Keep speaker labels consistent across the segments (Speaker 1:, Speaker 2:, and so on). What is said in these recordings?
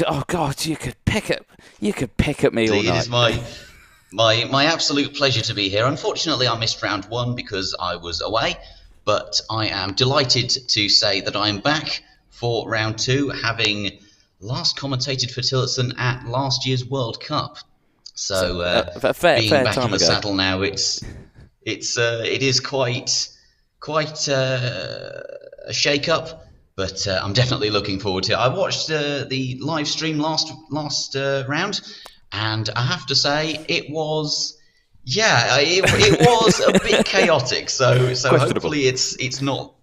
Speaker 1: Oh God, you could pick at me all night.
Speaker 2: It is my absolute pleasure to be here. Unfortunately, I missed round one because I was away, but I am delighted to say that I'm back for round two, having last commentated for Tillotson at last year's World Cup. So being back in the saddle now, it is quite a shake-up. But I'm definitely looking forward to it. I watched the live stream last round, and I have to say it was a bit chaotic. So hopefully it's not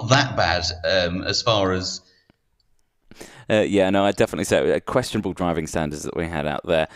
Speaker 2: that bad as far as.
Speaker 1: I'd definitely say questionable driving standards that we had out there.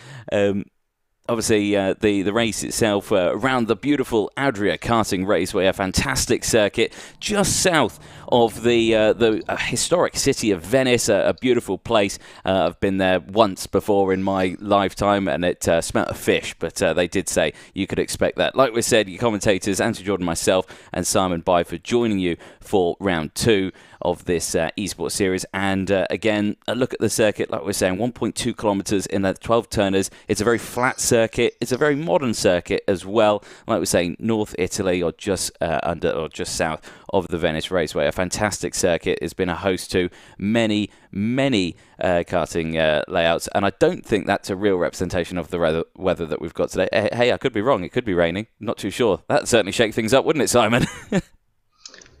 Speaker 1: Obviously, the race itself around the beautiful Adria Karting Raceway, a fantastic circuit just south of the historic city of Venice, a beautiful place. I've been there once before in my lifetime, and it smelt of fish, but they did say you could expect that. Like we said, your commentators, Andrew Jordan, myself, and Simon Byford joining you for round two of this eSports series. And again, a look at the circuit, like we're saying, 1.2 kilometers in the 12 turners. It's a very flat circuit. It's a very modern circuit as well. Like we're saying, North Italy, or just under or just south of the Venice Raceway. A fantastic circuit. It's been a host to many karting layouts, and I don't think that's a real representation of the weather that we've got today. Hey, I could be wrong. It could be raining. Not too sure. That'd certainly shake things up, wouldn't it, Simon?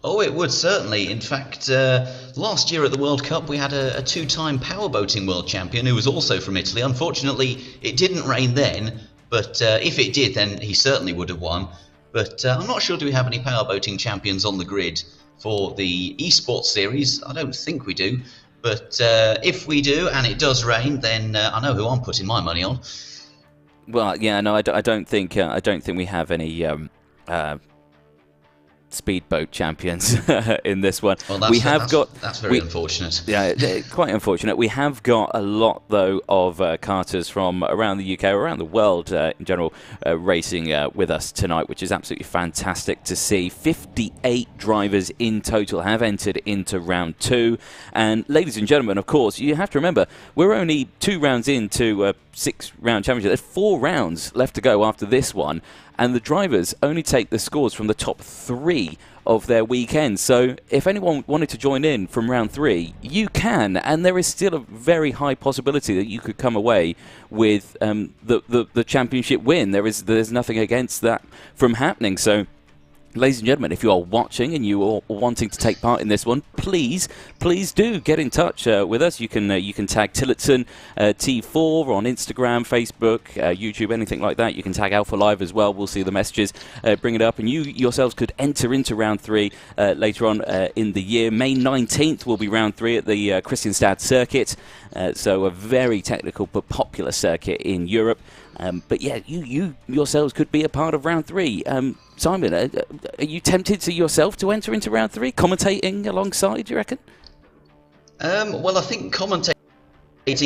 Speaker 2: Oh, it would certainly. In fact, last year at the World Cup, we had a two-time powerboating world champion who was also from Italy. Unfortunately, it didn't rain then, but if it did, then he certainly would have won. But I'm not sure, do we have any powerboating champions on the grid for the eSports series? I don't think we do. But if we do, and it does rain, then I know who I'm putting my money on.
Speaker 1: Well, yeah, no, I don't think we have any speedboat champions in this one.
Speaker 2: Well, that's very unfortunate.
Speaker 1: Yeah, quite unfortunate. We have got a lot, though, of karters from around the UK, around the world in general, racing with us tonight, which is absolutely fantastic to see. 58 drivers in total have entered into round two. And ladies and gentlemen, of course, you have to remember, we're only 2 rounds into a 6-round championship. There's 4 rounds left to go after this one. And the drivers only take the scores from the top 3 of their weekend. So if anyone wanted to join in from round 3, you can. And there is still a very high possibility that you could come away with the championship win. There's nothing against that from happening. So, ladies and gentlemen, if you are watching and you are wanting to take part in this one, please do get in touch with us. You can tag Tillotson T4 on Instagram, Facebook, YouTube, anything like that. You can tag alphalive as well. We'll see the messages. Bring it up, and you yourselves could enter into round 3 later on in the year. May 19th will be round 3 at the Kristianstad circuit. So a very technical but popular circuit in Europe. But yeah, you yourselves could be a part of round 3. Simon, are you tempted to yourself to enter into round 3, commentating alongside, do you reckon?
Speaker 2: Well, I think commentating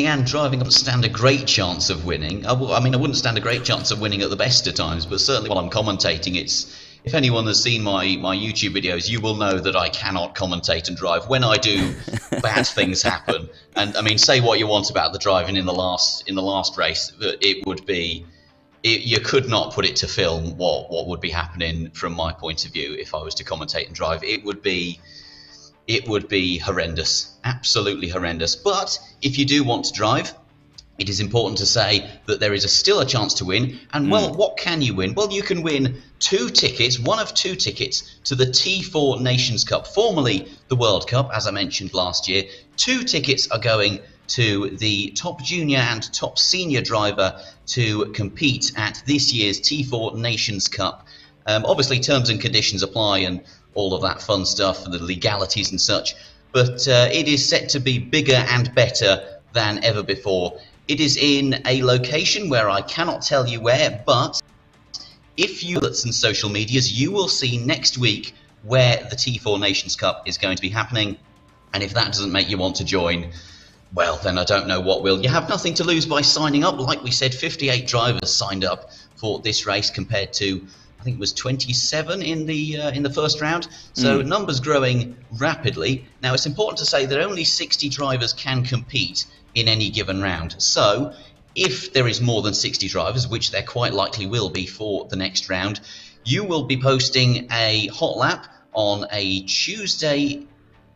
Speaker 2: and driving up stand a great chance of winning. I wouldn't stand a great chance of winning at the best of times, but certainly while I'm commentating, if anyone has seen my YouTube videos, you will know that I cannot commentate and drive. When I do, bad things happen. And I mean, say what you want about the driving in the last race, it would be, you could not put it to film what would be happening from my point of view if I was to commentate and drive. It would be horrendous, absolutely horrendous. But if you do want to drive, it is important to say that there is still a chance to win. And, well, what can you win? Well, you can win 2 tickets, one of 2 tickets, to the T4 Nations Cup, formerly the World Cup, as I mentioned last year. 2 tickets are going to the top junior and top senior driver to compete at this year's T4 Nations Cup. Obviously, terms and conditions apply and all of that fun stuff, and the legalities and such. But it is set to be bigger and better than ever before. It is in a location where I cannot tell you where, but if you look at some social medias, you will see next week where the T4 Nations Cup is going to be happening. And if that doesn't make you want to join, well, then I don't know what will. You have nothing to lose by signing up. Like we said, 58 drivers signed up for this race compared to, I think it was 27 in the first round. So numbers growing rapidly. Now, it's important to say that only 60 drivers can compete in any given round. So if there is more than 60 drivers, which there quite likely will be for the next round, you will be posting a hot lap on a Tuesday,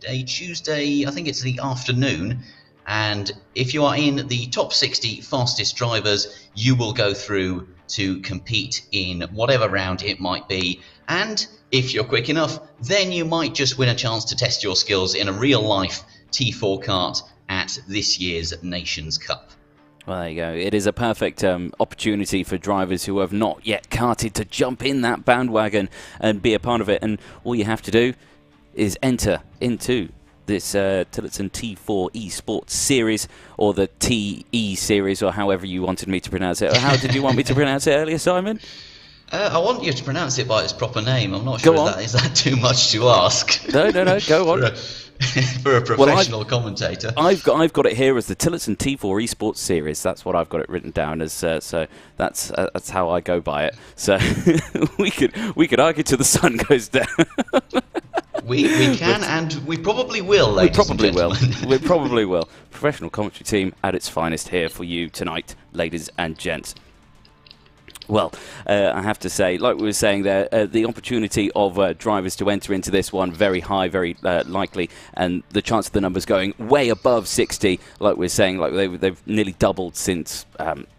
Speaker 2: I think it's the afternoon. And if you are in the top 60 fastest drivers, you will go through to compete in whatever round it might be. And if you're quick enough, then you might just win a chance to test your skills in a real-life T4 kart at this year's Nations Cup.
Speaker 1: Well, there you go. It is a perfect opportunity for drivers who have not yet karted to jump in that bandwagon and be a part of it. And all you have to do is enter into this Tillotson T4 eSports series, or the TE series, or however you wanted me to pronounce it. Or how did you want me to pronounce it earlier, Simon?
Speaker 2: I want you to pronounce it by its proper name. I'm not sure is that too much to ask.
Speaker 1: No, go on.
Speaker 2: For a professional commentator.
Speaker 1: I've got it here as the Tillotson T4 eSports series. That's what I've got it written down as. So that's how I go by it. So we could argue till the sun goes down.
Speaker 2: We can, and we probably will, ladies and gentlemen.
Speaker 1: We probably will. Professional commentary team at its finest here for you tonight, ladies and gents. Well, I have to say, like we were saying there, the opportunity of drivers to enter into this one very high, very likely, and the chance of the numbers going way above 60, like we were saying, like they've nearly doubled since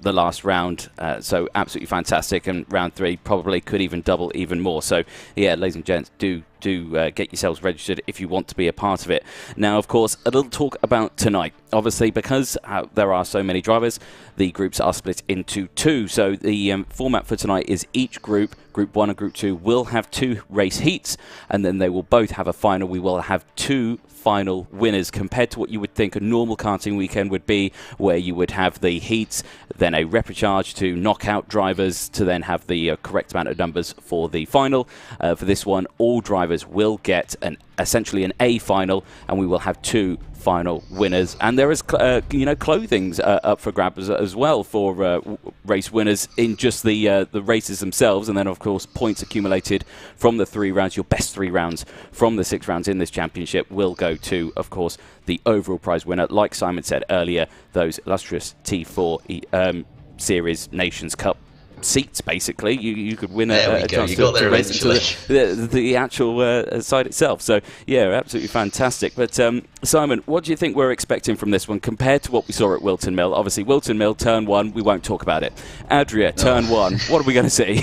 Speaker 1: the last round, so absolutely fantastic, and round 3 probably could even double even more. So, yeah, ladies and gents, do get yourselves registered if you want to be a part of it. Now, of course, a little talk about tonight. Obviously, because there are so many drivers, the groups are split into 2. So the format for tonight is each group, Group 1 and Group 2, will have 2 race heats, and then they will both have a final. We will have 2 final winners, compared to what you would think a normal karting weekend would be, where you would have the heats, then a repechage to knock out drivers to then have the correct amount of numbers for the final. For this one, all drivers will get essentially an A final, and we will have 2 final winners. And there is clothings up for grabs as well for race winners in just the races themselves, and then of course points accumulated from the 3 rounds. Your best 3 rounds from the 6 rounds in this championship will go to, of course, the overall prize winner. Like Simon said earlier, those illustrious T4 Series Nations Cup seats, basically. You could win a chance to race into the actual side itself. So, yeah, absolutely fantastic. But, Simon, what do you think we're expecting from this one compared to what we saw at Wilton Mill? Obviously, Wilton Mill, turn 1, we won't talk about it. Adria, turn 1, what are we going to see?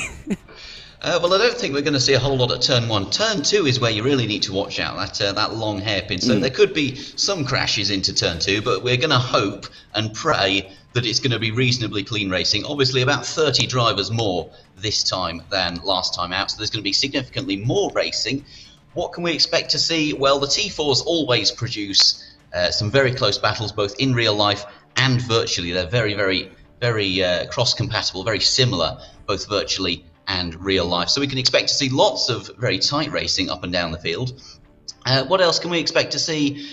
Speaker 2: Well, I don't think we're going to see a whole lot at turn 1. Turn 2 is where you really need to watch out, that long hairpin. So there could be some crashes into turn 2, but we're going to hope and pray that it's going to be reasonably clean racing. Obviously, about 30 drivers more this time than last time out, so there's going to be significantly more racing. What can we expect to see? Well, the T4s always produce some very close battles, both in real life and virtually. They're very, very, very cross-compatible, very similar, both virtually and real life. So we can expect to see lots of very tight racing up and down the field. What else can we expect to see?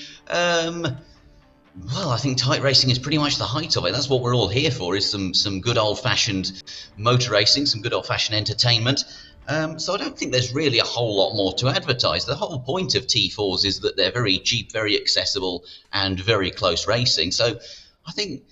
Speaker 2: Well, I think tight racing is pretty much the height of it. That's what we're all here for, is some good old-fashioned motor racing, some good old-fashioned entertainment. So I don't think there's really a whole lot more to advertise. The whole point of T4s is that they're very cheap, very accessible, and very close racing. So I think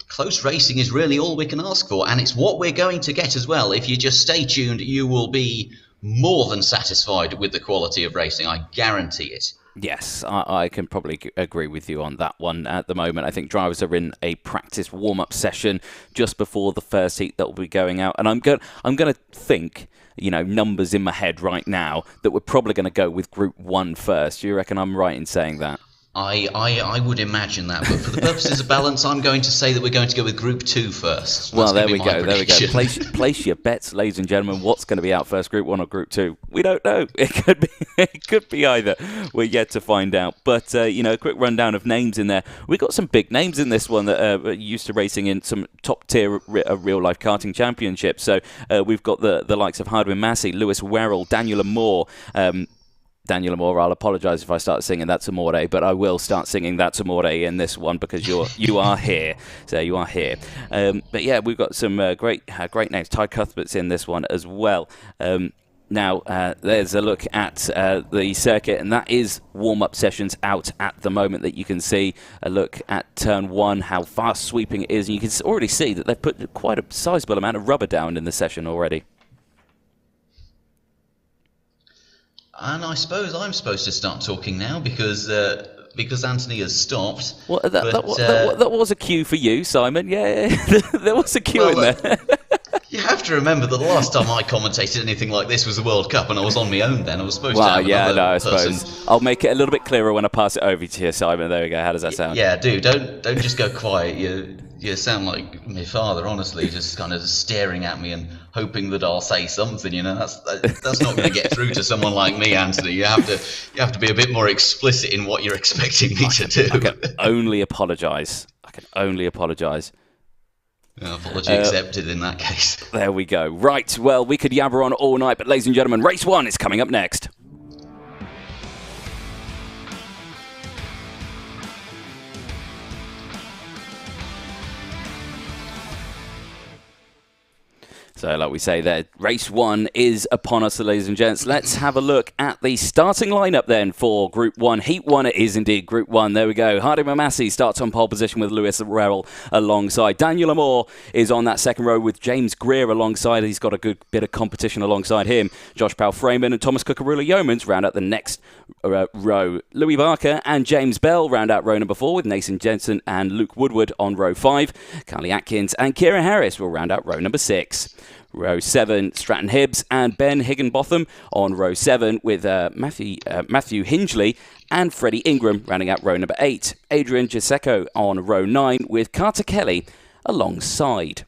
Speaker 2: close racing is really all we can ask for, and it's what we're going to get as well. If you just stay tuned, you will be more than satisfied with the quality of racing. I guarantee it.
Speaker 1: Yes, I can probably agree with you on that one at the moment. I think drivers are in a practice warm-up session just before the first heat that will be going out. And I'm going to think, numbers in my head right now, that we're probably going to go with Group 1 first. Do you reckon I'm right in saying that?
Speaker 2: I would imagine that, but for the purposes of balance, I'm going to say that we're going to go with Group 2 first.
Speaker 1: Well, there we go. There we go. Place your bets, ladies and gentlemen. What's going to be out first, Group 1 or Group 2? We don't know. It could be either. We're yet to find out. But a quick rundown of names in there. We got some big names in this one that are used to racing in some top tier real life karting championships. So we've got the likes of Hardwin Massey, Lewis Werrell, Daniel Amore. Daniel Amore, I'll apologise if I start singing That's Amore, but I will start singing That's Amore in this one because you are here. So you are here. But yeah, we've got some great names. Ty Cuthbert's in this one as well. Now, there's a look at the circuit, and that is warm-up sessions out at the moment that you can see. A look at Turn 1, how fast sweeping it is, and you can already see that they've put quite a sizable amount of rubber down in the session already.
Speaker 2: And I suppose I'm supposed to start talking now because Anthony has stopped.
Speaker 1: Well, that was a cue for you, Simon. Yeah, there was a cue in there.
Speaker 2: You have to remember that the last time I commentated anything like this was the World Cup, and I was on my own then. I was supposed to have
Speaker 1: I suppose. I'll make it a little bit clearer when I pass it over to you, Simon. There we go. How does that sound?
Speaker 2: Yeah, don't just go quiet. You sound like my father, honestly, just kind of staring at me and hoping that I'll say something. That's not going to get through to someone like me, Anthony. You have to be a bit more explicit in what you're expecting me to do.
Speaker 1: I can only apologise.
Speaker 2: Apology accepted in that case.
Speaker 1: There we go. Right, well, we could yabber on all night, but ladies and gentlemen, race 1 is coming up next. So, like we say there, race 1 is upon us, ladies and gents. Let's have a look at the starting lineup then for Group 1. Heat 1 it is indeed Group 1. There we go. Hardwin Massey starts on pole position with Lewis Werrell alongside. Daniel Amore is on that second row with James Greer alongside. He's got a good bit of competition alongside him. Josh Powell-Freeman and Thomas Cucurula-Yeomans round out the next row. Louis Barker and James Bell round out row number 4 with Nathan Jensen and Luke Woodward on row 5. Carly Atkins and Kira Harris will round out row number 6. Row 7, Stratton Hibbs and Ben Higginbotham on row 7 with Matthew Hingley and Freddie Ingram rounding out row number 8. Adrian Giuseco on row 9 with Carter Kelly alongside.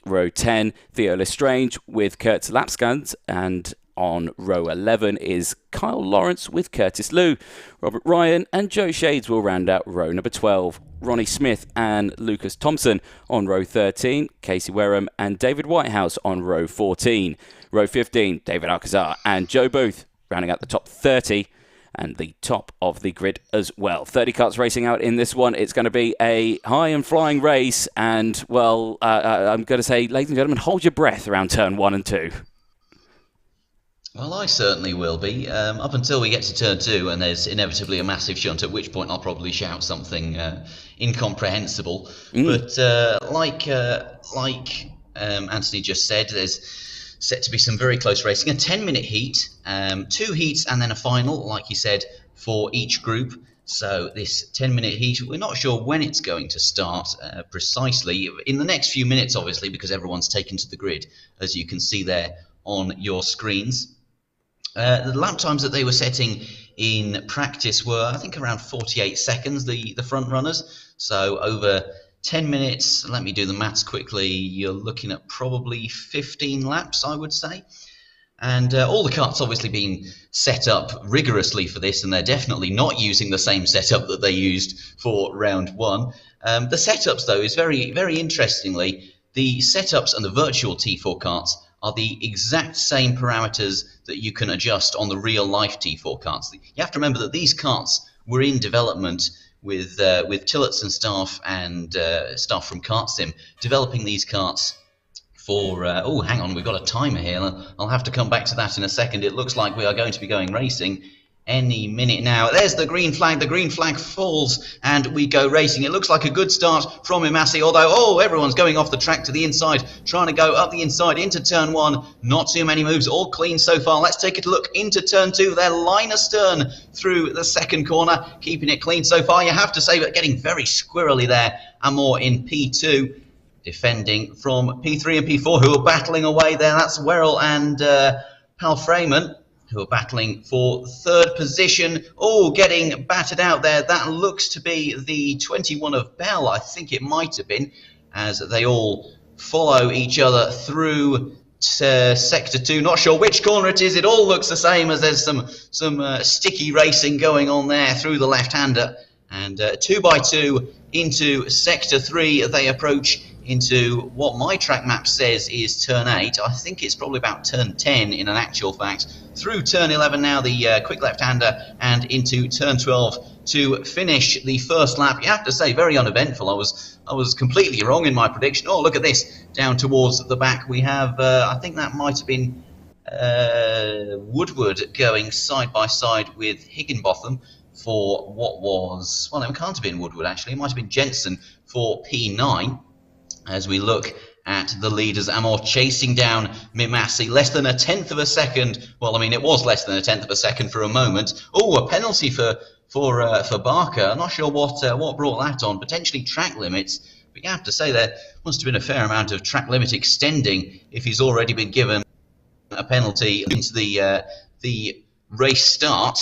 Speaker 1: Row 10, Theo Lestrange with Kurt Lapskans, and on row 11 is Kyle Lawrence with Curtis Liu. Robert Ryan and Joe Shades will round out row number 12. Ronnie Smith and Lucas Thompson on row 13. Casey Wareham and David Whitehouse on row 14. Row 15, David Alcazar and Joe Booth rounding out the top 30 and the top of the grid as well. 30 karts racing out in this one. It's going to be a high and flying race, and, well, I'm going to say, ladies and gentlemen, hold your breath around turn 1 and 2.
Speaker 2: Well, I certainly will be, up until we get to turn 2, and there's inevitably a massive shunt, at which point I'll probably shout something incomprehensible. But like Anthony just said, there's set to be some very close racing. A 10-minute heat, 2 heats, and then a final, like you said, for each group. So this 10-minute heat, we're not sure when it's going to start precisely. In the next few minutes, obviously, because everyone's taken to the grid, as you can see there on your screens. The lap times that they were setting in practice were, I think, around 48 seconds, the front runners. So over 10 minutes, let me do the maths quickly, you're looking at probably 15 laps, I would say. And all the karts obviously being set up rigorously for this, and they're definitely not using the same setup that they used for round 1. The setups, though, is very, very interestingly, the setups and the virtual T4 karts are the exact same parameters that you can adjust on the real-life T4 karts. You have to remember that these karts were in development with Tillotson staff and staff from KartSim developing these karts for... oh, hang on, we've got a timer here. I'll have to come back to that in a second. It looks like we are going to be going racing any minute now. There's the green flag falls, and we go racing. It looks like a good start from Mimasi, although, everyone's going off the track to the inside, trying to go up the inside into turn 1. Not too many moves, all clean so far. Let's take a look into turn 2. They're line astern through the second corner, keeping it clean so far, you have to say, but getting very squirrely there. Amor in P2, defending from P3 and P4, who are battling away there. That's Werrell and Pal Freeman, who are battling for third position. Oh, getting battered out there. That looks to be the 21 of Bell, I think it might have been, as they all follow each other through Sector 2. Not sure which corner it is. It all looks the same, as there's some sticky racing going on there through the left-hander. And 2 by 2 into Sector 3, they approach into what my track map says is turn 8. I think it's probably about turn 10 in an actual fact. Through turn 11 now, the quick left-hander, and into turn 12 to finish the first lap. You have to say, very uneventful. I was completely wrong in my prediction. Oh, look at this. Down towards the back, we have, I think that might have been Woodward going side by side with Higginbotham for what was, well, it can't have been Woodward actually, it might have been Jensen for P9. As we look at the leaders, Amor chasing down Mimasi, less than a tenth of a second. Well, I mean, it was less than a tenth of a second for a moment. Oh, a penalty for Barker. I'm not sure what brought that on. Potentially track limits. But you have to say there must have been a fair amount of track limit extending if he's already been given a penalty into the race start.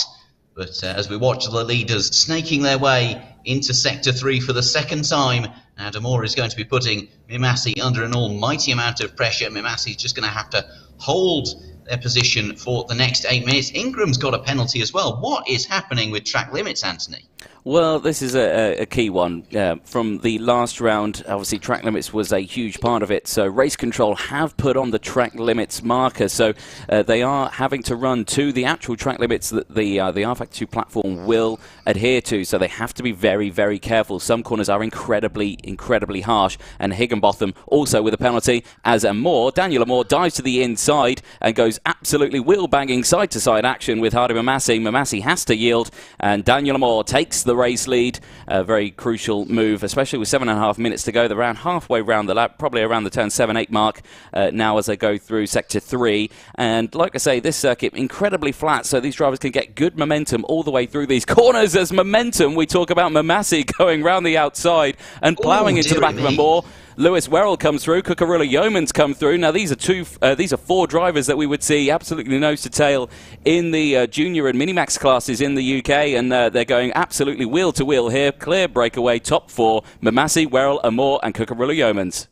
Speaker 2: But as we watch the leaders snaking their way into Sector 3 for the second time, and Amor is going to be putting Mimasi under an almighty amount of pressure. Mimasi's just going to have to hold their position for the next 8 minutes. Ingram's got a penalty as well. What is happening with track limits, Anthony?
Speaker 1: Well, this is a key one. From the last round, obviously track limits was a huge part of it, so Race Control have put on the track limits marker, so they are having to run to the actual track limits that the rFactor 2 platform will adhere to, so they have to be very, very careful. Some corners are incredibly harsh, and Higginbotham also with a penalty, as Daniel Amor dives to the inside and goes absolutely wheel-banging side-to-side action with Hardy Mimasi. Mimasi has to yield, and Daniel Amor takes the race lead. A very crucial move, especially with 7.5 minutes to go. They're around halfway round the lap, probably around the turn 7-8 mark now as they go through Sector 3. And like I say, this circuit incredibly flat, so these drivers can get good momentum all the way through these corners. As momentum, we talk about Mimasi going round the outside and ploughing into the back of Amor. Lewis Werrell comes through, Cucurella Yeoman's come through. Now these are 4 drivers that we would see absolutely nose to tail in the junior and minimax classes in the UK, and they're going absolutely wheel to wheel here. Clear breakaway, top 4: Mimasi, Werrell, Amor, and Cucurella Yeoman's.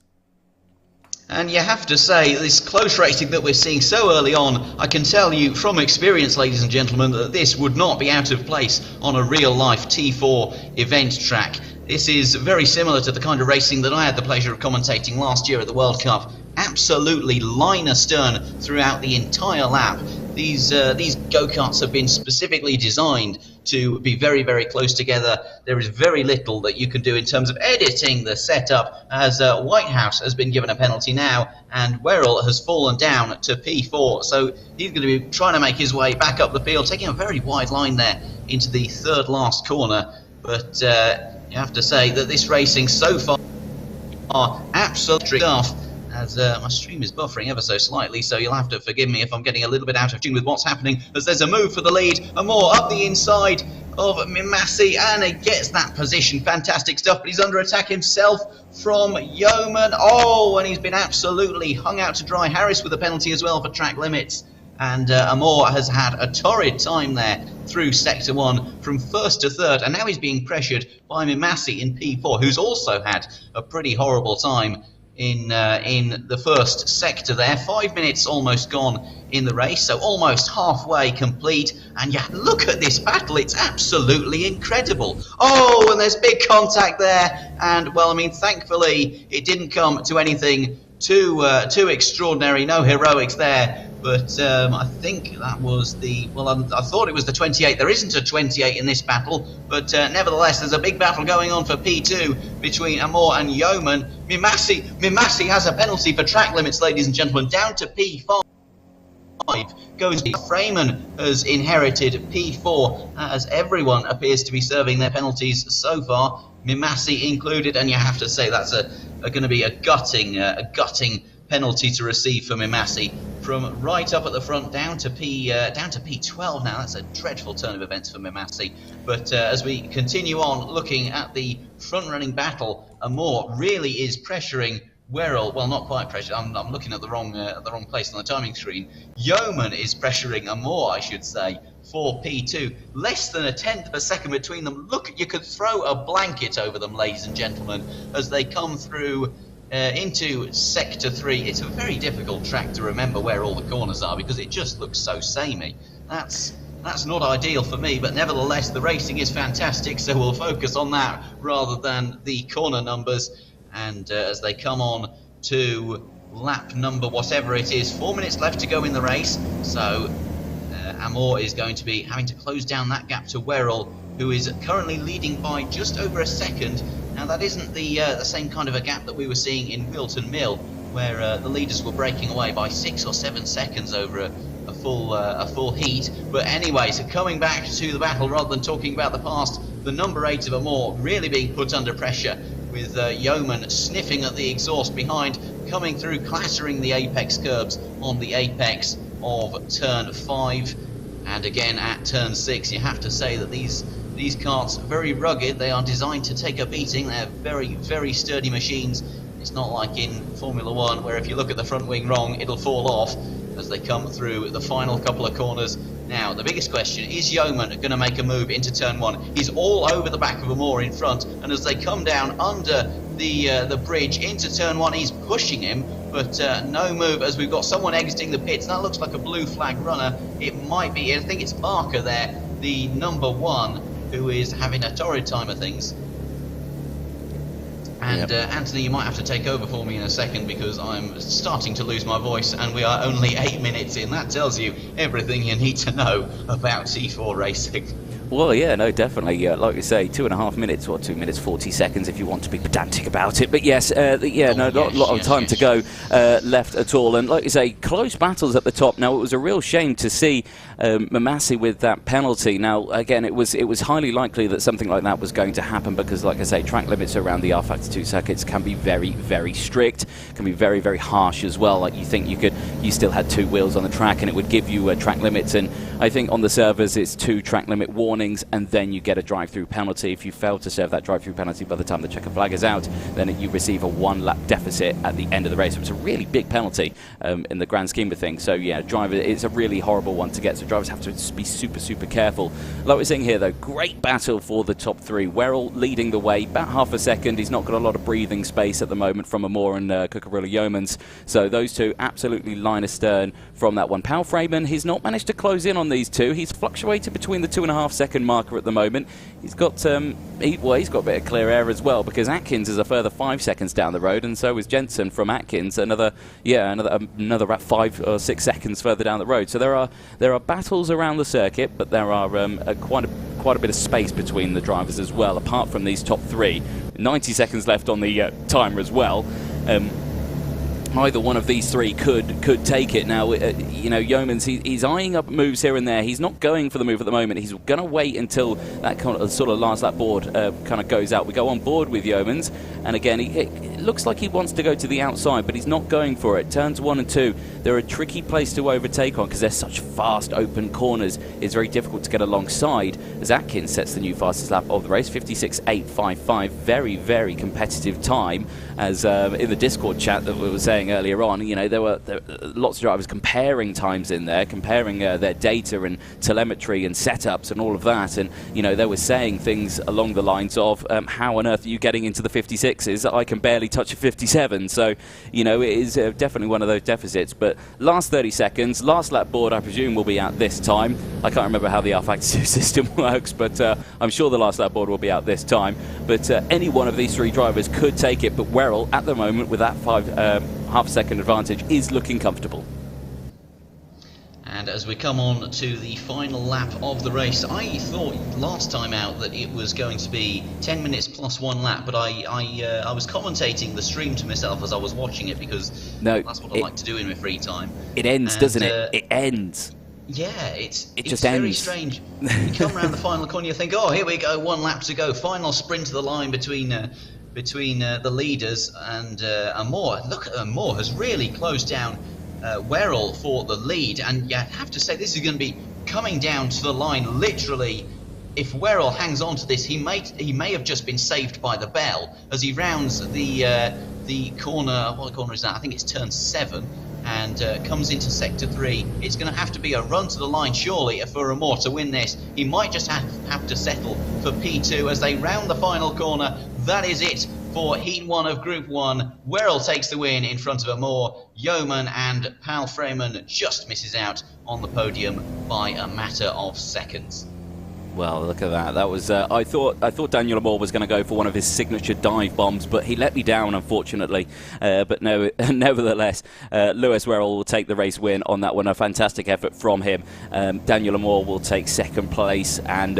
Speaker 2: And you have to say, this close racing that we're seeing so early on, I can tell you from experience, ladies and gentlemen, that this would not be out of place on a real-life T4 event track. This is very similar to the kind of racing that I had the pleasure of commentating last year at the World Cup. Absolutely line astern throughout the entire lap. These go-karts have been specifically designed to be very, very close together. There is very little that you can do in terms of editing the setup, as Whitehouse has been given a penalty now, and Werrell has fallen down to P4. So he's going to be trying to make his way back up the field, taking a very wide line there into the third last corner. But you have to say that this racing so far are absolutely stuff. As my stream is buffering ever so slightly, so you'll have to forgive me if I'm getting a little bit out of tune with what's happening, as there's a move for the lead. Amor up the inside of Mimasi, and he gets that position. Fantastic stuff, but he's under attack himself from Yeoman. Oh, and he's been absolutely hung out to dry. Harris with a penalty as well for track limits. And Amor has had a torrid time there through Sector 1 from first to third, and now he's being pressured by Mimasi in P4, who's also had a pretty horrible time in the first sector there. 5 minutes almost gone in the race, so almost halfway complete. And yeah, look at this battle, it's absolutely incredible. Oh, and there's big contact there, and well, I mean, thankfully it didn't come to anything too extraordinary, no heroics there. But I think that was the, well, I thought it was the 28. There isn't a 28 in this battle, but nevertheless, there's a big battle going on for P2 between Amor and Yeoman. Mimasi has a penalty for track limits, ladies and gentlemen, down to P5. goes to Freeman, has inherited P4, as everyone appears to be serving their penalties so far, Mimasi included, and you have to say that's going to be a gutting penalty to receive for Mimasi, from right up at the front down to P12 now. That's a dreadful turn of events for Mimasi. But as we continue on looking at the front-running battle, Amor really is pressuring Werrell. Well, not quite pressure. I'm looking at the wrong place on the timing screen. Yeoman is pressuring Amor, I should say, for P2. Less than a tenth of a second between them. Look, you could throw a blanket over them, ladies and gentlemen, as they come through into Sector 3. It's a very difficult track to remember where all the corners are because it just looks so samey. That's not ideal for me, but nevertheless the racing is fantastic, so we'll focus on that rather than the corner numbers. And as they come on to lap number whatever it is, 4 minutes left to go in the race, so Amor is going to be having to close down that gap to Werrell, who is currently leading by just over a second. Now that isn't the same kind of a gap that we were seeing in Wilton Mill, where the leaders were breaking away by 6 or 7 seconds over a full heat. But anyway, so coming back to the battle rather than talking about the past, the number 8 of Amor really being put under pressure, with Yeoman sniffing at the exhaust behind, coming through, clattering the apex curbs on the apex of turn 5, and again at turn 6. You have to say that these karts are very rugged. They are designed to take a beating. They're very, very sturdy machines. It's not like in Formula 1 where if you look at the front wing wrong, it'll fall off as they come through the final couple of corners. Now, the biggest question, is Yeoman going to make a move into turn 1? He's all over the back of Amor in front, and as they come down under the bridge into turn 1, he's pushing him, but no move as we've got someone exiting the pits. That looks like a blue flag runner. It might be, I think it's Barker there, the number 1, who is having a torrid time of things. And Anthony, you might have to take over for me in a second because I'm starting to lose my voice, and we are only 8 minutes in. That tells you everything you need to know about T4 racing.
Speaker 1: Well, yeah, no, definitely. Like you say, 2.5 minutes, or 2 minutes 40 seconds if you want to be pedantic about it. But yes, lot of time to go left at all. And like you say, close battles at the top. Now, it was a real shame to see Mimasi with that penalty. Now, again, it was highly likely that something like that was going to happen because, like I say, track limits around the R-Factor 2 circuits can be very, very strict, can be very, very harsh as well. Like, you think you still had 2 wheels on the track and it would give you track limits. And I think on the servers it's 2 track limit warnings, and then you get a drive-through penalty. If you fail to serve that drive-through penalty by the time the checker flag is out, then you receive a 1-lap deficit at the end of the race. So it's a really big penalty in the grand scheme of things. So yeah, it's a really horrible one to get. So drivers have to be super, super careful. Like we're seeing here, though, great battle for the top 3. Werrell leading the way, about half a second. He's not got a lot of breathing space at the moment from Amor and Kookaburra Yeomans. So those two absolutely line astern from that one. Pal Freeman, he's not managed to close in on these two. He's fluctuated between the 2.5 second marker at the moment. He's got he's got a bit of clear air as well, because Atkins is a further 5 seconds down the road, and so is Jensen from Atkins, another 5 or 6 seconds further down the road. So there are battles around the circuit, but there are quite a bit of space between the drivers as well, apart from these top 3. 90 seconds left on the timer as well. Either one of these 3 could take it. Now, Yeomans, he's eyeing up moves here and there. He's not going for the move at the moment. He's going to wait until that kind of sort of last lap board kind of goes out. We go on board with Yeomans, and again, it looks like he wants to go to the outside, but he's not going for it. Turns 1 and 2, they're a tricky place to overtake on because they're such fast, open corners. It's very difficult to get alongside, as Atkins sets the new fastest lap of the race, 56.855. Very, very competitive time. As in the Discord chat that we were saying earlier on, there were lots of drivers comparing times in there, comparing their data and telemetry and setups and all of that, and they were saying things along the lines of, how on earth are you getting into the 56s? I can barely touch a 57. So it is definitely one of those deficits. But last 30 seconds, last lap board, I presume, will be out this time. I can't remember how the R-Factor 2 system works, but I'm sure the last lap board will be out this time. But any one of these 3 drivers could take it, but Werrell at the moment with that half second advantage is looking comfortable.
Speaker 2: And And as we come on to the final lap of the race, I thought last time out that it was going to be 10 minutes plus 1 lap, but I was commentating the stream to myself as I was watching it, because that's what I like to do in my free time.
Speaker 1: It ends, doesn't it? It ends.
Speaker 2: Yeah, it's
Speaker 1: just
Speaker 2: very
Speaker 1: ends.
Speaker 2: strange. You come around the final corner, you think, oh, here we go, 1 lap to go, final sprint to the line between the leaders and Moore. Look, Moore has really closed down Werrell for the lead, and you have to say this is going to be coming down to the line literally. If Werrell hangs on to this, he may have just been saved by the bell as he rounds the corner. What corner is that? I think it's turn 7, and comes into sector 3. It's going to have to be a run to the line surely for Moore to win this. He might just have to settle for P2 as they round the final corner. That is it for Heat 1 of Group 1. Werrell takes the win in front of Moore. Yeoman and Pal Freeman just misses out on the podium by a matter of seconds.
Speaker 1: Well, look at that. That was I thought Daniel Moore was going to go for one of his signature dive bombs, but he let me down, unfortunately. But no, nevertheless, Lewis Werrell will take the race win on that one. A fantastic effort from him. Daniel Moore will take second place, and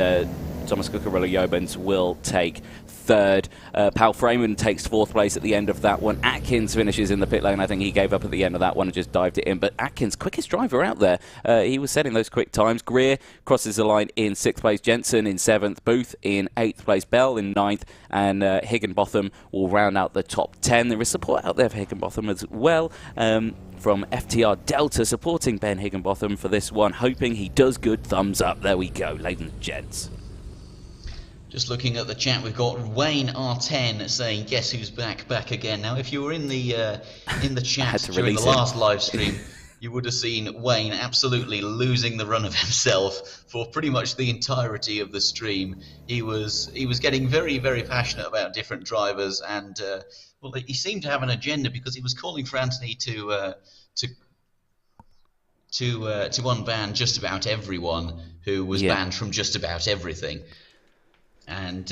Speaker 1: Thomas Cucurella-Yeomans will take third. Pal Freeman takes 4th place at the end of that one. Atkins finishes in the pit lane. I think he gave up at the end of that one and just dived it in. But Atkins, quickest driver out there. He was setting those quick times. Greer crosses the line in 6th place. Jensen in 7th. Booth in 8th place. Bell in 9th. And Higginbotham will round out the top 10. There is support out there for Higginbotham as well. From FTR Delta supporting Ben Higginbotham for this one. Hoping he does good. Thumbs up. There we go, ladies and gents.
Speaker 2: Just looking at the chat, we've got Wayne R10 saying, "Guess who's back again?" Now, if you were in the chat during the last live stream, you would have seen Wayne absolutely losing the run of himself for pretty much the entirety of the stream. He was getting very, very passionate about different drivers, and well, he seemed to have an agenda, because he was calling for Anthony to unban just about everyone who was banned from just about everything. And,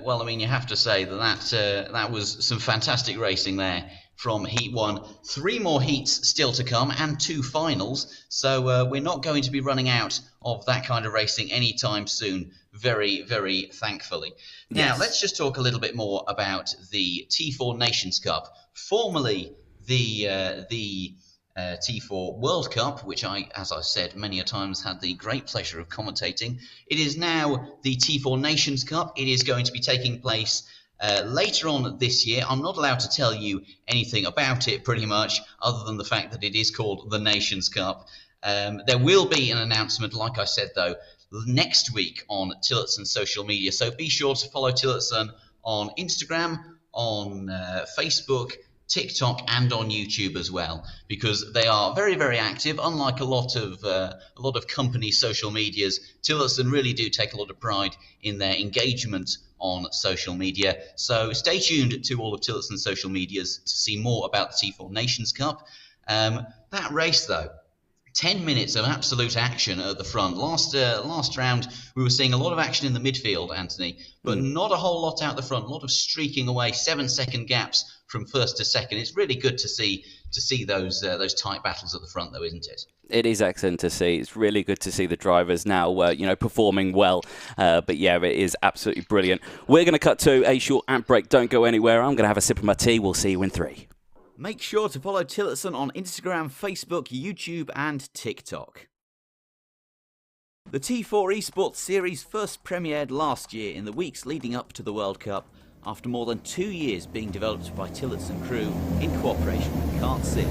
Speaker 2: well, I mean, you have to say that was some fantastic racing there from Heat 1. 3 more heats still to come and 2 finals. So we're not going to be running out of that kind of racing anytime soon, very, very thankfully. Yes. Now, let's just talk a little bit more about the T4 Nations Cup, formerly the T4 World Cup, which I, as I've said many a times, had the great pleasure of commentating. It is now the T4 Nations Cup. It is going to be taking place later on this year. I'm not allowed to tell you anything about it, pretty much, other than the fact that it is called the Nations Cup. There will be an announcement, like I said, though, next week on Tillotson's social media. So be sure to follow Tillotson on Instagram, on Facebook, TikTok, and on YouTube as well, because they are very, very active. Unlike a lot of company social medias, Tillotson really do take a lot of pride in their engagement on social media. So stay tuned to all of Tillotson's social medias to see more about the T4 Nations Cup. That race, though, 10 minutes of absolute action at the front. Last round, we were seeing a lot of action in the midfield, Anthony, but not a whole lot out the front. A lot of streaking away, 7-second gaps from first to second. It's really good to see those tight battles at the front, though, isn't it?
Speaker 1: It is excellent to see. It's really good to see the drivers now, performing well. But yeah, it is absolutely brilliant. We're going to cut to a short ad break. Don't go anywhere. I'm going to have a sip of my tea. We'll see you in 3.
Speaker 3: Make sure to follow Tillotson on Instagram, Facebook, YouTube and TikTok. The T4 eSports series first premiered last year in the weeks leading up to the World Cup, after more than 2 years being developed by Tillotson crew in cooperation with KartSim.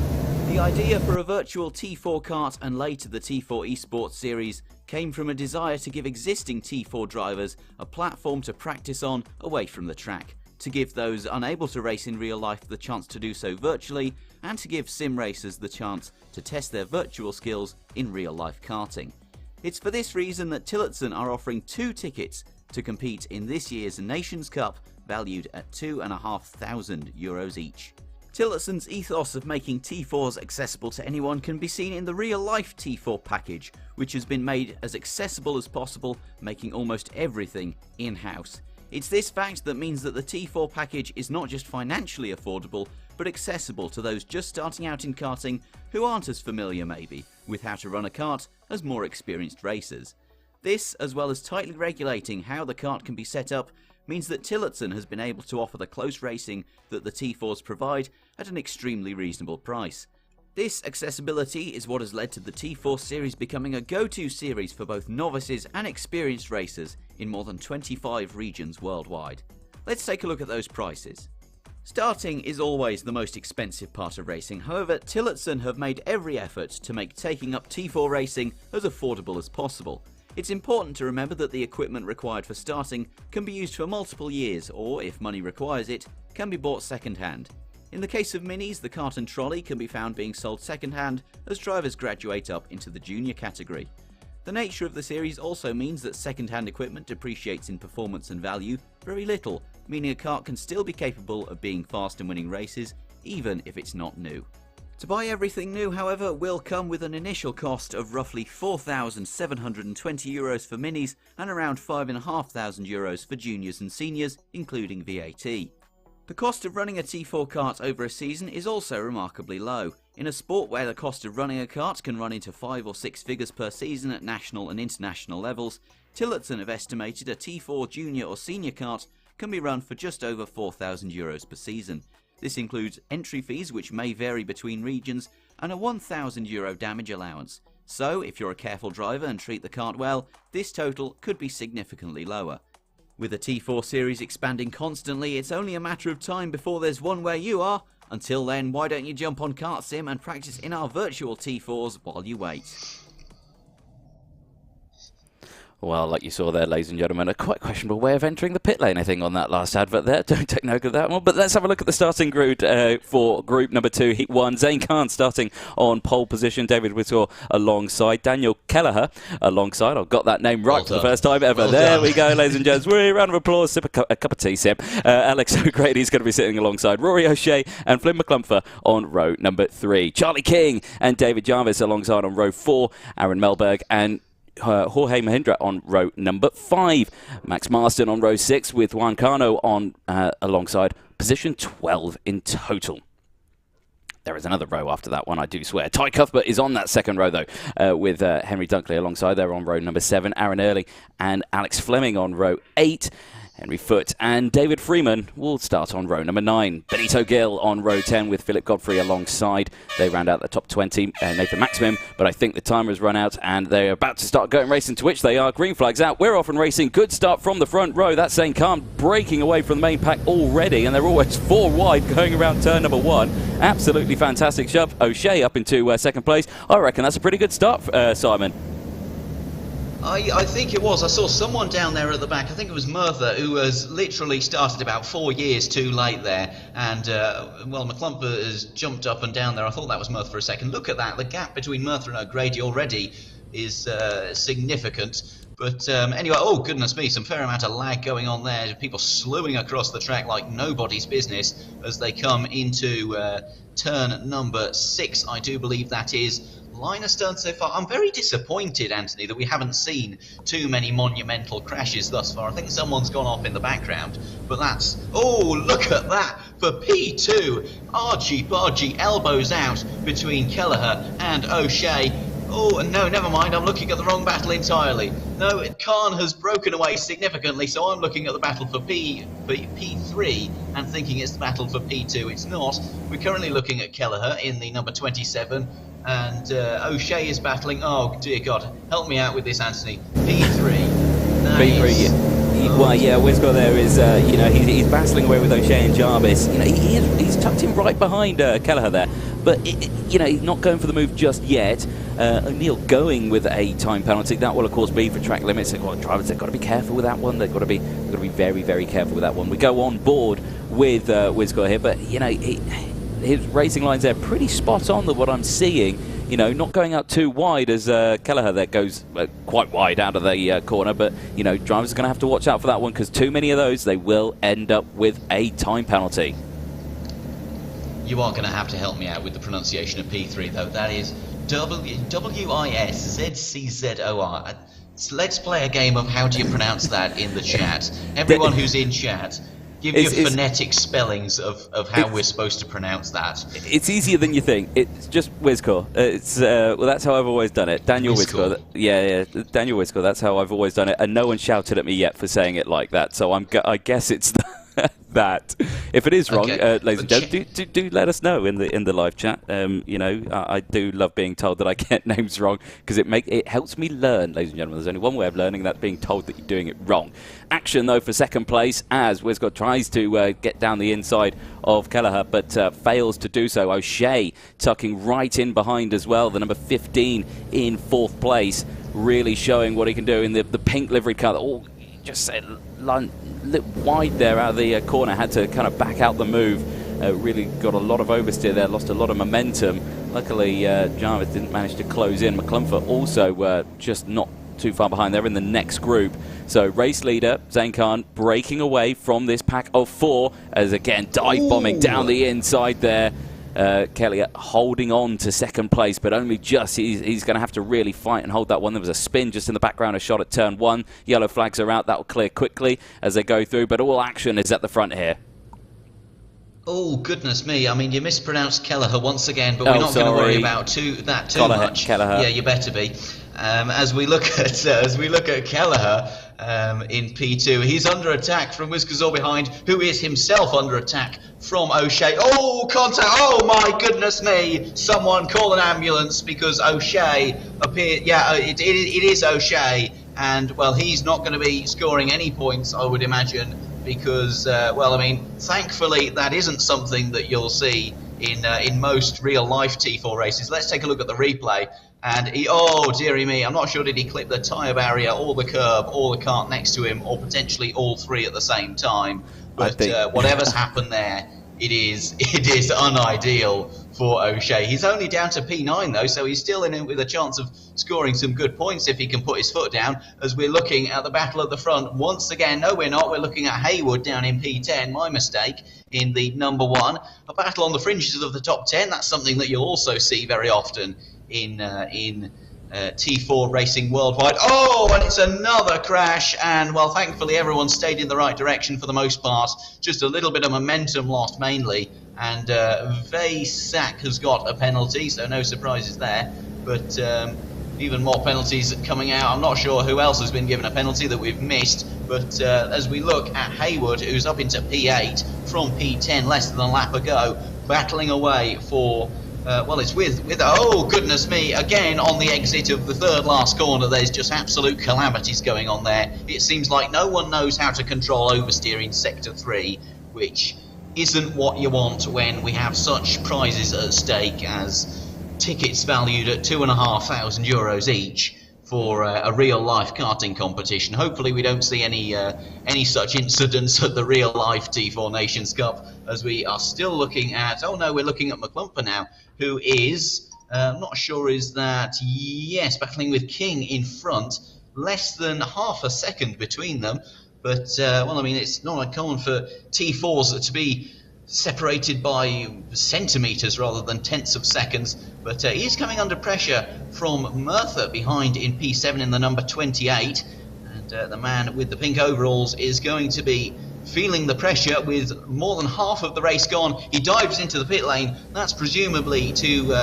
Speaker 3: The idea for a virtual T4 kart and later the T4 eSports series came from a desire to give existing T4 drivers a platform to practice on away from the track, to give those unable to race in real life the chance to do so virtually, and to give sim racers the chance to test their virtual skills in real life karting. It's for this reason that Tillotson are offering 2 tickets to compete in this year's Nations Cup, valued at €2,500 each. Tillotson's ethos of making T4s accessible to anyone can be seen in the real-life T4 package, which has been made as accessible as possible, making almost everything in-house. It's this fact that means that the T4 package is not just financially affordable, but accessible to those just starting out in karting who aren't as familiar maybe with how to run a kart as more experienced racers. This, as well as tightly regulating how the kart can be set up, means that Tillotson has been able to offer the close racing that the T4s provide at an extremely reasonable price. This accessibility is what has led to the T4 series becoming a go-to series for both novices and experienced racers in more than 25 regions worldwide. Let's take a look at those prices. Starting is always the most expensive part of racing, however Tillotson have made every effort to make taking up T4 racing as affordable as possible. It's important to remember that the equipment required for starting can be used for multiple years or, if money requires it, can be bought second-hand. In the case of minis, the cart and trolley can be found being sold second-hand as drivers graduate up into the junior category. The nature of the series also means that second-hand equipment depreciates in performance and value very little, meaning a kart can still be capable of being fast and winning races, even if it's not new. To buy everything new, however, will come with an initial cost of roughly €4,720 for minis and around €5,500 for juniors and seniors, including VAT. The cost of running a T4 kart over a season is also remarkably low. In a sport where the cost of running a kart can run into 5 or 6 figures per season at national and international levels, Tillotson have estimated a T4 junior or senior kart can be run for just over €4,000 per season. This includes entry fees, which may vary between regions, and a €1,000 damage allowance. So, if you're a careful driver and treat the kart well, this total could be significantly lower. With the T4 series expanding constantly, it's only a matter of time before there's one where you are. Until then, why don't you jump on Kart Sim and practice in our virtual T4s while you wait?
Speaker 1: Well, like you saw there, ladies and gentlemen, a quite questionable way of entering the pit lane, I think, on that last advert there. Don't take note of that one. But let's have a look at the starting grid for group number 2, Heat 1. Zane Khan starting on pole position. David Whittle alongside. Daniel Kelleher alongside. I've got that name right for the first time ever.
Speaker 2: Well
Speaker 1: there
Speaker 2: done.
Speaker 1: we go, ladies and gents. Round of applause. Sip a cup of tea, Sim. Alex O'Grady's going to be sitting alongside Rory O'Shea and Flynn McClumpher on row number 3. Charlie King and David Jarvis alongside on row 4. Aaron Melberg and Jorge Mahindra on row number 5. Max Marston on row 6 with Juan Cano on alongside position 12 in total. There is another row after that one, I do swear. Ty Cuthbert is on that second row, though, with Henry Dunkley alongside. They're on row number 7. Aaron Early and Alex Fleming on row 8. Henry Foote and David Freeman will start on row number 9. Benito Gill on row 10 with Philip Godfrey alongside. They round out the top 20. Nathan Maximum, but I think the timer has run out and they're about to start going racing, to which they are. Green flags out. We're off and racing. Good start from the front row. That's Zane Khan breaking away from the main pack already, and they're always 4 wide going around turn number 1. Absolutely fantastic shove. O'Shea up into second place. I reckon that's a pretty good start, Simon.
Speaker 2: I think it was. I saw someone down there at the back. I think it was Merthyr, who has literally started about 4 years too late there. And, well, McClumpher has jumped up and down there. I thought that was Merthyr for a second. Look at that. The gap between Merthyr and O'Grady already is significant. But anyway, oh, goodness me, some fair amount of lag going on there. People slewing across the track like nobody's business as they come into turn number 6, I do believe that is. Line astern so far. I'm very disappointed, Anthony, that we haven't seen too many monumental crashes thus far. I think someone's gone off in the background, but that's... Oh, look at that! For P2, argy-bargy elbows out between Kelleher and O'Shea. Oh, no, never mind, I'm looking at the wrong battle entirely. No, Khan has broken away significantly, so I'm looking at the battle for P3 and thinking it's the battle for P2. It's not. We're currently looking at Kelleher in the number 27. And O'Shea is battling. Oh dear God, help me out with this, Anthony. P3. Nice.
Speaker 1: P3. Yeah. Well, yeah, Wisco there is. You know, he's battling away with O'Shea and Jarvis. You know, he's tucked him right behind Kelleher there, but you know, he's not going for the move just yet. O'Neill going with a time penalty. That will, of course, be for track limits. Drivers have got to be careful with that one. They've got to be very, very careful with that one. We go on board with Wisco here, but you know, his racing lines there pretty spot on with what I'm seeing. You know, not going out too wide as Kelleher there goes quite wide out of the corner, but you know, drivers are going to have to watch out for that one because too many of those, they will end up with a time penalty.
Speaker 2: You are going to have to help me out with the pronunciation of P3, though. That is W-I-S-Z-C-Z-O-R. Let's play a game of how do you pronounce that in the chat. Everyone who's in chat, Give your phonetic spellings of how we're supposed to pronounce that.
Speaker 1: It's easier than you think. It's just Wizcore. It's well, that's how I've always done it. Daniel Wizcore. Yeah, Daniel Wizcore. That's how I've always done it, and no one shouted at me yet for saying it like that. So I guess it's that. If it is wrong, ladies and gentlemen, do let us know in the live chat. You know, I do love being told that I get names wrong because it helps me learn, ladies and gentlemen. There's only one way of learning, that being told that you're doing it wrong. Action though for second place as Wizcore tries to get down the inside of Kelleher, but fails to do so. O'Shea tucking right in behind as well. The number 15 in fourth place, really showing what he can do in the pink livery car. Oh, just wide there out of the corner, had to kind of back out the move. Really got a lot of oversteer there, lost a lot of momentum. Luckily, Jarvis didn't manage to close in. McClumfer also just not too far behind. They're in the next group. So race leader Zain Khan breaking away from this pack of 4 as again dive bombing down the inside there. Kelly holding on to second place, but only just. He's going to have to really fight and hold that one. There was a spin just in the background, a shot at turn 1. Yellow flags are out. That will clear quickly as they go through, but all action is at the front here.
Speaker 2: Oh, goodness me. I mean, you mispronounced Kelleher once again, but we're not going to worry about that too much.
Speaker 1: Kelleher.
Speaker 2: Yeah, you better be. As we look at Kelleher in P2, he's under attack from Wizcore behind, who is himself under attack from O'Shea. Oh, contact! Oh my goodness me! Someone call an ambulance because O'Shea appeared. Yeah, it is O'Shea, and well, he's not going to be scoring any points, I would imagine, because well, I mean, thankfully that isn't something that you'll see in most real life T4 races. Let's take a look at the replay. And oh dearie me, I'm not sure did he clip the tyre barrier or the curb or the cart next to him, or potentially all three at the same time. But whatever's happened there, it is unideal for O'Shea. He's only down to P9 though, so he's still in it with a chance of scoring some good points if he can put his foot down. As we're looking at the battle at the front once again. No, we're not. We're looking at Haywood down in P10. My mistake. In the number 1, a battle on the fringes of the top 10. That's something that you'll also see very often in T4 racing worldwide. Oh, and it's another crash, and well, thankfully everyone stayed in the right direction for the most part. Just a little bit of momentum lost mainly, and Vaysack has got a penalty, so no surprises there. But even more penalties coming out. I'm not sure who else has been given a penalty that we've missed, but as we look at Haywood, who's up into P8 from P10, less than a lap ago, battling away for well, it's with oh goodness me, again on the exit of the third last corner. There's just absolute calamities going on there. It seems like no one knows how to control oversteer in sector 3, which isn't what you want when we have such prizes at stake as tickets valued at €2,500 each for a real-life karting competition. Hopefully we don't see any such incidents at the real-life T4 Nations Cup, as we are still looking at, oh no, we're looking at McClumper now, who is, not sure is that, yes, battling with King in front, less than half a second between them, but, well, I mean, it's not uncommon for T4s to be separated by centimetres rather than tenths of seconds, but he's coming under pressure from Merthyr behind in P7 in the number 28, and the man with the pink overalls is going to be feeling the pressure with more than half of the race gone. He dives into the pit lane. That's presumably to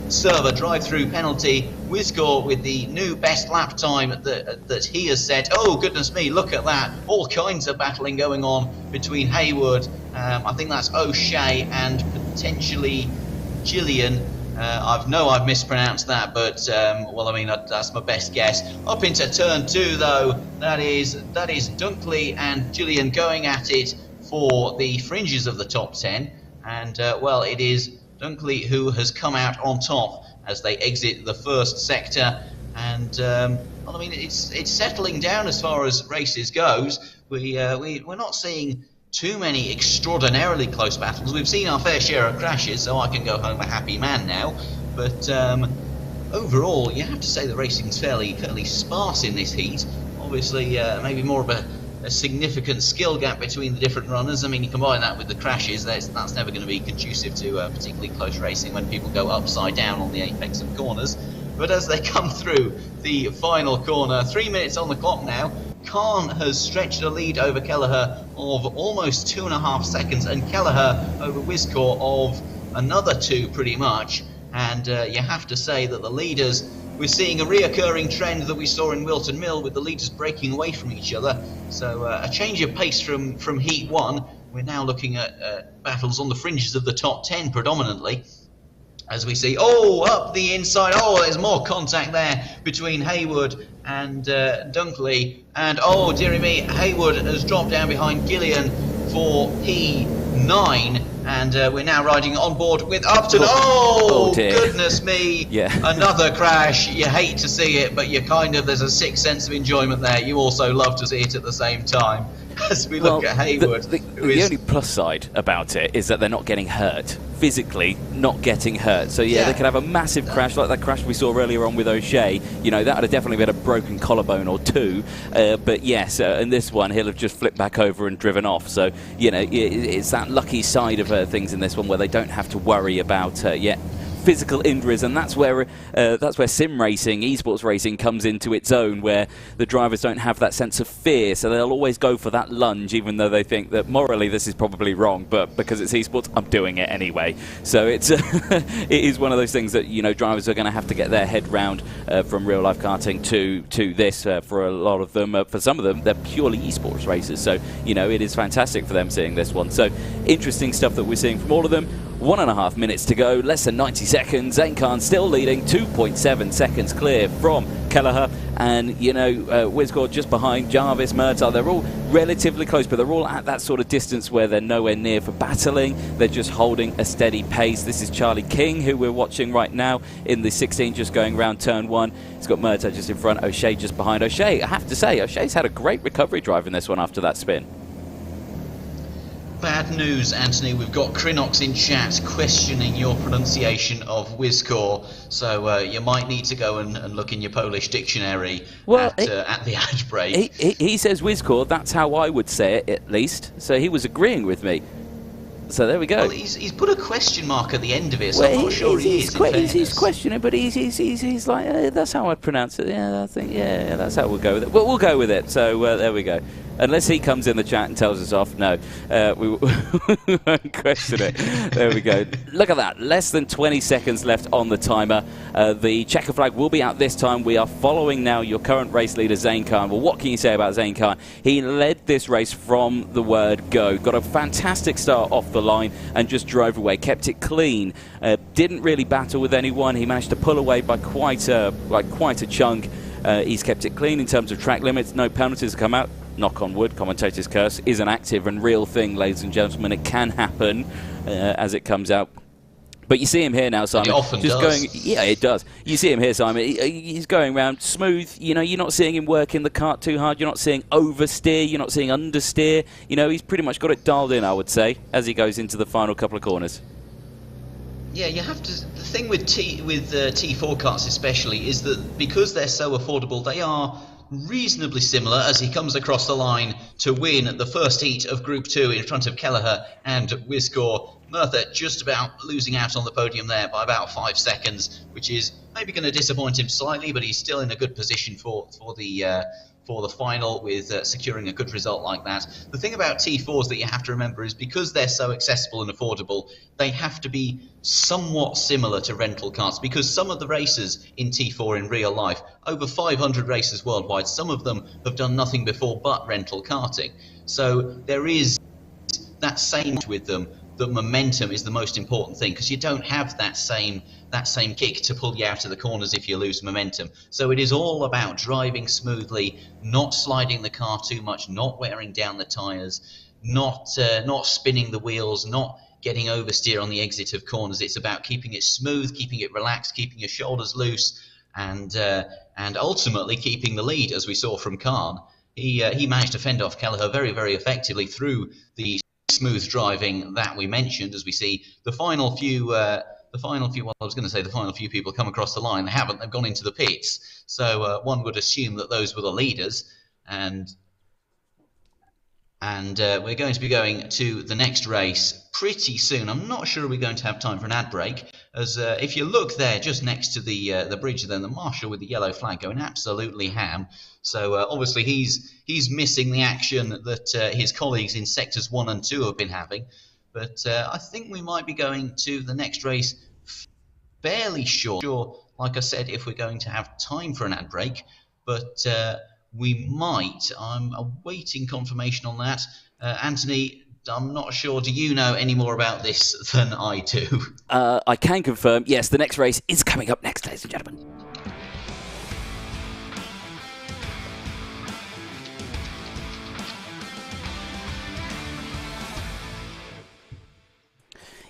Speaker 2: serve a drive-through penalty. Wizcore with the new best lap time that he has set. Oh goodness me, look at that. All kinds of battling going on between Haywood, I think that's O'Shea, and potentially Gillian. I've mispronounced that, but well, I mean, that's my best guess. Up into turn 2 though, that is Dunkley and Gillian going at it for the fringes of the top 10, and well, it is Dunkley who has come out on top as they exit the first sector, and well, I mean, it's settling down as far as races goes. We're not seeing too many extraordinarily close battles. We've seen our fair share of crashes, so I can go home a happy man now. But overall, you have to say the racing's fairly sparse in this heat. Obviously, maybe more of a significant skill gap between the different runners. I mean, you combine that with the crashes, that's never going to be conducive to particularly close racing when people go upside down on the apex of corners. But as they come through the final corner, 3 minutes on the clock now, Khan has stretched a lead over Kelleher of almost 2.5 seconds, and Kelleher over Wiscore of another 2 pretty much. And you have to say that the leaders, we're seeing a reoccurring trend that we saw in Wilton Mill with the leaders breaking away from each other. So a change of pace from Heat 1. We're now looking at battles on the fringes of the top 10 predominantly. As we see, up the inside, there's more contact there between Haywood and Dunkley. And dearie me, Haywood has dropped down behind Gillian for P9. And we're now riding on board with Upton. Goodness me.
Speaker 1: Yeah.
Speaker 2: Another crash. You hate to see it, but there's a sixth sense of enjoyment there. You also love to see it at the same time. As we look at Haywood.
Speaker 1: The only plus side about it is that they're not getting hurt. Physically not getting hurt. So they could have a massive crash like that crash we saw earlier on with O'Shea. That would have definitely been a broken collarbone or 2. But yes, in this one he'll have just flipped back over and driven off. So it's that lucky side of things in this one where they don't have to worry about physical injuries, and that's where sim racing, esports racing comes into its own, where the drivers don't have that sense of fear, so they'll always go for that lunge even though they think that morally this is probably wrong, but because it's esports I'm doing it anyway. So it's it is one of those things that drivers are going to have to get their head round from real life karting to this for a lot of them. For some of them they're purely esports racers, so it is fantastic for them seeing this one. So interesting stuff that we're seeing from all of them. 1.5 minutes to go, less than 90 seconds. Zane Khan still leading, 2.7 seconds clear from Kelleher. And, Wiscore just behind, Jarvis, Murtaugh. They're all relatively close, but they're all at that sort of distance where they're nowhere near for battling. They're just holding a steady pace. This is Charlie King, who we're watching right now in the 16, just going around turn 1. He's got Murtaugh just in front, O'Shea just behind. O'Shea, I have to say, O'Shea's had a great recovery drive in this one after that spin.
Speaker 2: Bad news, Anthony. We've got Crinox in chat questioning your pronunciation of Wiscore, so you might need to go and look in your Polish dictionary at the ad break.
Speaker 1: He says Wiscore, that's how I would say it, at least. So he was agreeing with me. So there we go.
Speaker 2: Well, he's put a question mark at the end of it, so I'm not sure he is.
Speaker 1: He's questioning, but he's like, that's how I pronounce it. Yeah, I think, that's how we'll go with it. Well, we'll go with it. So there we go. Unless he comes in the chat and tells us off, no, we won't question it. There we go. Look at that. Less than 20 seconds left on the timer. The checker flag will be out this time. We are following now your current race leader, Zane Khan. Well, what can you say about Zane Khan? He led this race from the word go. Got a fantastic start off the line and just drove away. Kept it clean. Didn't really battle with anyone. He managed to pull away by quite a chunk. He's kept it clean in terms of track limits. No penalties have come out. Knock on wood, commentator's curse, is an active and real thing, ladies and gentlemen. It can happen as it comes out. But you see him here now, Simon.
Speaker 2: It often does.
Speaker 1: Yeah, it does. You see him here, Simon. He's going around smooth. You're not seeing him working the kart too hard. You're not seeing oversteer. You're not seeing understeer. He's pretty much got it dialed in, I would say, as he goes into the final couple of corners.
Speaker 2: Yeah, you have to. The thing with T4 karts especially is that because they're so affordable, they are reasonably similar as he comes across the line to win the first heat of Group 2 in front of Kelleher and Wiscore. Murtaugh just about losing out on the podium there by about 5 seconds, which is maybe going to disappoint him slightly, but he's still in a good position for the final with securing a good result like that. The thing about T4s that you have to remember is because they're so accessible and affordable, they have to be somewhat similar to rental karts, because some of the racers in T4 in real life, over 500 racers worldwide, some of them have done nothing before but rental karting. So there is that same with them, that momentum is the most important thing, because you don't have that same kick to pull you out of the corners if you lose momentum. So it is all about driving smoothly, not sliding the car too much, not wearing down the tyres, not spinning the wheels, not getting oversteer on the exit of corners. It's about keeping it smooth, keeping it relaxed, keeping your shoulders loose, and ultimately keeping the lead, as we saw from Khan. He managed to fend off Kelleher very, very effectively through the smooth driving that we mentioned. As we see the final few people come across the line. They haven't. They've gone into the pits. So one would assume that those were the leaders, and we're going to be going to the next race pretty soon. I'm not sure we're going to have time for an ad break, as if you look there just next to the bridge, then the marshal with the yellow flag going absolutely ham. So obviously he's missing the action that his colleagues in sectors 1 and 2 have been having. But I think we might be going to the next race fairly sure, like I said, if we're going to have time for an ad break. But we might. I'm awaiting confirmation on that. Anthony, I'm not sure. Do you know any more about this than I do?
Speaker 1: I can confirm, yes, the next race is coming up next, ladies and gentlemen.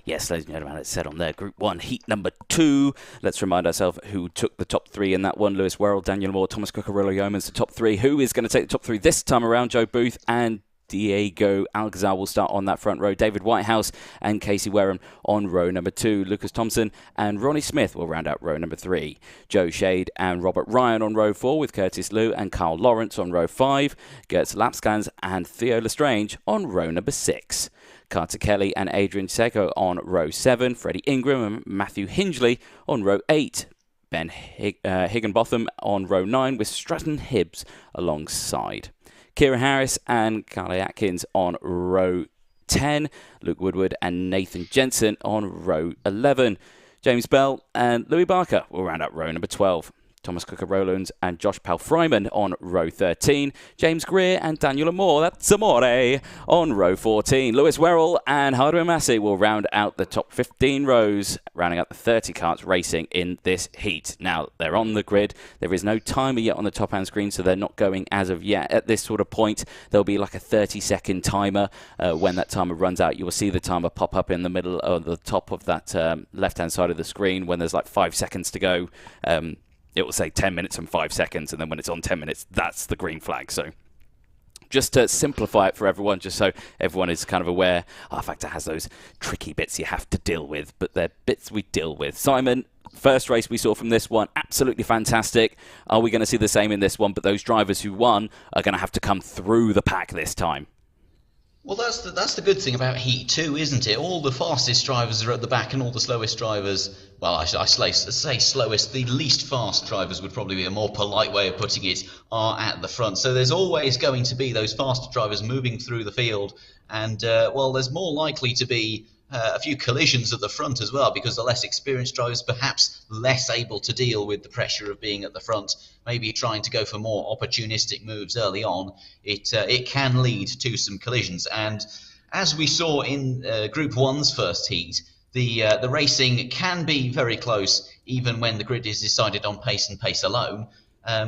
Speaker 1: Yes, ladies and gentlemen, it's said on there. Group 1, heat number 2. Let's remind ourselves who took the top 3 in that one. Lewis Werrell, Daniel Moore, Thomas Cucurullo Yeomans, the top 3. Who is going to take the top 3 this time around? Joe Booth and Diego Alcazar will start on that front row. David Whitehouse and Casey Wareham on row number 2. Lucas Thompson and Ronnie Smith will round out row number 3. Joe Shade and Robert Ryan on row 4 with Curtis Liu and Carl Lawrence on row 5. Gertz Lapskans and Theo Lestrange on row number 6. Carter Kelly and Adrian Seco on row 7. Freddie Ingram and Matthew Hingley on row 8. Ben Higginbotham on row 9 with Stratton Hibbs alongside. Kira Harris and Carly Atkins on row 10. Luke Woodward and Nathan Jensen on row 11. James Bell and Louis Barker will round up row number 12. Thomas Cucurullo and Josh Palfreiman on row 13. James Greer and Daniel Amore, that's Amore, on row 14. Lewis Werrell and Hardware Massey will round out the top 15 rows, rounding out the 30 karts racing in this heat. Now, they're on the grid. There is no timer yet on the top-hand screen, so they're not going as of yet. At this sort of point, there'll be like a 30-second timer. When that timer runs out, you will see the timer pop up in the middle or the top of that left-hand side of the screen when there's like 5 seconds to go. It will say 10 minutes and 5 seconds, and then when it's on 10 minutes, that's the green flag. So just to simplify it for everyone, just so everyone is kind of aware, R-Factor has those tricky bits you have to deal with, but they're bits we deal with. Simon, first race we saw from this one, absolutely fantastic. Are we going to see the same in this one? But those drivers who won are going to have to come through the pack this time.
Speaker 2: Well, that's the good thing about Heat 2, isn't it? All the fastest drivers are at the back and all the slowest drivers, well, I say slowest, the least fast drivers would probably be a more polite way of putting it, are at the front. So there's always going to be those faster drivers moving through the field. And, well, there's more likely to be a few collisions at the front as well, because the less experienced drivers perhaps less able to deal with the pressure of being at the front, maybe trying to go for more opportunistic moves early on. It can lead to some collisions, and as we saw in Group 1's first heat, the racing can be very close even when the grid is decided on pace and pace alone.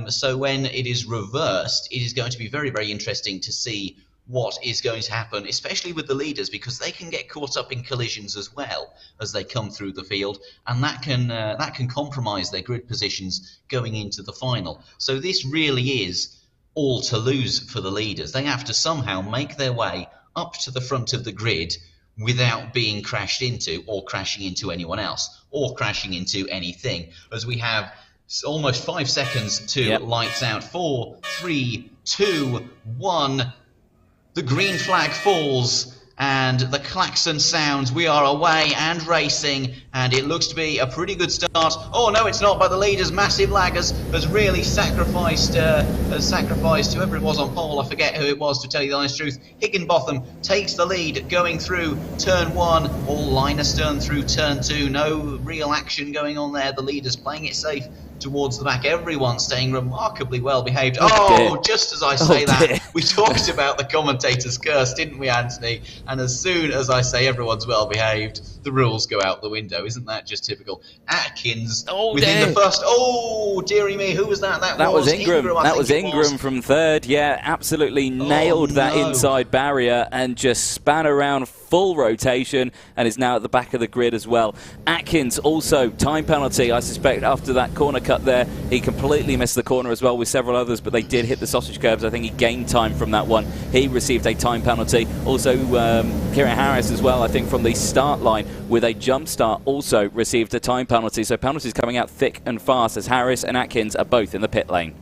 Speaker 2: So when it is reversed, it is going to be very, very interesting to see what is going to happen, especially with the leaders, because they can get caught up in collisions as well as they come through the field, and that can compromise their grid positions going into the final. So this really is all to lose for the leaders. They have to somehow make their way up to the front of the grid without being crashed into, or crashing into anyone else, or crashing into anything, as we have almost 5 seconds to lights out. 4, 3, 2, 1. The green flag falls and the klaxon sounds. We are away and racing, and it looks to be a pretty good start. Oh no, it's not, but the leader's massive lag has really sacrificed whoever it was on pole. I forget who it was, to tell you the honest truth. Higginbotham takes the lead going through turn 1, all line astern through turn 2. No real action going on there. The leader's playing it safe towards the back. Everyone staying remarkably well behaved. Oh, just as I say that, we talked about the commentator's curse, didn't we, Anthony? And as soon as I say everyone's well behaved, the rules go out the window. Isn't that just typical? Atkins within the first. Oh, dearie me, who was that? That was Ingram.
Speaker 1: That was Ingram from third. Yeah, absolutely nailed that inside barrier and just span around full rotation and is now at the back of the grid as well. Atkins also time penalty, I suspect, after that corner cut there. He completely missed the corner as well with several others, but they did hit the sausage curbs. I think he gained time from that one. He received a time penalty. Also, Kieran Harris as well, I think, from the start line with a jump start, also received a time penalty. So penalties coming out thick and fast as Harris and Atkins are both in the pit lane.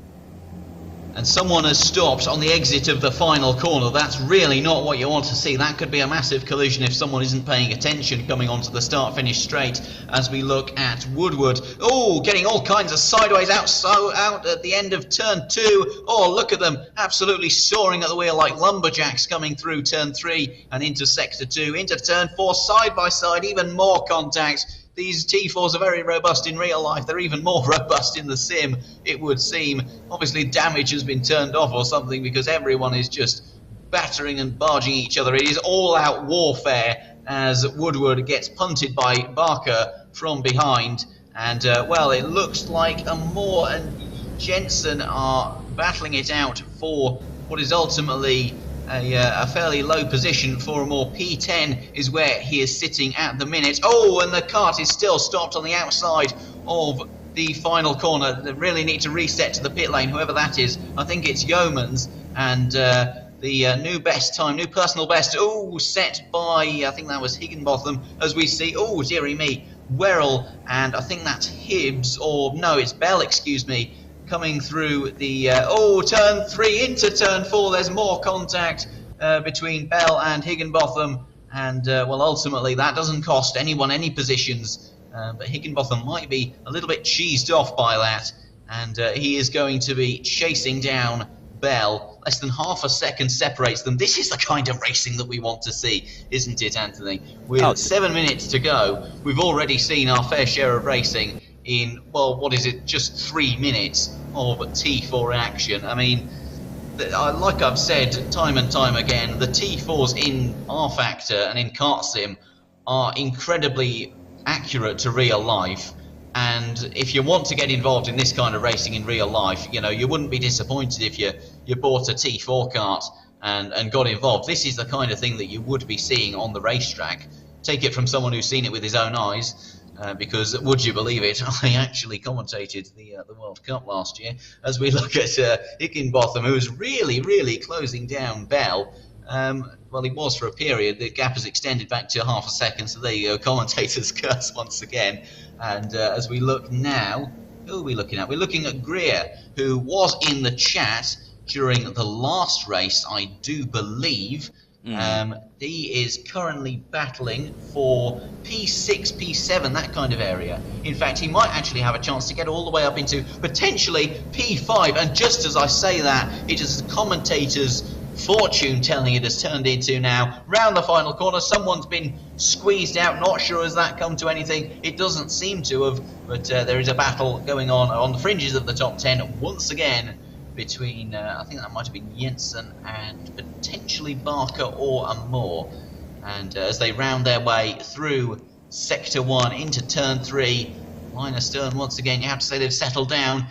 Speaker 2: And someone has stopped on the exit of the final corner. That's really not what you want to see. That could be a massive collision if someone isn't paying attention coming onto the start-finish straight. As we look at Woodward, oh, getting all kinds of sideways out at the end of turn 2. Oh, look at them, absolutely soaring at the wheel like lumberjacks coming through turn 3 and into sector 2, into turn 4, side by side, even more contact. These T4s are very robust in real life. They're even more robust in the sim, it would seem. Obviously damage has been turned off or something, because everyone is just battering and barging each other. It is all-out warfare as Woodward gets punted by Barker from behind. And, well, it looks like Moore and Jensen are battling it out for what is ultimately a fairly low position for Moore. P10 is where he is sitting at the minute. Oh, and the kart is still stopped on the outside of the final corner. They really need to reset to the pit lane, whoever that is. I think it's Yeomans, and the new best time, new personal best, oh, set by, I think that was Higginbotham, as we see, oh, dearie me, Werrell, and I think that's Hibbs, or no, it's Bell, excuse me, coming through the, turn 3 into turn 4. There's more contact between Bell and Higginbotham, and, well, ultimately that doesn't cost anyone any positions, but Higginbotham might be a little bit cheesed off by that, and he is going to be chasing down Bell. Less than half a second separates them. This is the kind of racing that we want to see, isn't it, Anthony? With 7 minutes to go, we've already seen our fair share of racing in, well, what is it, just 3 minutes of T4 action. I mean, like I've said time and time again, the T4s in R-Factor and in Kart Sim are incredibly accurate to real life, and if you want to get involved in this kind of racing in real life, you know, you wouldn't be disappointed if you bought a T4 kart and got involved. This is the kind of thing that you would be seeing on the racetrack. Take it from someone who's seen it with his own eyes. Because, would you believe it, I actually commentated the World Cup last year, as we look at Higginbotham, who is really, really closing down Bell. Well, he was for a period. The gap has extended back to half a second, so there you go, commentator's curse once again. And as we look now, who are we looking at? We're looking at Greer, who was in the chat during the last race, I do believe. He is currently battling for P6, P7, that kind of area. In fact, he might actually have a chance to get all the way up into potentially P5. And just as I say that, it is the commentator's fortune telling it has turned into now. Round the final corner, someone's been squeezed out. Not sure has that come to anything. It doesn't seem to have, but there is a battle going on the fringes of the top 10 once again, between, I think that might have been Jensen and potentially Barker or Moore. And as they round their way through Sector 1 into Turn 3, line astern once again, you have to say they've settled down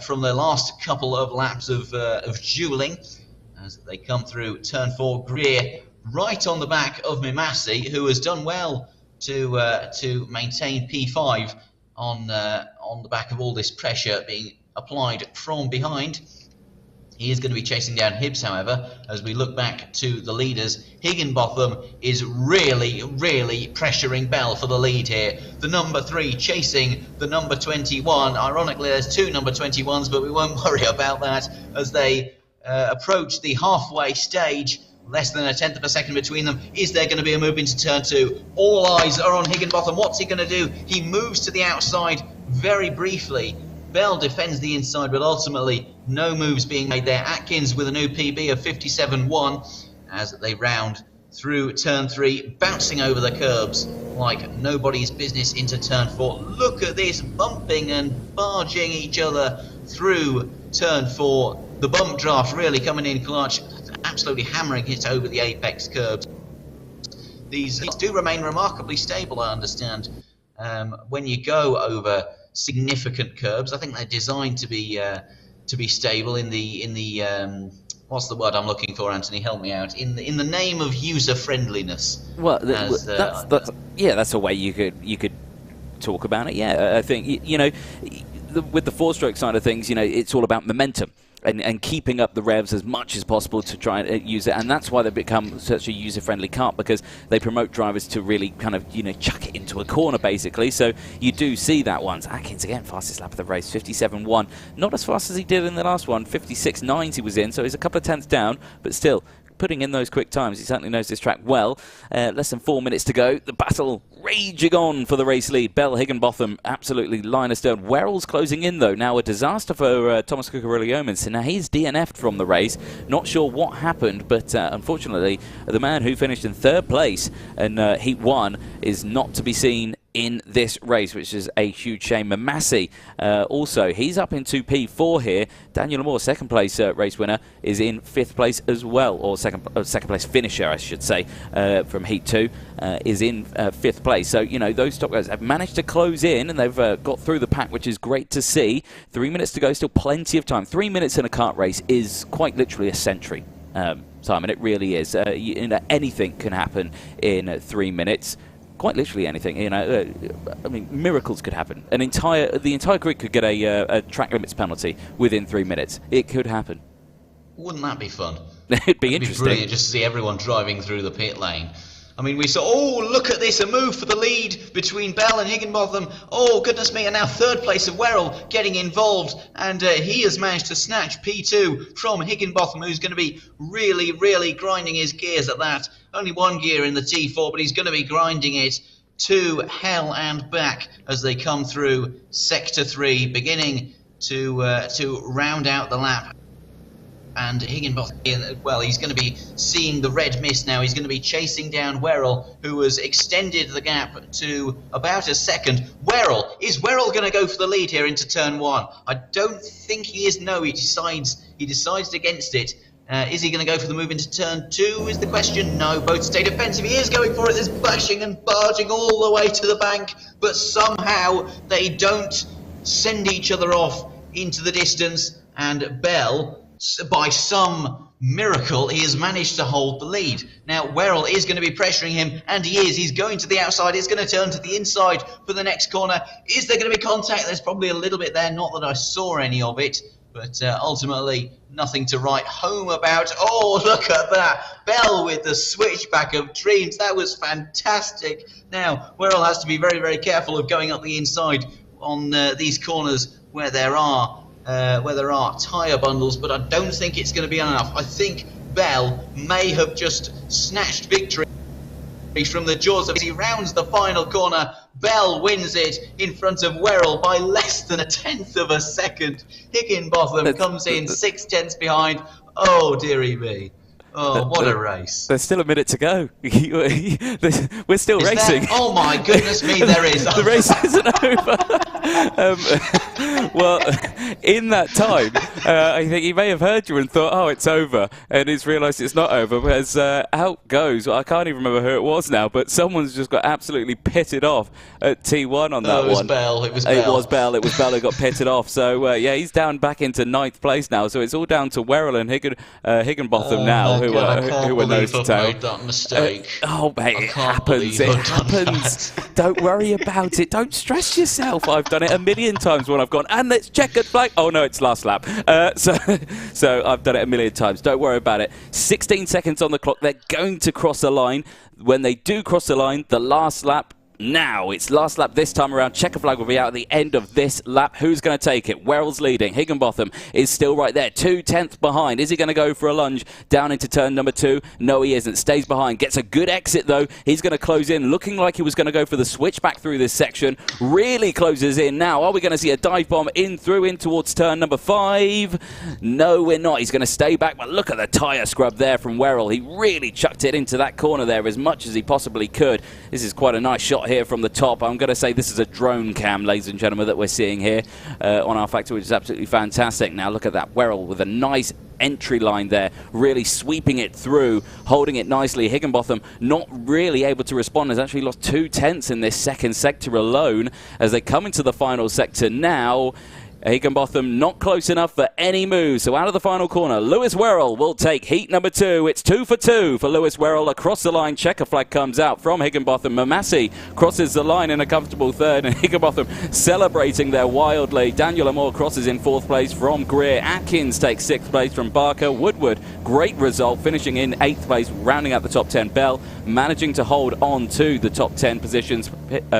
Speaker 2: from their last couple of laps of duelling. As they come through Turn 4, Greer right on the back of Mimasi, who has done well to maintain P5 on the back of all this pressure being applied from behind. He is going to be chasing down Hibbs, however, as we look back to the leaders. Higginbotham is really, really pressuring Bell for the lead here. The number 3 chasing the number 21. Ironically, there's 2 number 21s, but we won't worry about that as they approach the halfway stage. Less than a tenth of a second between them. Is there going to be a move into turn 2? All eyes are on Higginbotham. What's he going to do? He moves to the outside very briefly. Bell defends the inside, but ultimately no moves being made there. Atkins with a new PB of 57.1 as they round through turn 3, bouncing over the curbs like nobody's business into turn 4. Look at this, bumping and barging each other through turn 4. The bump draft really coming in clutch, absolutely hammering it over the apex curbs. These do remain remarkably stable, I understand, when you go over significant curbs. I think they're designed to be stable in the what's the word I'm looking for, Anthony? Help me out. In the name of user friendliness.
Speaker 1: Well, that's a way you could talk about it. Yeah, I think you know, with the 4-stroke side of things, you know, it's all about momentum. and keeping up the revs as much as possible to try and use it. And that's why they've become such a user-friendly kart, because they promote drivers to really kind of, chuck it into a corner, basically. So you do see that once. Atkins, again, fastest lap of the race, 57.1. Not as fast as he did in the last one. 56.9 he was in, so he's a couple of tenths down, but still putting in those quick times. He certainly knows this track well. Less than 4 minutes to go. The battle raging on for the race lead. Bell, Higginbotham, absolutely line astern. Werrell's closing in, though. Now a disaster for Thomas Cucurulli-Yeomans. So now he's DNF'd from the race. Not sure what happened, but unfortunately, the man who finished in third place in Heat 1 is not to be seen in this race, which is a huge shame. Mamassi, also, he's up in 2P4 here. Daniel Moore, second place race winner, is in 5th place as well, or second place finisher, I should say, from Heat 2, is in 5th place. So, those top guys have managed to close in, and they've got through the pack, which is great to see. 3 minutes to go, still plenty of time. 3 minutes in a kart race is quite literally a century, Simon. It really is. Anything can happen in 3 minutes. Quite literally anything, I mean, miracles could happen. The entire grid could get a track limits penalty within 3 minutes. It could happen.
Speaker 2: Wouldn't that be fun?
Speaker 1: It'd be interesting.
Speaker 2: Brilliant just to see everyone driving through the pit lane. I mean, we saw, oh, look at this, a move for the lead between Bell and Higginbotham. Oh, goodness me, and now third place of Werrell getting involved. And he has managed to snatch P2 from Higginbotham, who's going to be really, really grinding his gears at that. Only one gear in the T4, but he's going to be grinding it to hell and back as they come through Sector 3, beginning to round out the lap. And Higginbotham, well, he's going to be seeing the red mist now. He's going to be chasing down Werrell, who has extended the gap to about a second. Is Werrell going to go for the lead here into turn 1? I don't think he is. No, he decides against it. Is he going to go for the move into turn 2 is the question. No, both stay defensive. He is going for it. There's bashing and barging all the way to the bank, but somehow they don't send each other off into the distance, and Bell, by some miracle, he has managed to hold the lead. Now, Werrell is going to be pressuring him, and he is. He's going to the outside. He's going to turn to the inside for the next corner. Is there going to be contact? There's probably a little bit there. Not that I saw any of it, but ultimately nothing to write home about. Oh, look at that. Bell with the switchback of dreams. That was fantastic. Now, Werrell has to be very, very careful of going up the inside on these corners where there are tyre bundles, but I don't think it's going to be enough. I think Bell may have just snatched victory from the jaws of it. He rounds the final corner. Bell wins it in front of Werrell by less than a tenth of a second. Higginbotham comes in 6 tenths behind. Oh, dearie me. Oh, what a race.
Speaker 1: There's still a minute to go. We're still racing.
Speaker 2: Oh, my goodness me, there is.
Speaker 1: The race isn't over. Well, in that time, I think he may have heard you and thought, oh, it's over, and he's realised it's not over, because out goes, well, I can't even remember who it was now, but someone's just got absolutely pitted off at T1 on that one.
Speaker 2: It was Bell.
Speaker 1: It was Bell who got pitted off. So, yeah, he's down back into 9th place now, so it's all down to Werrell and Higginbotham now. Who were nose to tail.
Speaker 2: Made that mistake.
Speaker 1: Mate, it happens. It happens. Don't worry about it. Don't stress yourself. I've done it a million times when I've gone, and let's check at flag. Oh no, it's last lap. So I've done it a million times. Don't worry about it. 16 seconds on the clock. They're going to cross the line. When they do cross the line, the last lap. Now, it's last lap this time around. Checker flag will be out at the end of this lap. Who's going to take it? Werrell's leading. Higginbotham is still right there, 2 tenths behind. Is he going to go for a lunge down into turn number 2? No, he isn't. Stays behind. Gets a good exit, though. He's going to close in, looking like he was going to go for the switchback through this section. Really closes in now. Are we going to see a dive bomb in towards turn number 5? No, we're not. He's going to stay back, but look at the tyre scrub there from Werrell. He really chucked it into that corner there as much as he possibly could. This is quite a nice shot here from the top. I'm going to say this is a drone cam, ladies and gentlemen, that we're seeing here on our factory, which is absolutely fantastic. Now look at that. Werrell with a nice entry line there, really sweeping it through, holding it nicely. Higginbotham not really able to respond, has actually lost 2 tenths in this second sector alone as they come into the final sector now. Higginbotham not close enough for any move, so out of the final corner, Lewis Werrell will take heat number 2. It's 2 for 2 for Lewis Werrell across the line. Checker flag comes out from Higginbotham. Mamasi crosses the line in a comfortable third, and Higginbotham celebrating there wildly. Daniel Amore crosses in 4th place from Greer. Atkins takes 6th place from Barker. Woodward, great result, finishing in 8th place, rounding out the top 10. Bell managing to hold on to the top 10 positions,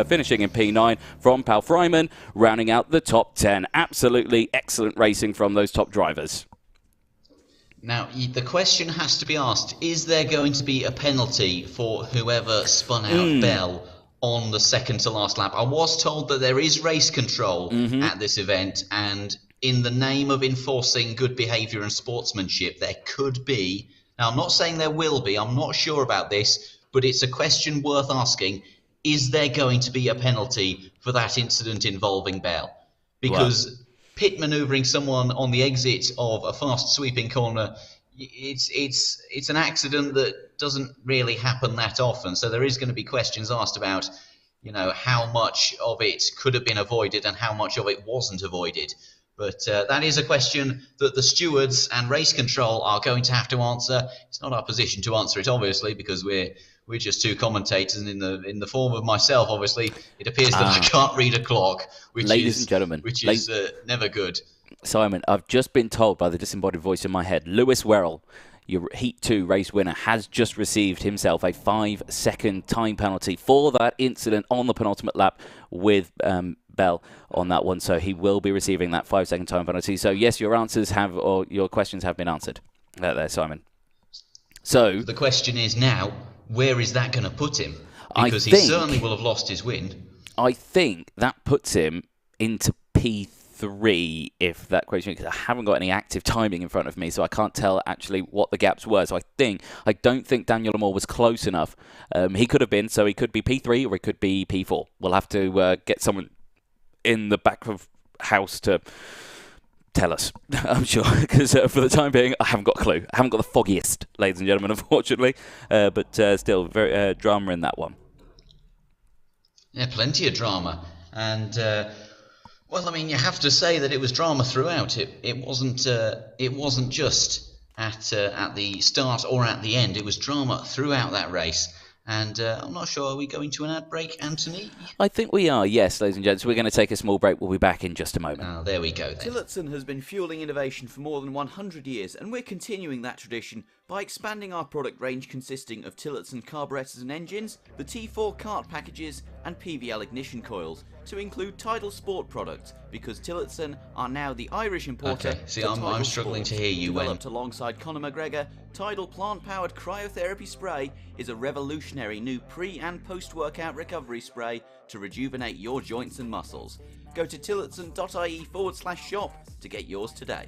Speaker 1: finishing in P9 from Pal Fryman, rounding out the top 10. Absolutely excellent racing from those top drivers.
Speaker 2: Now, the question has to be asked, is there going to be a penalty for whoever spun out Bell on the second to last lap? I was told that there is race control at this event, and in the name of enforcing good behaviour and sportsmanship, there could be. Now, I'm not saying there will be, I'm not sure about this, but it's a question worth asking. Is there going to be a penalty for that incident involving Bell? Because pit manoeuvring someone on the exit of a fast sweeping corner, it's an accident that doesn't really happen that often. So there is going to be questions asked about, how much of it could have been avoided and how much of it wasn't avoided. But that is a question that the stewards and race control are going to have to answer. It's not our position to answer it, obviously, because we're just two commentators, and in the form of myself, obviously, it appears that I can't read a clock,
Speaker 1: Ladies and gentlemen,
Speaker 2: which is never good.
Speaker 1: Simon, I've just been told by the disembodied voice in my head, Lewis Werrell, your Heat 2 race winner, has just received himself a 5-second time penalty for that incident on the penultimate lap with Bell on that one. So he will be receiving that 5-second time penalty. So yes, your questions have been answered there, Simon. So
Speaker 2: the question is now, where is that going to put him? Because he certainly will have lost his win. I
Speaker 1: think that puts him into P3, if that question, because I haven't got any active timing in front of me, so I can't tell actually what the gaps were. So I don't think Daniel Amore was close enough. He could have been, so he could be P3 or he could be P4. We'll have to get someone in the back of house to tell us, I'm sure, because for the time being, I haven't got a clue. I haven't got the foggiest, ladies and gentlemen, unfortunately. But still, very drama in that one.
Speaker 2: Yeah, plenty of drama. And, you have to say that it was drama throughout. It wasn't just at the start or at the end. It was drama throughout that race. And I'm not sure, are we going to an ad break, Anthony?
Speaker 1: I think we are, yes, ladies and gents. We're going to take a small break. We'll be back in just a moment.
Speaker 2: Oh, there we go then.
Speaker 3: Tillotson has been fueling innovation for more than 100 years, and we're continuing that tradition by expanding our product range consisting of Tillotson carburetors and engines, the T4 kart packages, and PVL ignition coils, to include Tidal Sport products, because Tillotson are now the Irish importer.
Speaker 2: Okay, see, I'm struggling to hear you.
Speaker 3: Developed alongside Conor McGregor, Tidal plant-powered cryotherapy spray is a revolutionary new pre- and post-workout recovery spray to rejuvenate your joints and muscles. Go to tillotson.ie/shop to get yours today.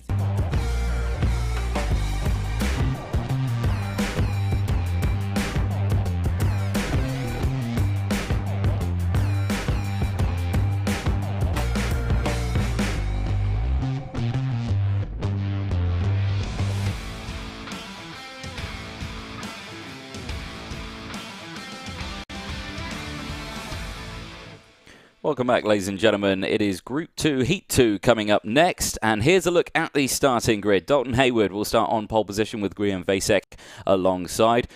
Speaker 1: Welcome back, ladies and gentlemen. It is Group 2, Heat 2 coming up next. And here's a look at the starting grid. Dalton Hayward will start on pole position with Guillaume Vasek alongside.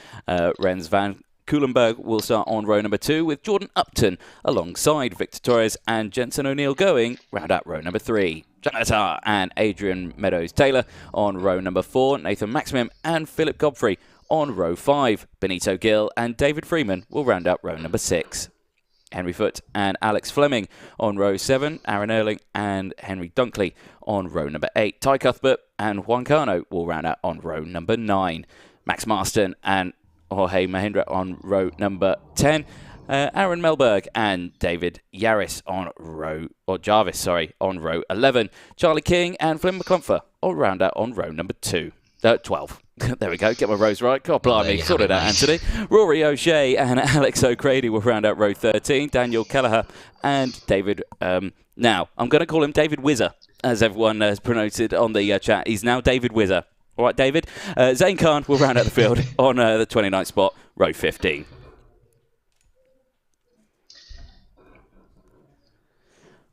Speaker 1: Rens van Kulenberg will start on row number 2 with Jordan Upton alongside Victor Torres and Jensen O'Neill going round out row number 3. Janitar and Adrian Meadows-Taylor on row number 4. Nathan Maximum and Philip Godfrey on row 5. Benito Gill and David Freeman will round out row number 6. Henry Foote and Alex Fleming on row 7, Aaron Erling and Henry Dunkley on row number 8. Ty Cuthbert and Juan Cano will round out on row number 9. Max Marston and Jorge Mahindra on row number 10. Aaron Melberg and David Jarvis on row 11. Charlie King and Flynn McClumpher will round out on row number 12. There we go. Get my rows right. God blimey. Sort it out, Anthony. Rory O'Shea and Alex O'Grady will round out row 13. Daniel Kelleher and David... now, I'm going to call him David Whizzer, as everyone has pronounced it on the chat. He's now David Whizzer. All right, David. Zane Khan will round out the field on the 29th spot, row 15.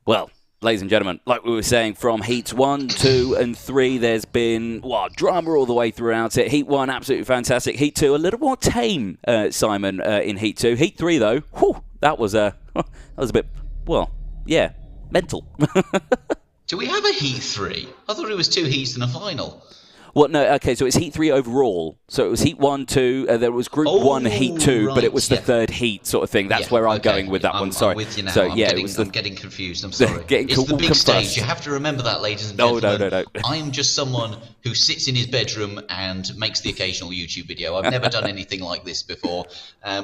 Speaker 1: Well, ladies and gentlemen, like we were saying, from Heats 1, 2 and 3, there's been drama all the way throughout it. Heat 1, absolutely fantastic. Heat 2, a little more tame, Simon, in Heat 2. Heat 3, though, that was a bit, mental.
Speaker 2: Do we have a Heat 3? I thought it was 2 heats and a final.
Speaker 1: Well, no, okay, so it's Heat 3 overall. So it was Heat 1, 2, there was Group 1, Heat 2,
Speaker 2: right,
Speaker 1: but it was the third heat sort of thing. That's where I'm going with that one, sorry.
Speaker 2: I'm with you now.
Speaker 1: So,
Speaker 2: I'm getting confused, I'm sorry.
Speaker 1: It's
Speaker 2: the big stage. You have to remember that, ladies and gentlemen.
Speaker 1: No.
Speaker 2: I am just someone who sits in his bedroom and makes the occasional YouTube video. I've never done anything like this before,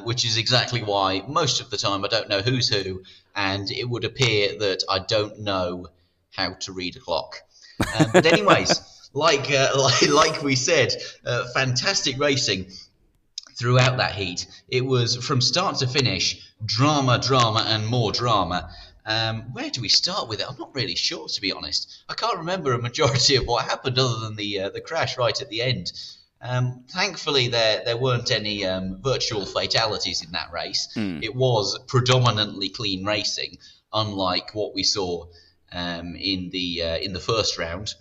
Speaker 2: which is exactly why most of the time I don't know who's who, and it would appear that I don't know how to read a clock. But anyways... Like we said, fantastic racing throughout that heat. It was from start to finish, drama, and more drama. Where do we start with it? I'm not really sure, to be honest. I can't remember a majority of what happened other than the crash right at the end. Thankfully, there weren't any virtual fatalities in that race. It was predominantly clean racing, unlike what we saw in the first round.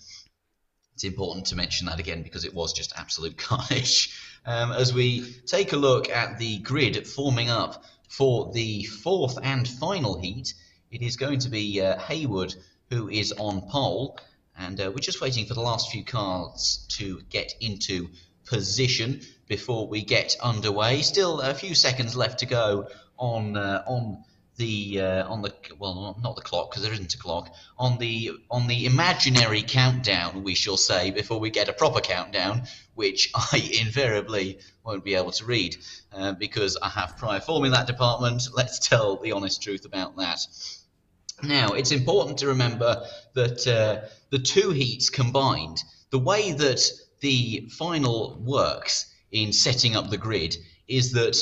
Speaker 2: It's important to mention that again because it was just absolute carnage. As we take a look at the grid forming up for the fourth and final heat, it is going to be Haywood who is on pole, and we're just waiting for the last few cars to get into position before we get underway. Still a few seconds left to go on the well, not the clock, because there isn't a clock, on the imaginary countdown, we shall say, before we get a proper countdown, which I invariably won't be able to read because I have prior form in that department. Let's tell the honest truth about that. Now, it's important to remember that the two heats combined, the way that the final works in setting up the grid is that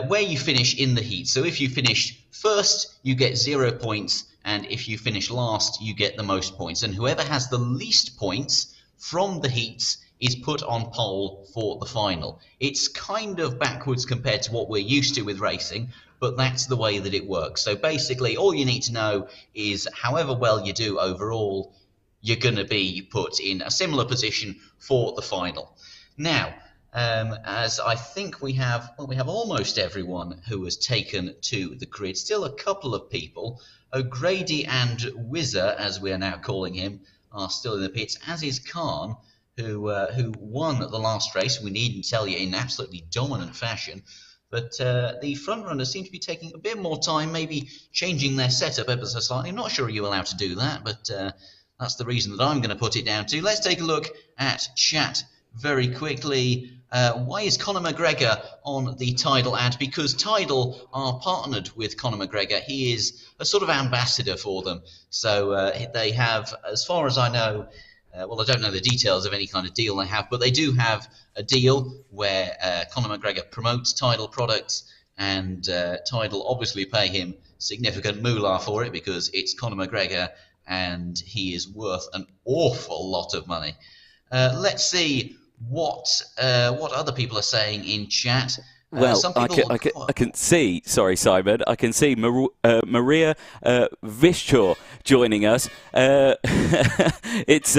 Speaker 2: where you finish in the heat. So if you finish first, you get 0 points, and if you finish last, you get the most points. And whoever has the least points from the heats is put on pole for the final. It's kind of backwards compared to what we're used to with racing, but that's the way that it works. So basically, all you need to know is however well you do overall, you're going to be put in a similar position for the final. Now, as I think we have almost everyone who has taken to the grid. Still a couple of people. O'Grady and Whizzer, as we are now calling him, are still in the pits, as is Khan, who won the last race. We needn't tell you, in absolutely dominant fashion. But the front runners seem to be taking a bit more time, maybe changing their setup ever so slightly. I'm not sure you're allowed to do that, but that's the reason that I'm going to put it down to. Let's take a look at chat very quickly. Why is Conor McGregor on the Tidal ad? Because Tidal are partnered with Conor McGregor. He is a sort of ambassador for them. So they have, as far as I know, well, I don't know the details of any kind of deal they have, but they do have a deal where Conor McGregor promotes Tidal products, and Tidal obviously pay him significant moolah for it because it's Conor McGregor and he is worth an awful lot of money. Let's see what other people are saying in chat.
Speaker 1: Well,
Speaker 2: some people
Speaker 1: I can see, sorry Simon, I can see Maria Vishchor joining us. It's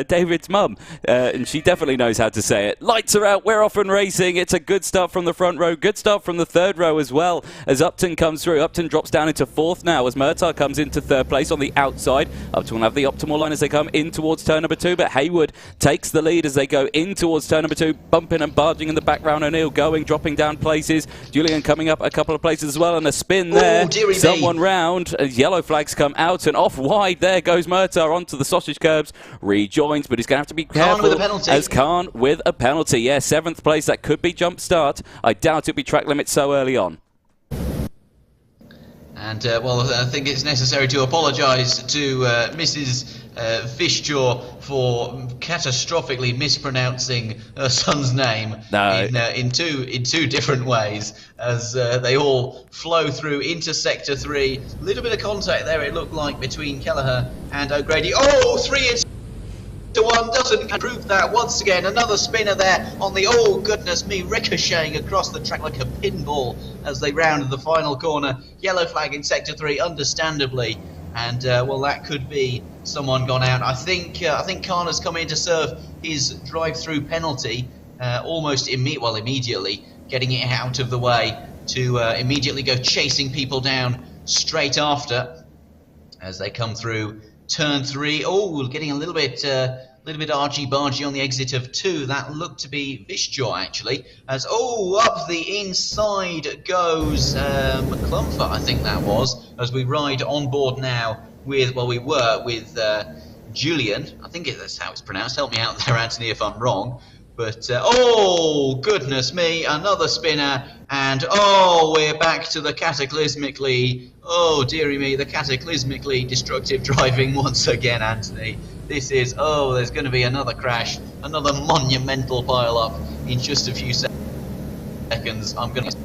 Speaker 1: David's mum, and she definitely knows how to say it. Lights are out, we're off and racing. It's a good start from the front row, good start from the third row as well, as Upton comes through. Upton drops down into fourth now, as Murtagh comes into third place on the outside. Upton will have the optimal line as they come in towards turn number 2, but Haywood takes the lead as they go in towards turn number 2, bumping and barging in the background. O'Neill dropping down places. Julian coming up a couple of places as well, and a spin there.
Speaker 2: Oh,
Speaker 1: someone round. Yellow flags come out, and off wide there goes Murtagh onto the sausage curbs. Rejoins, but he's going to have to be careful.
Speaker 2: Khan with a penalty.
Speaker 1: As Khan with a penalty. Yeah, 7th place. That could be jump start. I doubt it'll be track limit so early on.
Speaker 2: And, well, I think it's necessary to apologise to Mrs. Fishjaw for catastrophically mispronouncing her son's name in two different ways, as they all flow through into Sector 3. A little bit of contact there, it looked like, between Kelleher and O'Grady. Oh, 3-1 doesn't prove that. Once again, another spinner there on the, oh goodness me, ricocheting across the track like a pinball as they rounded the final corner. Yellow flag in Sector 3, understandably, and well, that could be someone gone out. I think Khan's come in to serve his drive-through penalty almost immediately, getting it out of the way to immediately go chasing people down straight after as they come through turn 3. Oh, getting a little bit argy-bargy on the exit of 2. That looked to be Vishjaw, actually. As, up the inside goes McClumfer, I think that was, as we ride on board now with, well, we were with Julian. I think that's how it's pronounced. Help me out there, Anthony, if I'm wrong. But, oh, goodness me, another spinner, and, we're back to the cataclysmically, oh, dearie me, the cataclysmically destructive driving once again, Anthony. This is, there's going to be another crash, another monumental pile-up in just a few seconds. I'm going to...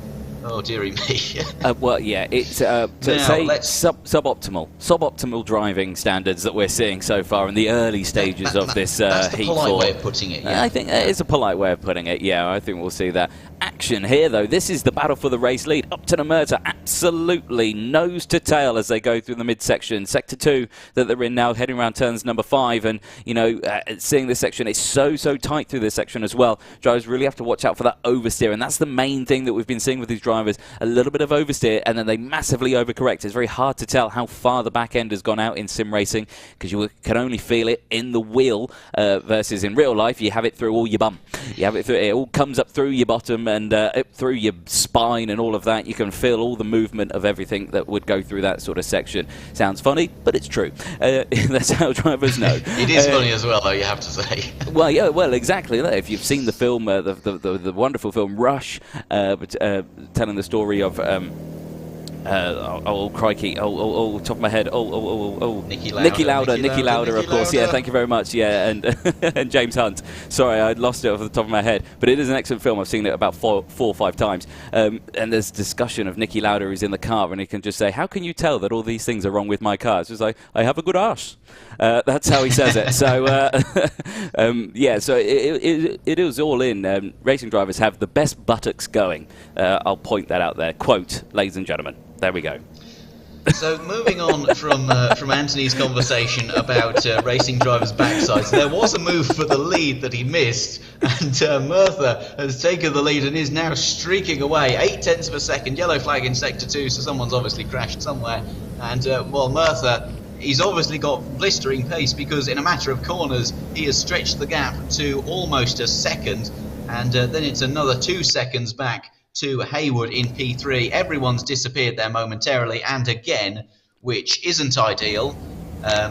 Speaker 2: Oh, dearie me.
Speaker 1: Well, yeah, it's suboptimal driving standards that we're seeing so far in the early stages of this
Speaker 2: that's
Speaker 1: Heat
Speaker 2: the
Speaker 1: 4.
Speaker 2: polite way of putting it, yeah.
Speaker 1: I think that is a polite way of putting it, yeah. I think we'll see that. Action here, though. This is the battle for the race lead. Upton and Murta absolutely nose to tail as they go through the midsection. Sector 2 that they're in now, heading around turns number 5. And, you know, seeing this section, it's so tight through this section as well. Drivers really have to watch out for that oversteer. And that's the main thing that we've been seeing with these drivers. A little bit of oversteer, and then they massively overcorrect. It's very hard to tell how far the back end has gone out in sim racing because you can only feel it in the wheel versus in real life, you have it through all your bum. You have it through, it all comes up through your bottom and through your spine and all of that. You can feel all the movement of everything that would go through that sort of section. Sounds funny, but it's true. That's how drivers know.
Speaker 2: It is funny as well, though, you have to say.
Speaker 1: Well, yeah, well, exactly. If you've seen the film, the wonderful film Rush, telling the story of crikey, top of my head, Nicky Lauder, of course, yeah, thank you very much, yeah, and and James Hunt. Sorry, I lost it off the top of my head, but it is an excellent film. I've seen it about four or five times, and there's discussion of Nicky Lauder who's in the car, and he can just say, "How can you tell that all these things are wrong with my car?" It's just like, "I have a good arse." That's how he says it. So yeah, so it is all in. Racing drivers have the best buttocks going. I'll point that out there. Quote, ladies and gentlemen. There we go.
Speaker 2: So moving on from Anthony's conversation about racing drivers' backsides, there was a move for the lead that he missed, and Murtha has taken the lead and is now streaking away, 0.8 of a second, yellow flag in sector 2, so someone's obviously crashed somewhere, and well, Murtha, he's obviously got blistering pace because in a matter of corners he has stretched the gap to almost a second, and then it's another 2 seconds back to Haywood in P3. Everyone's disappeared there momentarily, and again, which isn't ideal.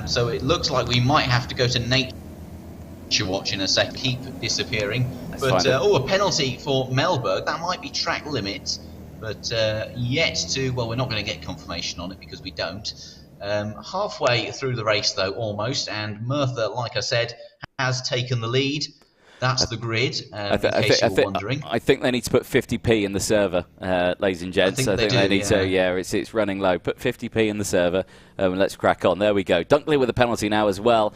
Speaker 2: So it looks like we might have to go to nature watch in a sec. Keep disappearing. But a penalty for Melberg. That might be track limit, but yet to. Well, we're not going to get confirmation on it because we don't. Halfway through the race, though, almost, and Murtha, like I said, has taken the lead. That's the grid, in case you were wondering.
Speaker 1: I think they need to put 50p in the server, ladies and gents. I think they need to, yeah, it's running low. Put 50p in the server, and let's crack on. There we go. Dunkley with a penalty now as well,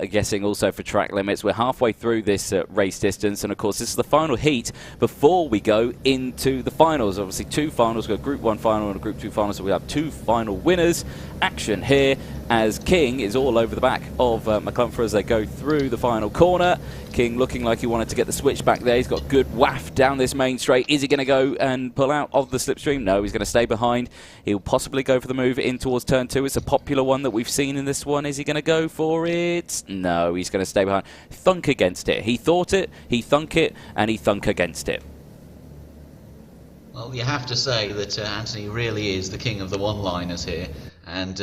Speaker 1: guessing also for track limits. We're halfway through this race distance, and of course this is the final heat before we go into the finals. Obviously 2 finals, we've got a Group 1 final and a Group 2 final, so we have 2 final winners. Action here as King is all over the back of McClumfer as they go through the final corner. King looking like he wanted to get the switch back there. He's got good waft down this main straight. Is he going to go and pull out of the slipstream? No, he's going to stay behind. He'll possibly go for the move in towards turn 2. It's a popular one that we've seen in this one. Is he going to go for it? No, he's going to stay behind. Thunk against it. He thought it, he thunk it, and he thunk against it.
Speaker 2: Well, you have to say that Anthony really is the king of the one-liners here, and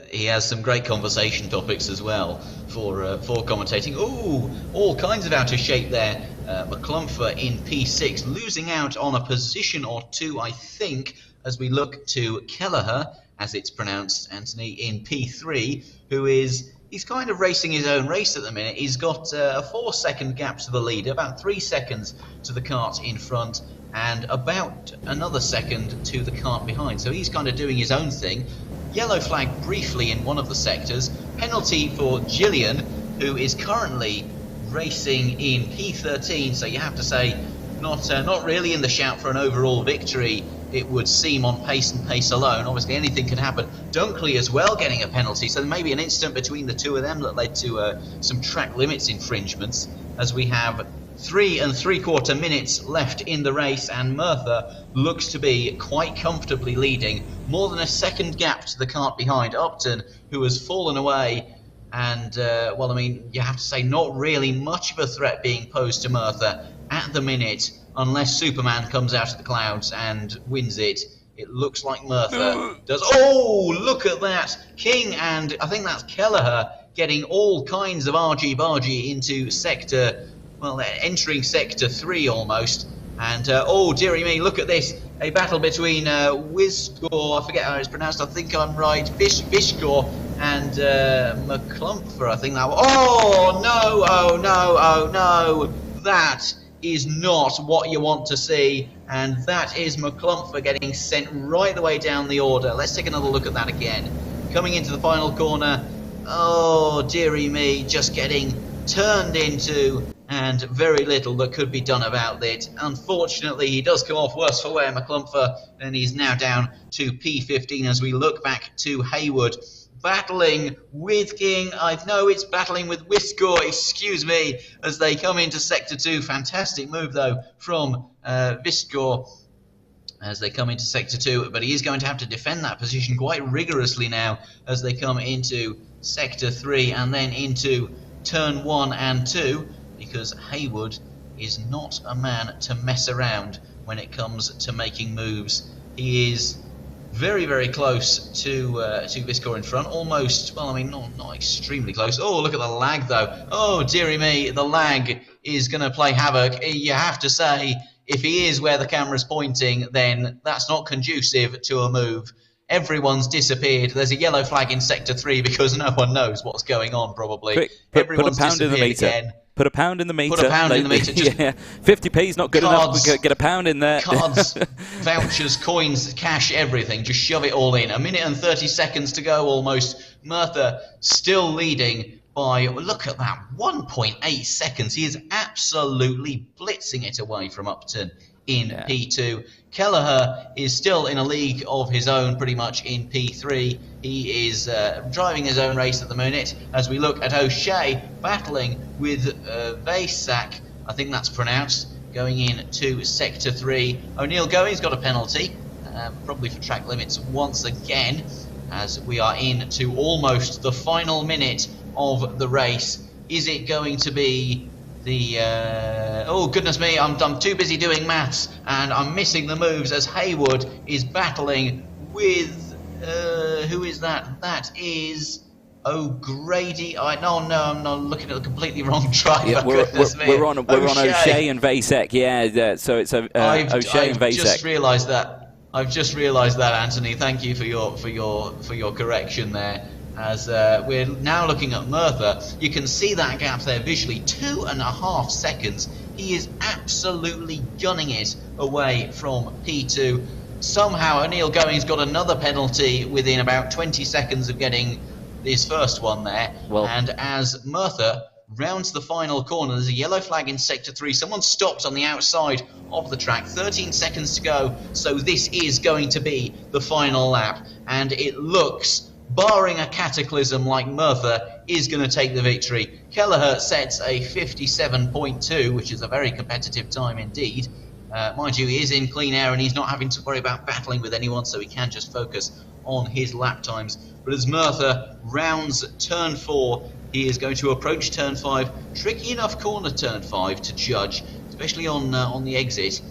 Speaker 2: he has some great conversation topics as well for commentating. Ooh, all kinds of out of shape there. McClumfer in P6, losing out on a position or 2, I think, as we look to Kelleher, as it's pronounced, Anthony, in P3, who is... He's kind of racing his own race at the minute. He's got a 4-second gap to the leader, about 3 seconds to the kart in front, and about another second to the kart behind. So he's kind of doing his own thing. Yellow flag briefly in one of the sectors. Penalty for Gillian, who is currently racing in P13. So you have to say, not really in the shout for an overall victory it would seem, on pace and pace alone. Obviously, anything could happen. Dunkley as well getting a penalty, so there may be an incident between the two of them that led to some track limits infringements, as we have 3 3/4 minutes left in the race, and Merthyr looks to be quite comfortably leading. More than a second gap to the kart behind. Upton, who has fallen away, and, well, I mean, you have to say, not really much of a threat being posed to Merthyr at the minute, unless Superman comes out of the clouds and wins it. It looks like Merthyr does. Oh, look at that! King, and I think that's Kelleher, getting all kinds of argy-bargy into sector, well, entering sector 3 almost. And, oh, dearie me, look at this. A battle between Wisgor, I forget how it's pronounced, I think I'm right, Vishgor, and McClumpher, I think that was. Oh, no, oh, no, oh, no. That is not what you want to see, and that is McClumpher getting sent right the way down the order. Let's take another look at that again. Coming into the final corner, oh dearie me, just getting turned into, and very little that could be done about it. Unfortunately, he does come off worse for wear, McClumpher, and he's now down to P15 as we look back to Haywood. Battling with King, I know it's battling with Wisgor, excuse me, as they come into Sector 2. Fantastic move, though, from Wisgor as they come into Sector 2, but he is going to have to defend that position quite rigorously now as they come into Sector 3 and then into Turn 1 and 2, because Haywood is not a man to mess around when it comes to making moves. He is very, very close to Wisgor in front, almost, well, I mean, not extremely close. Oh, look at the lag, though. Oh, dearie me, the lag is going to play havoc. You have to say, if he is where the camera's pointing, then that's not conducive to a move. Everyone's disappeared. There's a yellow flag in Sector 3 because no one knows what's going on, probably.
Speaker 1: Quick,
Speaker 2: Everyone's
Speaker 1: put a pound in the meter.
Speaker 2: Again.
Speaker 1: Put a pound in the meter.
Speaker 2: Put a pound in the meter. Just
Speaker 1: yeah, 50p is not good
Speaker 2: cards,
Speaker 1: enough. We get a pound in there.
Speaker 2: Cards, vouchers, coins, cash, everything. Just shove it all in. 1 minute and 30 seconds to go almost. Merthyr still leading by, look at that, 1.8 seconds. He is absolutely blitzing it away from Upton in P2. Kelleher is still in a league of his own pretty much in P3. He is driving his own race at the minute as we look at O'Shea battling with Vasak, I think that's pronounced, going in to Sector 3. O'Neill Going's got a penalty, probably for track limits once again, as we are into almost the final minute of the race. Is it going to be the oh goodness me, I'm too busy doing maths and I'm missing the moves as Haywood is battling with who is that? That is O'Grady. No, I'm not looking at the completely wrong driver.
Speaker 1: Yeah, we're on O'Shea and Vasek. Yeah, so it's O'Shea and Vasek.
Speaker 2: I've just realised that, Anthony. Thank you for your correction there. As we're now looking at Merthyr, you can see that gap there visually, 2.5 seconds. He is absolutely gunning it away from P2. Somehow O'Neill Going's got another penalty within about 20 seconds of getting his first one there. Well, and as Merthyr rounds the final corner, there's a yellow flag in Sector 3. Someone stopped on the outside of the track. 13 seconds to go, so this is going to be the final lap. And it looks, barring a cataclysm like Merthyr, is going to take the victory. Kelleher sets a 57.2, which is a very competitive time indeed. Mind you, he is in clean air and he's not having to worry about battling with anyone, so he can just focus on his lap times. But as Merthyr rounds Turn 4, he is going to approach Turn 5. Tricky enough corner Turn 5 to judge, especially on the exit.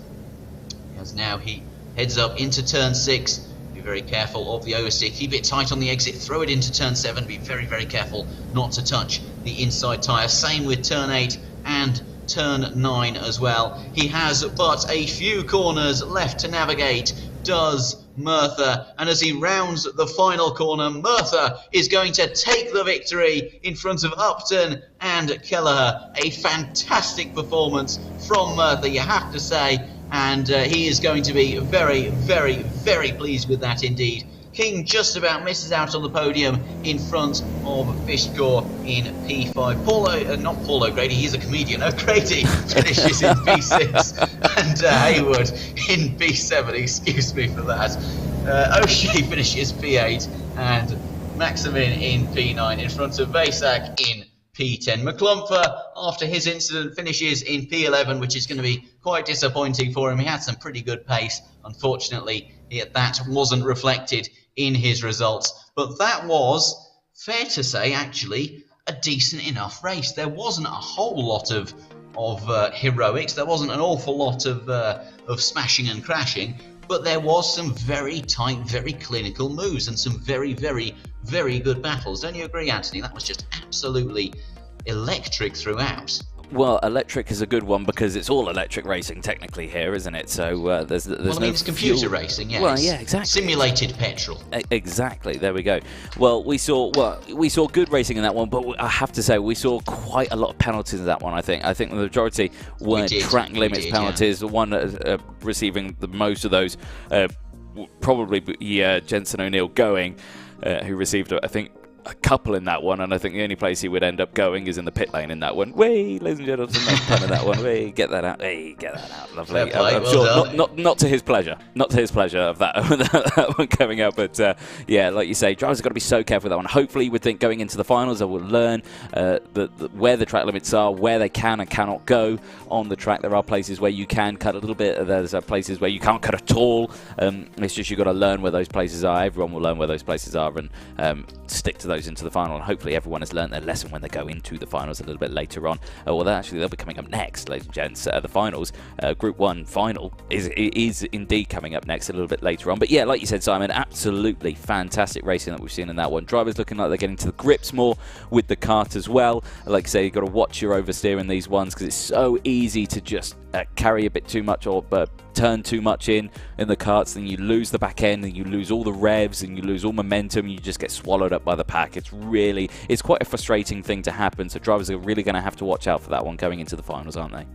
Speaker 2: As now he heads up into Turn 6. Be very careful of the oversteer. Keep it tight on the exit. Throw it into Turn 7. Be very, very careful not to touch the inside tyre. Same with Turn 8 and Turn 9 as well. He has but a few corners left to navigate, does Merthyr, and as he rounds the final corner, Merthyr is going to take the victory in front of Upton and Kelleher. A fantastic performance from Merthyr, you have to say, and he is going to be very, very, very pleased with that indeed. King just about misses out on the podium in front of Fishcore in P5. Not Paul O'Grady, he's a comedian. O'Grady finishes in P6 and Hayward in P7, excuse me for that. O'Shea finishes P8 and Maximin in P9 in front of Vasak in P10. McClumpher, after his incident, finishes in P11, which is going to be quite disappointing for him. He had some pretty good pace. Unfortunately, that wasn't reflected in his results. But that was, fair to say, actually, a decent enough race. There wasn't a whole lot of heroics. There wasn't an awful lot of smashing and crashing. But there was some very tight, very clinical moves and some very, very, very good battles. Don't you agree, Anthony? That was just absolutely electric throughout.
Speaker 1: Well, electric is a good one because it's all electric racing technically here, isn't it? So there's
Speaker 2: well, I mean, it's computer racing, yeah.
Speaker 1: Well, yeah, exactly.
Speaker 2: Simulated petrol.
Speaker 1: Exactly. There we go. Well, we saw good racing in that one, but I have to say we saw quite a lot of penalties in that one. I think the majority were track limits penalties. The one receiving the most of those probably Jensen O'Neill going, who received I think a couple in that one, and I think the only place he would end up going is in the pit lane in that one. Way, ladies and gentlemen, nice pun in that one. Way, get that out. Hey, get that out. Lovely. I'm sure not to his pleasure. Not to his pleasure of that one coming up. But yeah, like you say, drivers have got to be so careful with that one. Hopefully, you would think going into the finals, they will learn where the track limits are, where they can and cannot go on the track. There are places where you can cut a little bit. There's places where you can't cut at all. It's just you've got to learn where those places are. Everyone will learn where those places are and stick to those into the final, and hopefully everyone has learned their lesson when they go into the finals a little bit later on. Well, they'll be coming up next, ladies and gents. The finals, Group 1 final is indeed coming up next a little bit later on. But yeah, like you said, Simon, absolutely fantastic racing that we've seen in that one. Drivers looking like they're getting to the grips more with the kart as well. Like I say, you've got to watch your oversteer in these ones because it's so easy to just carry a bit too much or turn too much in the karts, then you lose the back end and you lose all the revs and you lose all momentum. You just get swallowed up by the pack. It's quite a frustrating thing to happen, so drivers are really going to have to watch out for that one going into the finals, aren't they?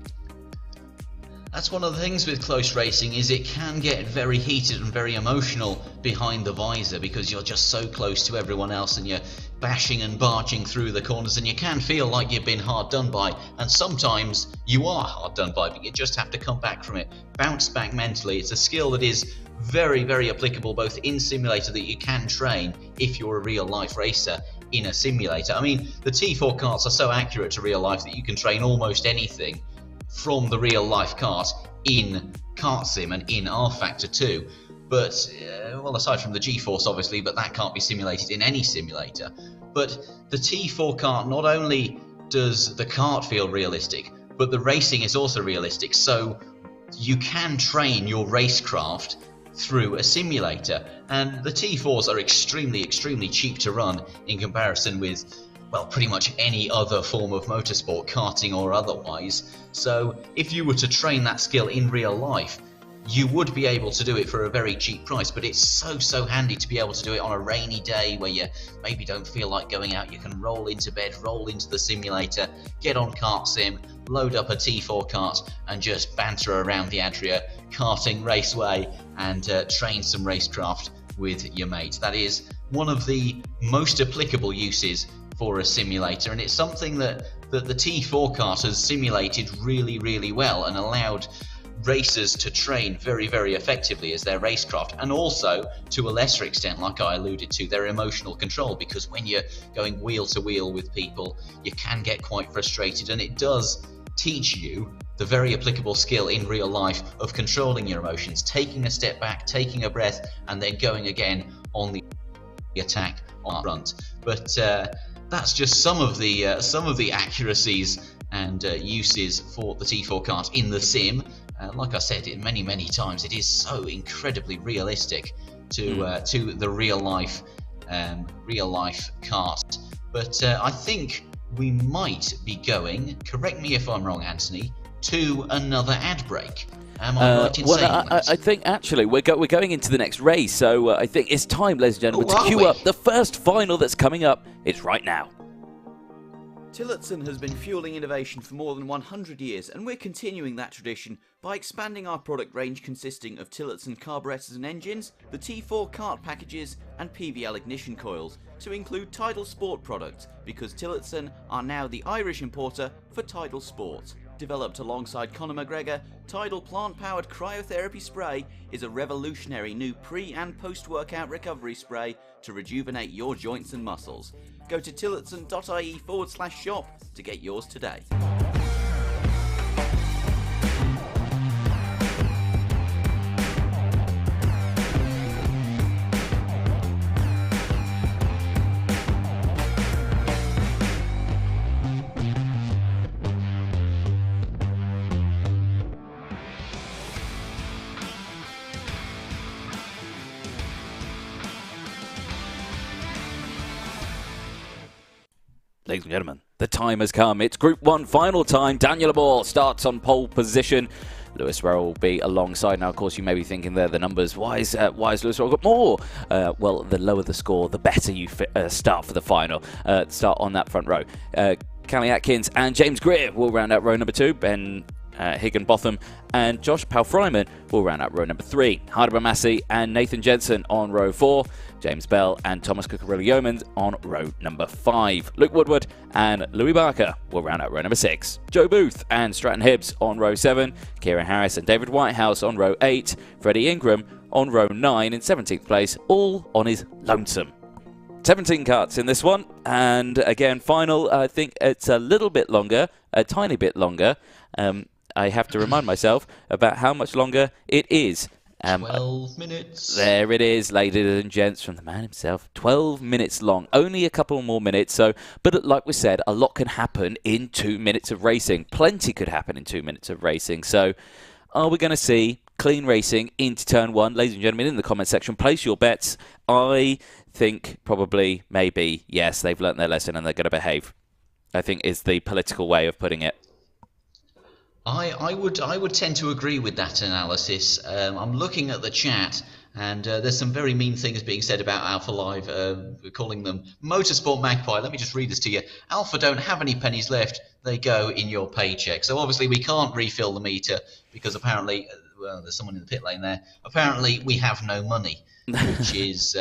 Speaker 2: That's one of the things with close racing, is it can get very heated and very emotional behind the visor because you're just so close to everyone else and you're bashing and barging through the corners, and you can feel like you've been hard done by, and sometimes you are hard done by, but you just have to come back from it, bounce back mentally. It's a skill that is very, very applicable both in simulator that you can train if you're a real life racer in a simulator. I mean, the T4 karts are so accurate to real life that you can train almost anything from the real life kart in Kart Sim and in rFactor 2. But, well, aside from the G-Force, obviously, but that can't be simulated in any simulator. But the T4 kart, not only does the kart feel realistic, but the racing is also realistic. So you can train your racecraft through a simulator. And the T4s are extremely, extremely cheap to run in comparison with, well, pretty much any other form of motorsport, karting or otherwise. So if you were to train that skill in real life, you would be able to do it for a very cheap price. But it's so handy to be able to do it on a rainy day where you maybe don't feel like going out. You can roll into bed, roll into the simulator, get on Kart Sim, load up a T4 kart and just banter around the Adria Karting Raceway and train some racecraft with your mates. That is one of the most applicable uses for a simulator, and it's something that the T4 kart has simulated really, really well and allowed racers to train very, very effectively as their racecraft, and also to a lesser extent, like I alluded to, their emotional control, because when you're going wheel to wheel with people, you can get quite frustrated, and it does teach you the very applicable skill in real life of controlling your emotions, taking a step back, taking a breath, and then going again on the attack on front. But that's just some of the accuracies and uses for the T4 kart in the sim. Like I said many times, it is so incredibly realistic to the real life kart. But I think we might be going, correct me if I'm wrong, Anthony, to another ad break. Am I right in saying that?
Speaker 1: I think actually we're going into the next race, so I think it's time, ladies and gentlemen, to queue up the first final that's coming up. It's right now.
Speaker 3: Tillotson has been fueling innovation for more than 100 years, and we're continuing that tradition by expanding our product range consisting of Tillotson carburetors and engines, the T4 kart packages and PVL ignition coils, to include Tidal Sport products, because Tillotson are now the Irish importer for Tidal Sport. Developed alongside Conor McGregor, Tidal plant-powered cryotherapy spray is a revolutionary new pre- and post-workout recovery spray to rejuvenate your joints and muscles. Go to tillotson.ie/shop to get yours today.
Speaker 1: Ladies and gentlemen, the time has come. It's Group 1 final time. Daniel Amor starts on pole position. Lewis Rowell will be alongside. Now, of course, you may be thinking there the numbers. Why is Lewis Rowell got more? Well, the lower the score, the better you start for the final. Start on that front row. Callie Atkins and James Greer will round out row number 2. Ben Higginbotham and Josh Palfryman will round out row number 3. Heidelberg Massey and Nathan Jensen on row 4. James Bell and Thomas Cucurella-Yeomans on row number 5. Luke Woodward and Louis Barker will round out row number 6. Joe Booth and Stratton Hibbs on row 7. Kieran Harris and David Whitehouse on row 8. Freddie Ingram on row 9 in 17th place, all on his lonesome. 17 karts in this one, and again, final, I think it's a little bit longer, a tiny bit longer. I have to remind myself about how much longer it is.
Speaker 2: 12 minutes.
Speaker 1: There it is, ladies and gents, from the man himself. 12 minutes long. Only a couple more minutes. So, but like we said, a lot can happen in 2 minutes of racing. Plenty could happen in 2 minutes of racing. So, are we going to see clean racing into turn 1? Ladies and gentlemen, in the comment section, place your bets. I think probably, maybe, yes, they've learnt their lesson and they're going to behave, I think is the political way of putting it.
Speaker 2: I would tend to agree with that analysis. I'm looking at the chat, and there's some very mean things being said about alphalive, calling them Motorsport Magpie. Let me just read this to you. Alpha don't have any pennies left. They go in your paycheck. So obviously we can't refill the meter because apparently, well, there's someone in the pit lane there. Apparently we have no money, which is,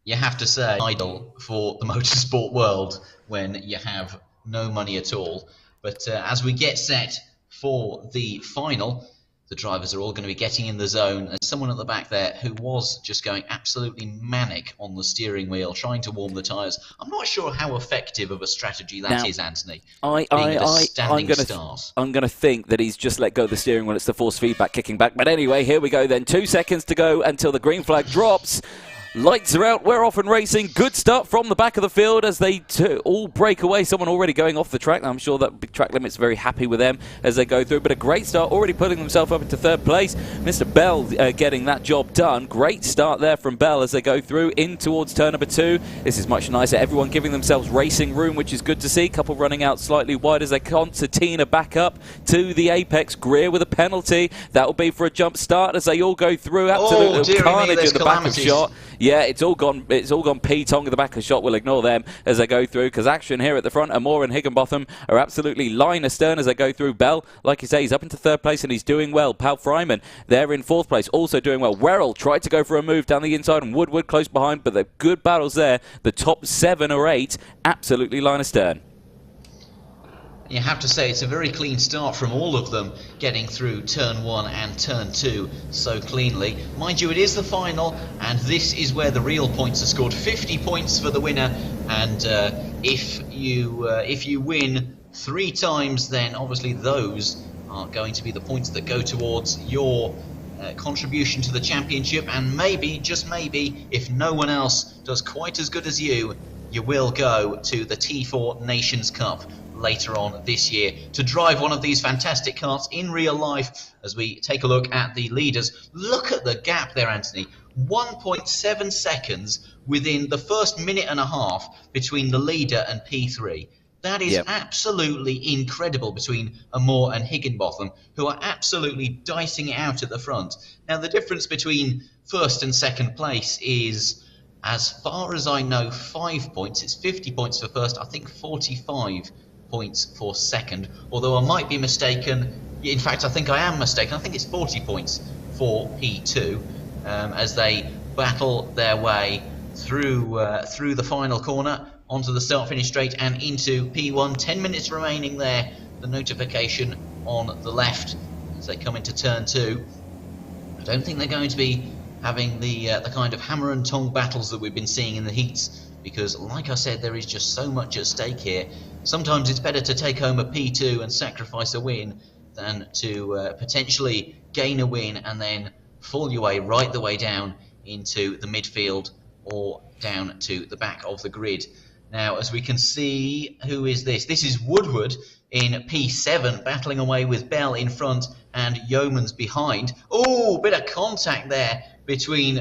Speaker 2: you have to say, idle for the motorsport world when you have no money at all. But as we get set for the final, the drivers are all going to be getting in the zone. There's someone at the back there who was just going absolutely manic on the steering wheel, trying to warm the tyres. I'm not sure how effective of a strategy that is, Anthony. I'm going
Speaker 1: to think that he's just let go of the steering wheel. It's the force feedback kicking back. But anyway, here we go then. 2 seconds to go until the green flag drops. Lights are out, we're off and racing. Good start from the back of the field as they all break away. Someone already going off the track. I'm sure that Big Track Limit's very happy with them as they go through. But a great start, already putting themselves up into 3rd place. Mr. Bell getting that job done. Great start there from Bell as they go through in towards turn number 2. This is much nicer. Everyone giving themselves racing room, which is good to see. Couple running out slightly wide as they concertina back up to the apex. Greer with a penalty. That will be for a jump start as they all go through. Absolute carnage in the back of shot. Yeah, it's all gone P-tong at the back of the shot. We'll ignore them as they go through because action here at the front. Amor and Higginbotham are absolutely line astern as they go through. Bell, like you say, he's up into 3rd place and he's doing well. Pal Fryman, they're in 4th place, also doing well. Werrell tried to go for a move down the inside and Woodward close behind, but they're good battles there. The top 7 or 8, absolutely line astern.
Speaker 2: You have to say it's a very clean start from all of them, getting through turn 1 and turn 2 so cleanly. Mind you, it is the final, and this is where the real points are scored. 50 points for the winner, and if you win 3 times, then obviously those are going to be the points that go towards your contribution to the championship, and maybe, just maybe, if no one else does quite as good as you will go to the T4 Nations Cup later on this year to drive one of these fantastic karts in real life. As we take a look at the leaders, look at the gap there, Anthony. 1.7 seconds within the first minute and a half between the leader and P3. That is absolutely incredible between Amor and Higginbotham, who are absolutely dicing it out at the front. Now, the difference between 1st and 2nd place is as far as I know, 5 points. It's 50 points for first, I think 45 points for second, although I might be mistaken. In fact, I think I am mistaken. I think it's 40 points for P2 as they battle their way through the final corner onto the start-finish straight and into P1. 10 minutes remaining there. The notification on the left as they come into turn 2. I don't think they're going to be having the kind of hammer and tong battles that we've been seeing in the heats, because like I said, there is just so much at stake here. Sometimes it's better to take home a P2 and sacrifice a win than to potentially gain a win and then fall your way right the way down into the midfield or down to the back of the grid. Now, as we can see, who is this? This is Woodward in P7, battling away with Bell in front and Yeomans behind. Oh, bit of contact there between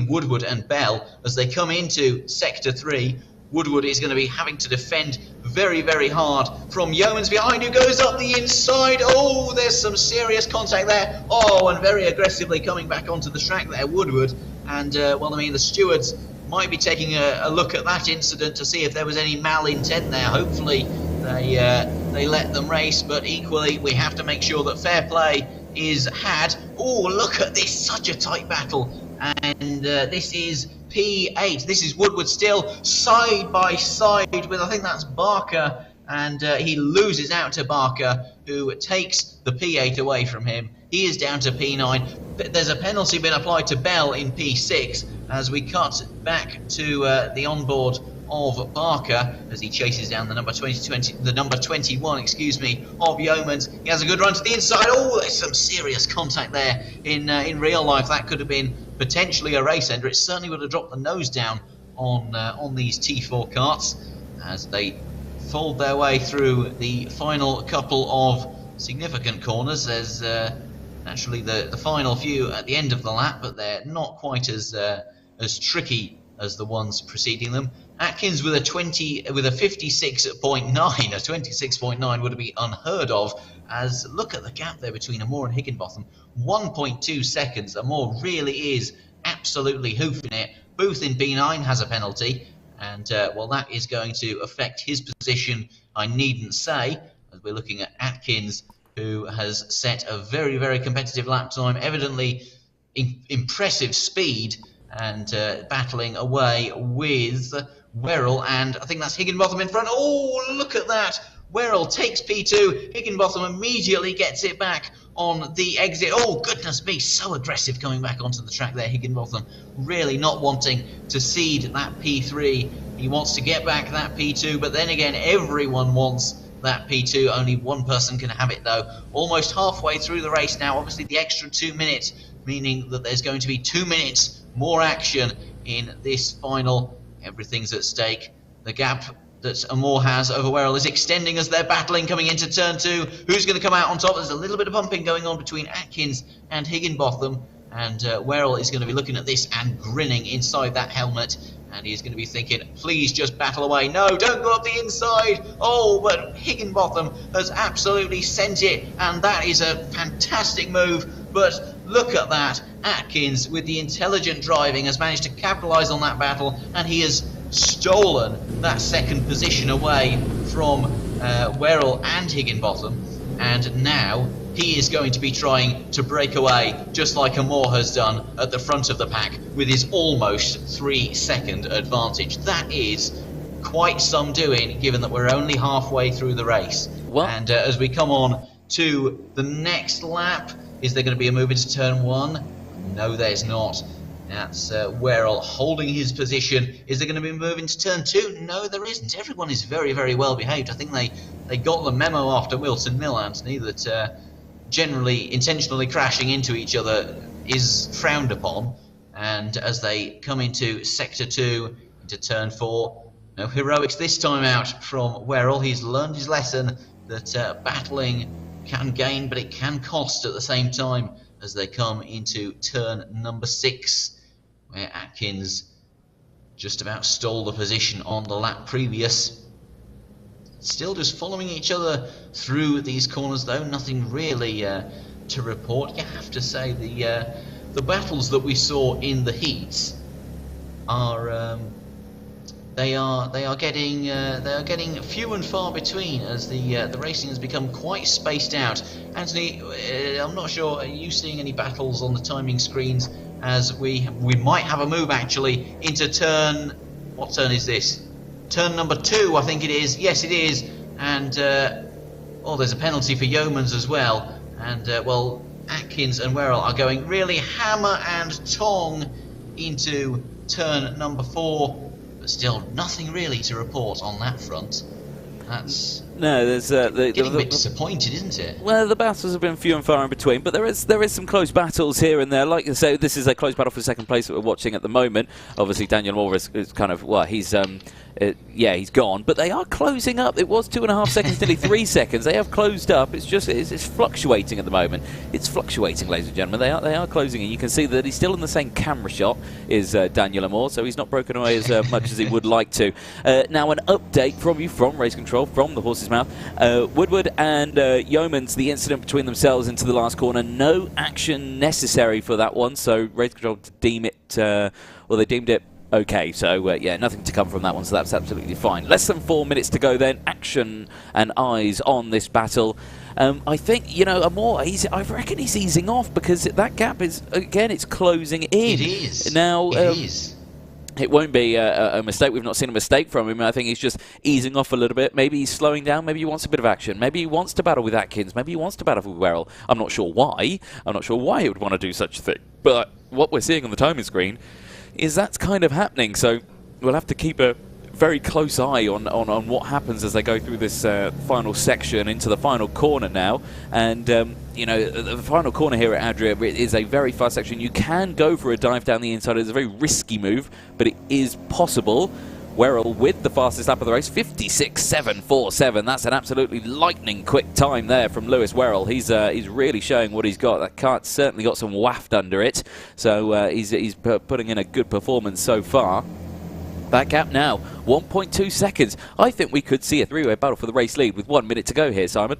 Speaker 2: Woodward and Bell as they come into Sector 3. Woodward is going to be having to defend very, very hard from Yeomans behind, who goes up the inside. Oh, there's some serious contact there. Oh, and very aggressively coming back onto the track there, Woodward. And, well, I mean, the stewards might be taking a look at that incident to see if there was any malintent there. Hopefully they let them race, but equally we have to make sure that fair play is had. Oh, look at this, such a tight battle. And this is P8. This is Woodward still side by side with, I think that's Barker, and he loses out to Barker, who takes the P8 away from him. He is down to P9. There's a penalty been applied to Bell in P6 as we cut back to the onboard of Barker as he chases down the number 21, excuse me, of Yeomans. He has a good run to the inside. Oh, there's some serious contact there. In real life, that could have been potentially a race ender. It certainly would have dropped the nose down on these T4 karts as they fold their way through the final couple of significant corners. There's naturally the final few at the end of the lap, but they're not quite as tricky as the ones preceding them. Atkins with a 56.9. A 26.9 would be unheard of, as look at the gap there between Amor and Higginbotham. 1.2 seconds. Amor really is absolutely hoofing it. Booth in B9 has a penalty, and well, that is going to affect his position, I needn't say, as we're looking at Atkins, who has set a very, very competitive lap time, evidently impressive speed, and battling away with Werrell, and I think that's Higginbotham in front. Oh, look at that! Werrell takes P2, Higginbotham immediately gets it back on the exit. Oh, goodness me, so aggressive coming back onto the track there, Higginbotham, really not wanting to cede that P3. He wants to get back that P2, but then again, everyone wants that P2. Only one person can have it, though. Almost halfway through the race now, obviously the extra 2 minutes, meaning that there's going to be 2 minutes more action in this final. Everything's at stake. The gap that Amor has over Werrell is extending as they're battling coming into turn 2. Who's going to come out on top? There's a little bit of bumping going on between Atkins and Higginbotham, and Werrell is going to be looking at this and grinning inside that helmet, and he's going to be thinking, please just battle away. No, don't go up the inside. Oh, but Higginbotham has absolutely sent it, and that is a fantastic move. But look at that. Atkins, with the intelligent driving, has managed to capitalise on that battle, and he has stolen that second position away from Werrell and Higginbotham. And now he is going to be trying to break away, just like Amor has done at the front of the pack, with his almost 3-second advantage. That is quite some doing, given that we're only halfway through the race.
Speaker 1: What?
Speaker 2: And as we come on to the next lap, is there going to be a move into turn 1? No, there's not. That's Werrell holding his position. Is there going to be a move into turn 2? No, there isn't. Everyone is very, very well behaved. I think they got the memo after Wilton Mill, Anthony, that generally intentionally crashing into each other is frowned upon. And as they come into Sector 2, into turn 4, no heroics this time out from Werrell. He's learned his lesson that battling can gain, but it can cost at the same time, as they come into turn number 6, where Atkins just about stole the position on the lap previous. Still just following each other through these corners, though. Nothing really to report. You have to say the battles that we saw in the heats are they are getting few and far between as the racing has become quite spaced out. Anthony, I'm not sure, are you seeing any battles on the timing screens as we might have a move actually into turn, what turn is this? Turn number 2, I think it is. Yes, it is. And oh, there's a penalty for Yeomans as well. And well, Atkins and Werrell are going really hammer and tong into turn number 4, but still nothing really to report on that front. That's
Speaker 1: no, there's
Speaker 2: getting a bit disappointed, isn't it?
Speaker 1: Well, the battles have been few and far in between, but there is some close battles here and there. Like I say, this is a close battle for second place that we're watching at the moment. Obviously, Daniel Moore is kind of, well, he's he's gone, but they are closing up. It was 2.5 seconds, nearly 3 seconds. They have closed up. It's just it's fluctuating at the moment. It's fluctuating, ladies and gentlemen. They are closing, and you can see that he's still in the same camera shot as Daniel Moore, so he's not broken away as much as he would like to. Now, an update from you from Race Control, from the horse's mouth. Woodward and Yeomans, the incident between themselves into the last corner, no action necessary for that one, so Race Control deem it, well, they deemed it okay, so yeah, nothing to come from that one, so that's absolutely fine. Less than 4 minutes to go then, action and eyes on this battle. I think, you know, I reckon he's easing off because that gap is, again, it's closing in.
Speaker 2: It is.
Speaker 1: Now,
Speaker 2: it is.
Speaker 1: It won't be a mistake. We've not seen a mistake from him. I think he's just easing off a little bit. Maybe he's slowing down. Maybe he wants a bit of action. Maybe he wants to battle with Atkins. Maybe he wants to battle with Werrell. I'm not sure why. I'm not sure why he would want to do such a thing. But what we're seeing on the timing screen is that's kind of happening. So we'll have to keep a very close eye on what happens as they go through this final section into the final corner now. And you know, the final corner here at Adria is a very fast section. You can go for a dive down the inside. It's a very risky move, but it is possible. Werrell with the fastest lap of the race, 56.747. That's an absolutely lightning quick time there from Lewis Werrell. He's really showing what he's got. That cart's certainly got some waft under it. So he's putting in a good performance so far. That gap now, 1.2 seconds. I think we could see a three-way battle for the race lead with 1 minute to go here, Simon.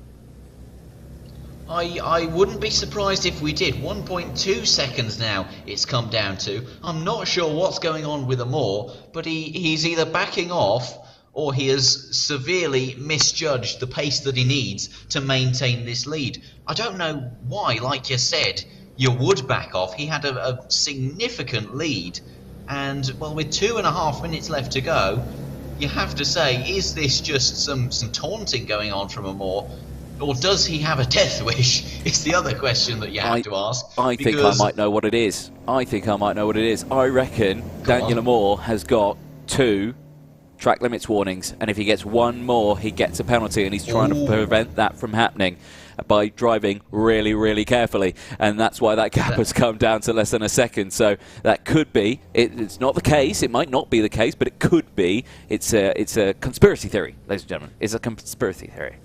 Speaker 2: I wouldn't be surprised if we did. 1.2 seconds now it's come down to. I'm not sure what's going on with Amor, but he's either backing off or he has severely misjudged the pace that he needs to maintain this lead. I don't know why, like you said, you would back off. He had a significant lead. And, well, with 2.5 minutes left to go, you have to say, is this just some taunting going on from Amor? Or does he have a death wish? It's the other question that you have to ask.
Speaker 1: I think I might know what it is. I reckon Daniel Amor has got 2 track limits warnings, and if he gets one more, he gets a penalty, and he's trying to prevent that from happening by driving really, really carefully, and that's why that gap has come down to less than a second. So that could be. It's not the case. It might not be the case, but it could be. It's a conspiracy theory, ladies and gentlemen. It's a conspiracy theory.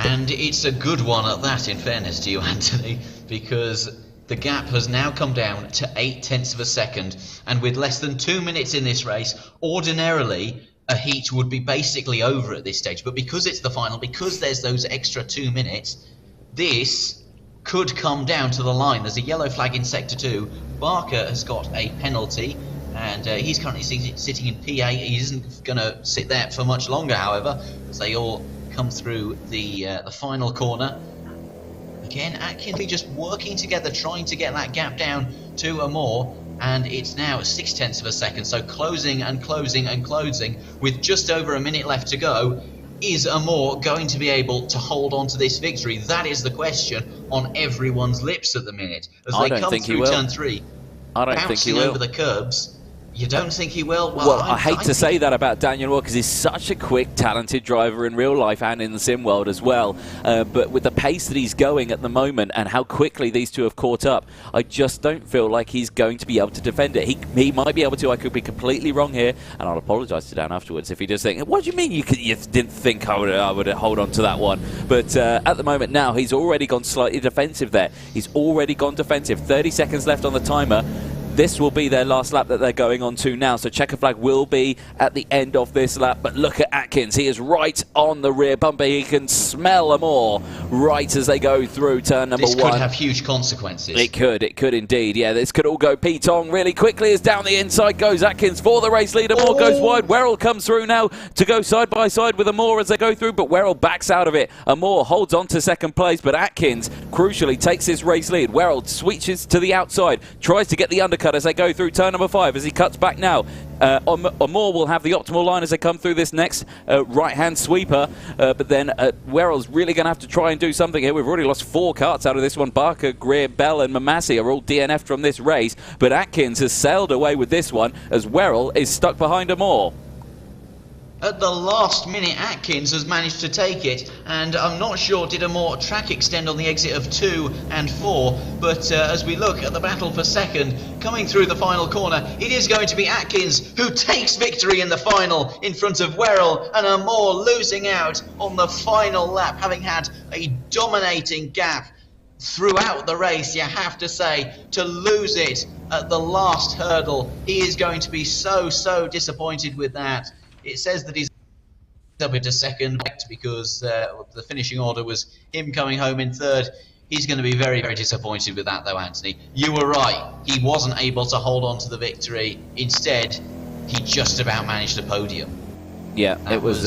Speaker 2: And it's a good one at that, in fairness to you, Anthony, because the gap has now come down to 0.8 of a second, and with less than 2 minutes in this race, ordinarily a heat would be basically over at this stage. But because it's the final, because there's those extra 2 minutes, this could come down to the line. There's a yellow flag in Sector 2. Barker has got a penalty, and he's currently sitting in P8. He isn't going to sit there for much longer, however, as they all come through the final corner. Again, Atkins just working together, trying to get that gap down to Amor, and it's now 0.6 of a second, so closing and closing and closing with just over a minute left to go. Is Amor going to be able to hold on to this victory? That is the question on everyone's lips at the minute. As they come through turn 3, bouncing over the curbs. You don't think he will?
Speaker 1: Well, I hate to say that about Daniel Moore because he's such a quick, talented driver in real life and in the sim world as well. But with the pace that he's going at the moment and how quickly these two have caught up, I just don't feel like he's going to be able to defend it. He might be able to. I could be completely wrong here, and I'll apologise to Dan afterwards if he does think, what do you mean you didn't think I would hold on to that one? But at the moment now, he's already gone slightly defensive there. He's already gone defensive. 30 seconds left on the timer. this will be their last lap that they're going on to now. So checker flag will be at the end of this lap. But look at Atkins. He is right on the rear bumper. He can smell them all right as they go through turn number 1.
Speaker 2: This could have huge consequences.
Speaker 1: It could indeed. Yeah, this could all go P-tong really quickly as down the inside goes Atkins for the race leader. Moore goes wide. Werrell comes through now to go side by side with Moore as they go through, but Werrell backs out of it. Moore holds on to second place, but Atkins crucially takes this race lead. Werrell switches to the outside, tries to get the undercut as they go through turn number 5 as he cuts back now. Moore will have the optimal line as they come through this next right-hand sweeper, but then Werrell's really going to have to try and do something here. We've already lost 4 karts out of this one. Barker, Greer, Bell and Mamassi are all DNF'd from this race, but Atkins has sailed away with this one as Werrell is stuck behind Moore.
Speaker 2: At the last minute, Atkins has managed to take it, and I'm not sure did a more track extend on the exit of 2 and 4, but as we look at the battle for second, coming through the final corner, it is going to be Atkins who takes victory in the final in front of Werrell, and Moore losing out on the final lap, having had a dominating gap throughout the race. You have to say, to lose it at the last hurdle, he is going to be so disappointed with that. It says that he's up into second because the finishing order was him coming home in third. He's going to be very disappointed with that, though, Anthony. You were right. He wasn't able to hold on to the victory. Instead, he just about managed a podium.
Speaker 1: Yeah, it was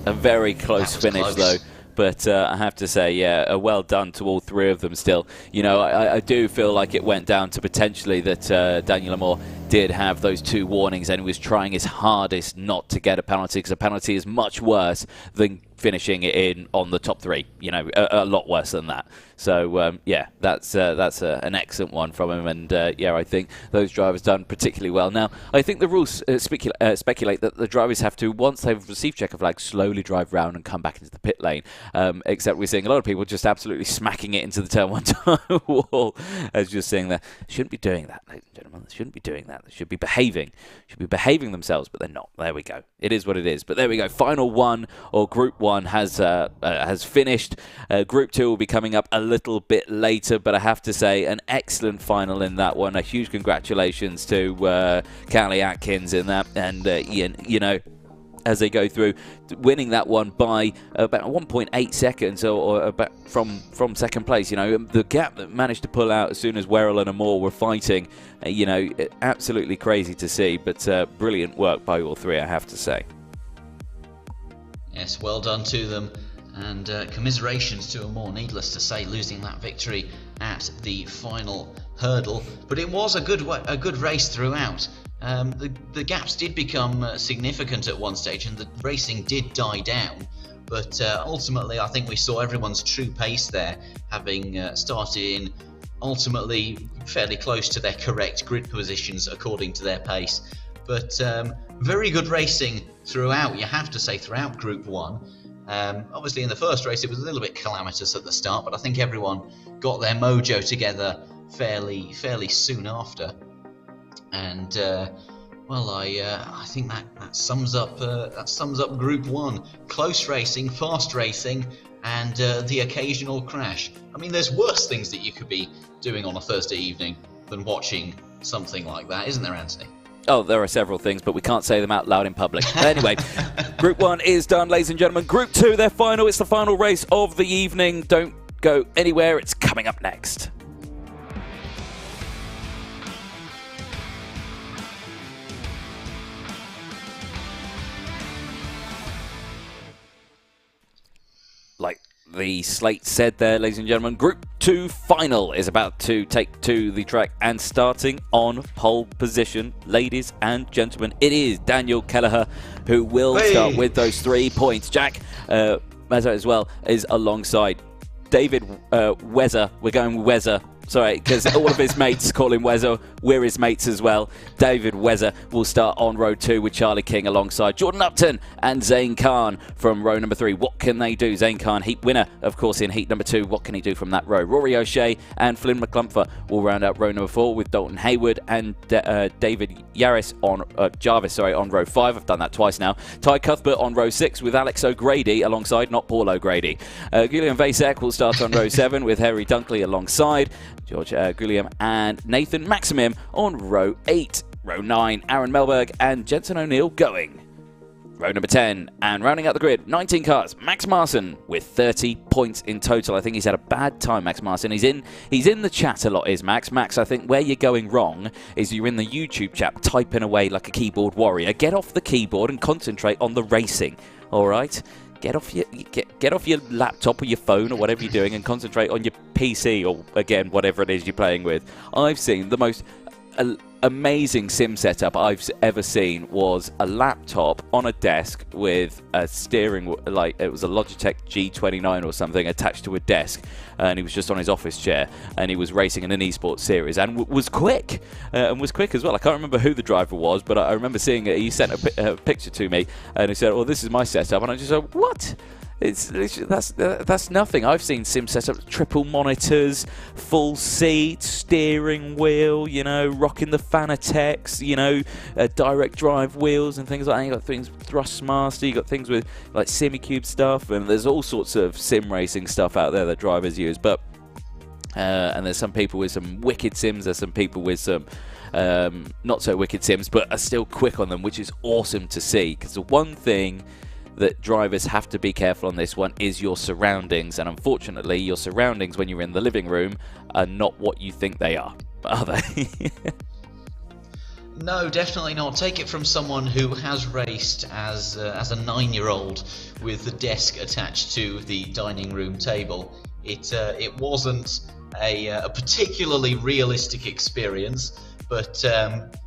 Speaker 1: a very close finish, though. But I have to say, yeah, well done to all 3 of them still. You know, I do feel like it went down to potentially that Daniel Moore did have those 2 warnings and he was trying his hardest not to get a penalty, because a penalty is much worse than finishing it in on the top 3, you know, a lot worse than that. So yeah, that's an excellent one from him, and yeah, I think those drivers done particularly well. Now, I think the rules speculate that the drivers have to, once they've received checker flag, slowly drive round and come back into the pit lane. Except we're seeing a lot of people just absolutely smacking it into the turn 1 tire wall, as you're seeing there. Shouldn't be doing that, ladies and gentlemen. They shouldn't be doing that. They should be behaving. Should be behaving themselves, but they're not. There we go. It is what it is. But there we go. Final 1, or Group 1 has finished. Group 2 will be coming up a little bit later, but I have to say, an excellent final in that one. A huge congratulations to Callie Atkins in that, and Ian, you know, as they go through, winning that one by about 1.8 seconds or about from second place. You know, the gap that managed to pull out as soon as Werrell and Moore were fighting, you know, absolutely crazy to see, but brilliant work by all 3, I have to say.
Speaker 2: Yes, well done to them, and commiserations to Moore, needless to say, losing that victory at the final hurdle. But it was a good race throughout. The gaps did become significant at one stage, and the racing did die down, but ultimately I think we saw everyone's true pace there, having started in ultimately fairly close to their correct grid positions according to their pace. But very good racing throughout, you have to say, throughout Group 1. Obviously in the first race it was a little bit calamitous at the start, but I think everyone got their mojo together fairly soon after. And well, I think that sums up Group 1. Close racing, fast racing, and the occasional crash. I mean, there's worse things that you could be doing on a Thursday evening than watching something like that, isn't there, Anthony?
Speaker 1: Oh, there are several things, but we can't say them out loud in public. Anyway, Group 1 is done, ladies and gentlemen. Group 2, their final. It's the final race of the evening. Don't go anywhere. It's coming up next. Like the slate said there, ladies and gentlemen, Group 2 final is about to take to the track, and starting on pole position, ladies and gentlemen, it is Daniel Kelleher who will start with those 3 points. Jack Mazza as well is alongside David Wezer. We're going Wezer. Sorry, because all of his mates call him Wezer. We're his mates as well. David Wezer will start on row 2 with Charlie King alongside Jordan Upton and Zane Khan from row number 3. What can they do? Zane Khan, heat winner, of course, in heat number 2. What can he do from that row? Rory O'Shea and Flynn McClumpher will round out row number 4 with Dalton Hayward and David Jarvis on row 5. I've done that twice now. Ty Cuthbert on row 6 with Alex O'Grady alongside, not Paul O'Grady. Gillian Vasek will start on row 7 with Harry Dunkley alongside. George Gulliam and Nathan Maximim on row 8. Row 9, Aaron Melberg and Jensen O'Neill going. Row number 10, and rounding out the grid, 19 cars, Max Marson with 30 points in total. I think he's had a bad time, Max Marson. He's in the chat a lot, is Max. Max, I think where you're going wrong is you're in the YouTube chat typing away like a keyboard warrior. Get off the keyboard and concentrate on the racing, all right? Get off your laptop or your phone or whatever you're doing and concentrate on your PC or, again, whatever it is you're playing with. I've seen the most amazing sim setup I've ever seen was a laptop on a desk with a steering, like it was a Logitech G29 or something attached to a desk, and he was just on his office chair and he was racing in an eSports series and was quick as well. I can't remember who the driver was, but I remember seeing it. He sent a picture to me and he said, "Well, this is my setup," and I just said, "What?" That's nothing. I've seen sim setups, triple monitors, full seat, steering wheel, you know, rocking the Fanatec's, you know, direct drive wheels and things like that. You got things Thrustmaster, you got things with like SimiCube stuff, and there's all sorts of sim racing stuff out there that drivers use. But and there's some people with some wicked sims. There's some people with some not so wicked sims, but are still quick on them, which is awesome to see. Because the one thing that drivers have to be careful on this one is your surroundings, and unfortunately your surroundings when you're in the living room are not what you think they are they?
Speaker 2: No, definitely not. Take it from someone who has raced as a 9-year-old with the desk attached to the dining room table. It wasn't a particularly realistic experience, but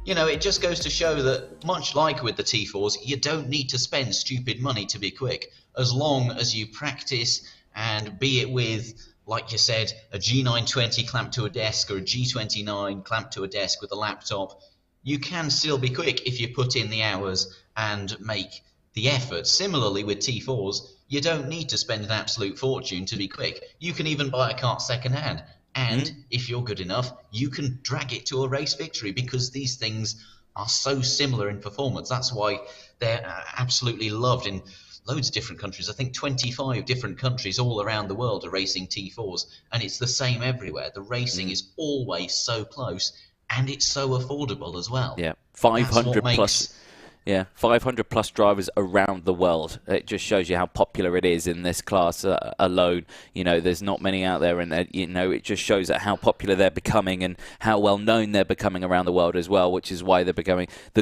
Speaker 2: you know, it just goes to show that much like with the T4s, you don't need to spend stupid money to be quick, as long as you practice, and be it with, like you said, a G920 clamped to a desk or a G29 clamped to a desk with a laptop. You can still be quick if you put in the hours and make the effort. Similarly with T4s, you don't need to spend an absolute fortune to be quick. You can even buy a car second hand. And if you're good enough, you can drag it to a race victory, because these things are so similar in performance. That's why they're absolutely loved in loads of different countries. I think 25 different countries all around the world are racing T4s, and it's the same everywhere. The racing is always so close, and it's so affordable as well.
Speaker 1: Yeah, 500 plus. Yeah, 500 plus drivers around the world. It just shows you how popular it is in this class alone. You know, there's not many out there, and you know, it just shows that how popular they're becoming and how well known they're becoming around the world as well. Which is why the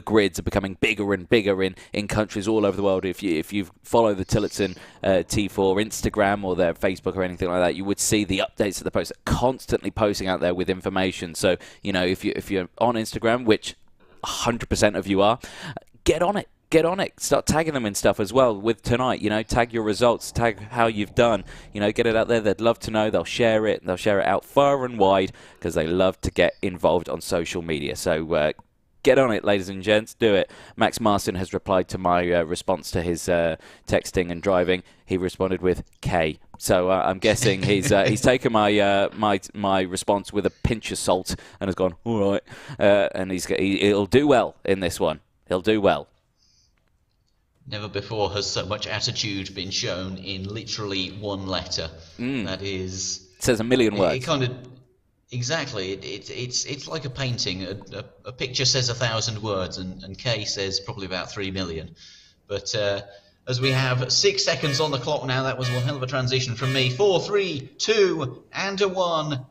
Speaker 1: grids are becoming bigger and bigger in countries all over the world. If you follow the Tillotson T4 Instagram or their Facebook or anything like that, you would see the updates that they post, constantly posting out there with information. So you know, if you're on Instagram, which 100% of you are, get on it. Start tagging them and stuff as well with tonight. You know, tag your results, tag how you've done. You know, get it out there. They'd love to know. They'll share it. They'll share it out far and wide because they love to get involved on social media. So get on it, ladies and gents. Do it. Max Marson has replied to my response to his texting and driving. He responded with K. So I'm guessing he's taken my response with a pinch of salt and has gone, all right. And he'll do well in this one. He'll do well.
Speaker 2: Never before has so much attitude been shown in literally one letter. That is...
Speaker 1: It says a million words.
Speaker 2: It kind of... Exactly. It's like a painting. A picture says 1,000 words, and K says probably about 3 million. But as we have 6 seconds on the clock now, that was one hell of a transition from me. 4, 3, 2, and a 1.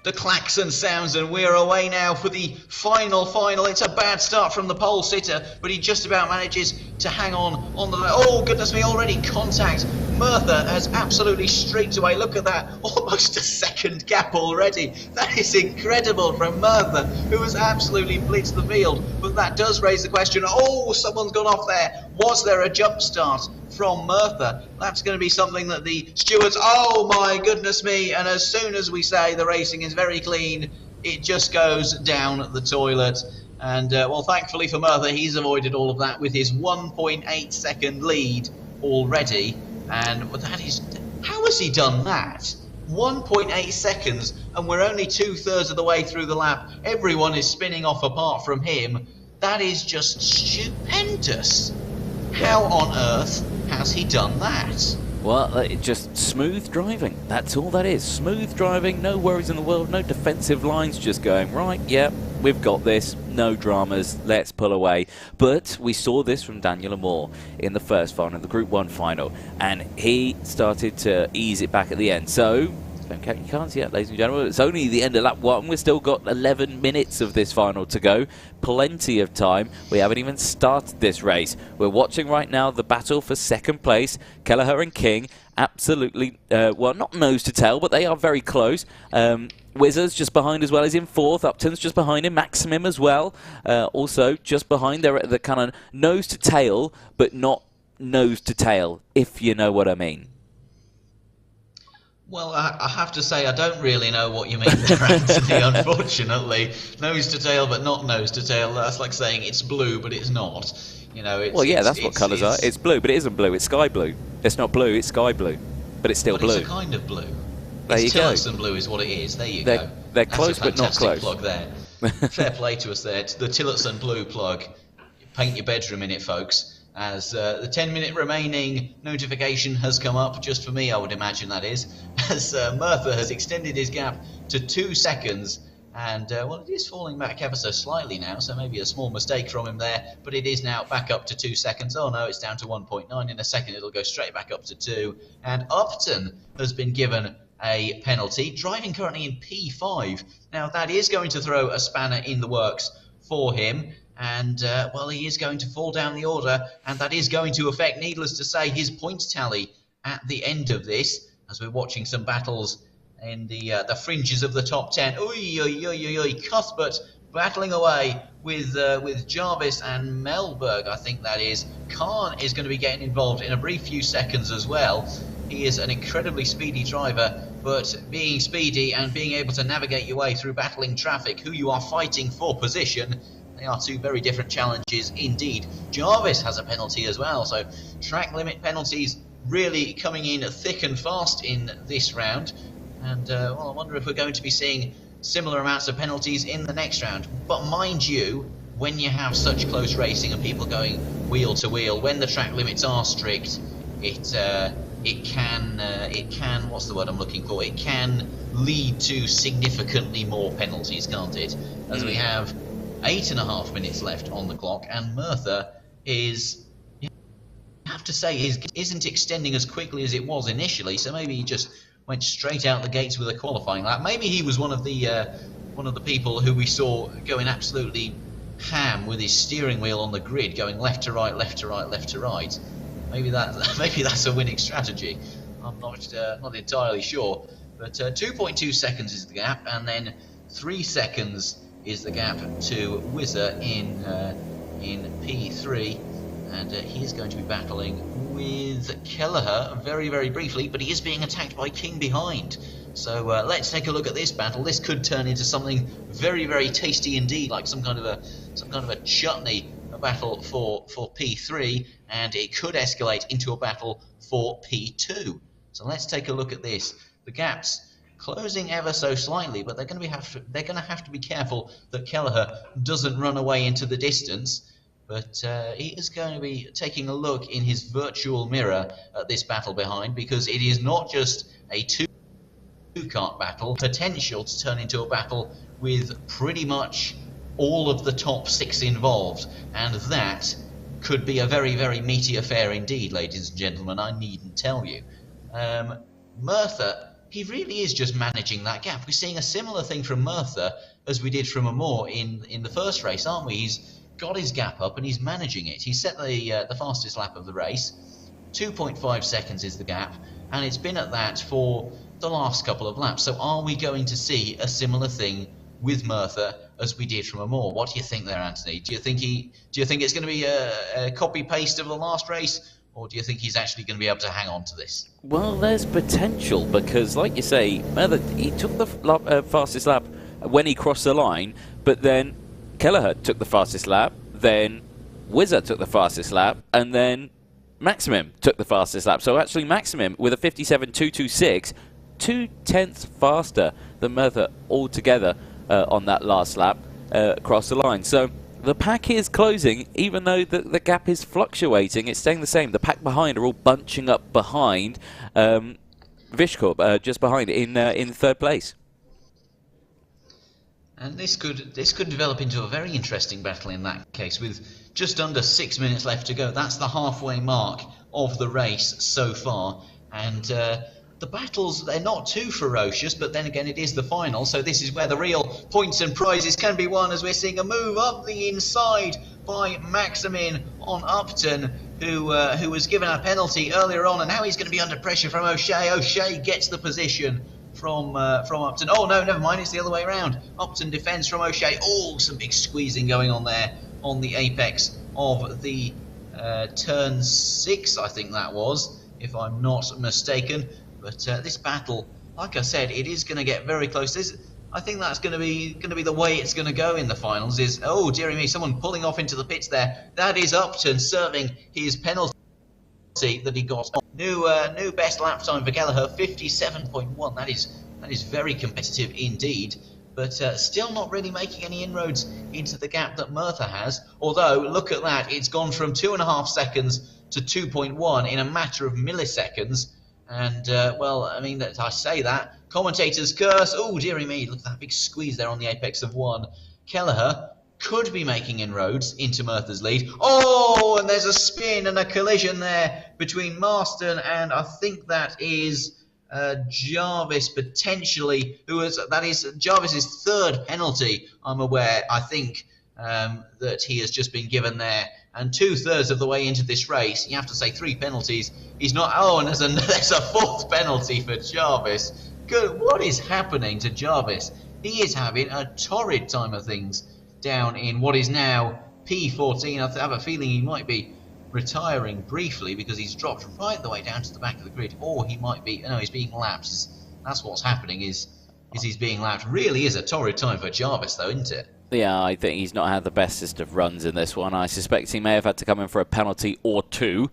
Speaker 2: The klaxon sounds, and we're away now for the final. It's a bad start from the pole sitter, but he just about manages to hang on the... Oh, goodness me, already contact. Merthyr has absolutely streaked away. Look at that, almost a second gap already. That is incredible from Merthyr, who has absolutely blitzed the field. But that does raise the question, oh, someone's gone off there. Was there a jump start from Merthyr? That's going to be something that the stewards... Oh, my goodness me. And as soon as we say the racing is very clean, it just goes down the toilet. And, well, thankfully for Merthyr, he's avoided all of that with his 1.8 second lead already. And that is... How has he done that? 1.8 seconds, and we're only 2/3 of the way through the lap. Everyone is spinning off apart from him. That is just stupendous. How on earth has he done that?
Speaker 1: Well, just smooth driving. That's all that is. Smooth driving, no worries in the world, no defensive lines, just going, right, yeah, we've got this, no dramas, let's pull away. But we saw this from Daniel Amor in the first final, the Group 1 final, and he started to ease it back at the end. So, you can't see it, ladies and gentlemen. It's only the end of lap 1. We've still got 11 minutes of this final to go. Plenty of time. We haven't even started this race. We're watching right now the battle for second place. Kelleher and King, absolutely, well, not nose to tail, but they are very close. Wizard's just behind as well. He's in fourth. Upton's just behind him. Maximum as well. Also just behind. They're at the kind of nose to tail, but not nose to tail, if you know what I mean.
Speaker 2: Well, I have to say I don't really know what you mean there, Anthony, unfortunately. Nose to tail, but not nose to tail. That's like saying it's blue, but it's not. You know, it's,
Speaker 1: well, yeah, that's what colours are. It's blue, but it isn't blue. It's sky blue. It's not blue, it's sky blue. But it's still blue.
Speaker 2: It's a kind of blue.
Speaker 1: There you go.
Speaker 2: Tillotson blue is what it is. There you go.
Speaker 1: They're close, but not close.
Speaker 2: Plug there. Fair play to us there. The Tillotson blue plug. Paint your bedroom in it, folks. As the 10-minute remaining notification has come up, just for me, I would imagine that is, as Merthyr has extended his gap to 2 seconds, and, well, it is falling back ever so slightly now, so maybe a small mistake from him there, but it is now back up to 2 seconds. Oh, no, it's down to 1.9. In a second, it'll go straight back up to 2, and Upton has been given a penalty, driving currently in P5. Now, that is going to throw a spanner in the works for him. And, well, he is going to fall down the order, and that is going to affect, needless to say, his points tally at the end of this, as we're watching some battles in the fringes of the top 10. Cuthbert battling away with Jarvis and Melberg, I think that is. Khan is going to be getting involved in a brief few seconds as well. He is an incredibly speedy driver, but being speedy and being able to navigate your way through battling traffic, who you are fighting for position, they are two very different challenges indeed. Jarvis has a penalty as well, so track limit penalties really coming in thick and fast in this round. And, well, I wonder if we're going to be seeing similar amounts of penalties in the next round. But mind you, when you have such close racing and people going wheel to wheel, when the track limits are strict, it can, what's the word I'm looking for? It can lead to significantly more penalties, can't it? As we have 8.5 minutes left on the clock, and Merthyr is, you have to say, isn't extending as quickly as it was initially. So maybe he just went straight out the gates with a qualifying lap. Maybe he was one of the people who we saw going absolutely ham with his steering wheel on the grid, going left to right, left to right, left to right. Maybe that's a winning strategy. I'm not entirely sure. But 2.2 seconds is the gap, and then 3 seconds is the gap to Whizzer in P3, and he is going to be battling with Kelleher very, very briefly, but he is being attacked by King behind. So let's take a look at this battle. This could turn into something very, very tasty indeed, like some kind of a chutney, a battle for P3, and it could escalate into a battle for P2. So let's take a look at this. The gaps closing ever so slightly, but they're going to have to be careful that Kelleher doesn't run away into the distance. But he is going to be taking a look in his virtual mirror at this battle behind, because it is not just a two-kart battle, potential to turn into a battle with pretty much all of the top 6 involved, and that could be a very, very meaty affair indeed, ladies and gentlemen, I needn't tell you. Merthyr, he really is just managing that gap. We're seeing a similar thing from Merthyr as we did from Amor in the first race, aren't we? He's got his gap up and he's managing it. He set the fastest lap of the race. 2.5 seconds is the gap, and it's been at that for the last couple of laps. So are we going to see a similar thing with Merthyr as we did from Amor? What do you think there, Anthony? Do you think it's going to be a copy paste of the last race? Or do you think he's actually going to be able to hang on to this?
Speaker 1: Well, there's potential, because, like you say, he took the fastest lap when he crossed the line, but then Kelleher took the fastest lap, then Whizzer took the fastest lap, and then Maximum took the fastest lap. So actually Maximum, with a 57.226, 0.2 faster than Merthyr altogether on that last lap across the line. So the pack is closing, even though the gap is fluctuating. It's staying the same. The pack behind are all bunching up behind Vishkor, just behind in third place.
Speaker 2: And this could develop into a very interesting battle in that case, with just under 6 minutes left to go. That's the halfway mark of the race so far, and the battles, they're not too ferocious, but then again it is the final, so this is where the real points and prizes can be won, as we're seeing a move up the inside by Maximin on Upton, who was given a penalty earlier on, and now he's going to be under pressure from O'Shea. O'Shea gets the position from Upton. Oh no, never mind, it's the other way around. Upton defends from O'Shea. Oh, some big squeezing going on there on the apex of the turn 6, I think that was, if I'm not mistaken. But this battle, like I said, it is going to get very close. I think that's going to be the way it's going to go in the finals. Is, oh dearie me, someone pulling off into the pits there. That is Upton serving his penalty that he got. New best lap time for Kelleher, 57.1. That is very competitive indeed. But still not really making any inroads into the gap that Merthyr has. Although, look at that, it's gone from 2.5 seconds to 2.1 in a matter of milliseconds. And, well, I mean, I say that. Commentators curse. Oh, dearie me, look at that big squeeze there on the apex of 1. Kelleher could be making inroads into Merthyr's lead. Oh, and there's a spin and a collision there between Marston and I think that is Jarvis potentially, that is Jarvis's third penalty, I'm aware, I think, that he has just been given there. And 2/3 of the way into this race, you have to say 3 penalties. He's not. Oh, and there's a 4th penalty for Jarvis. Good. What is happening to Jarvis? He is having a torrid time of things down in what is now P14. I have a feeling he might be retiring briefly because he's dropped right the way down to the back of the grid. Or he might be. No, he's being lapped. That's what's happening. Is he's being lapped? Really is a torrid time for Jarvis, though, isn't it?
Speaker 1: Yeah, I think he's not had the bestest of runs in this one. I suspect he may have had to come in for a penalty or 2,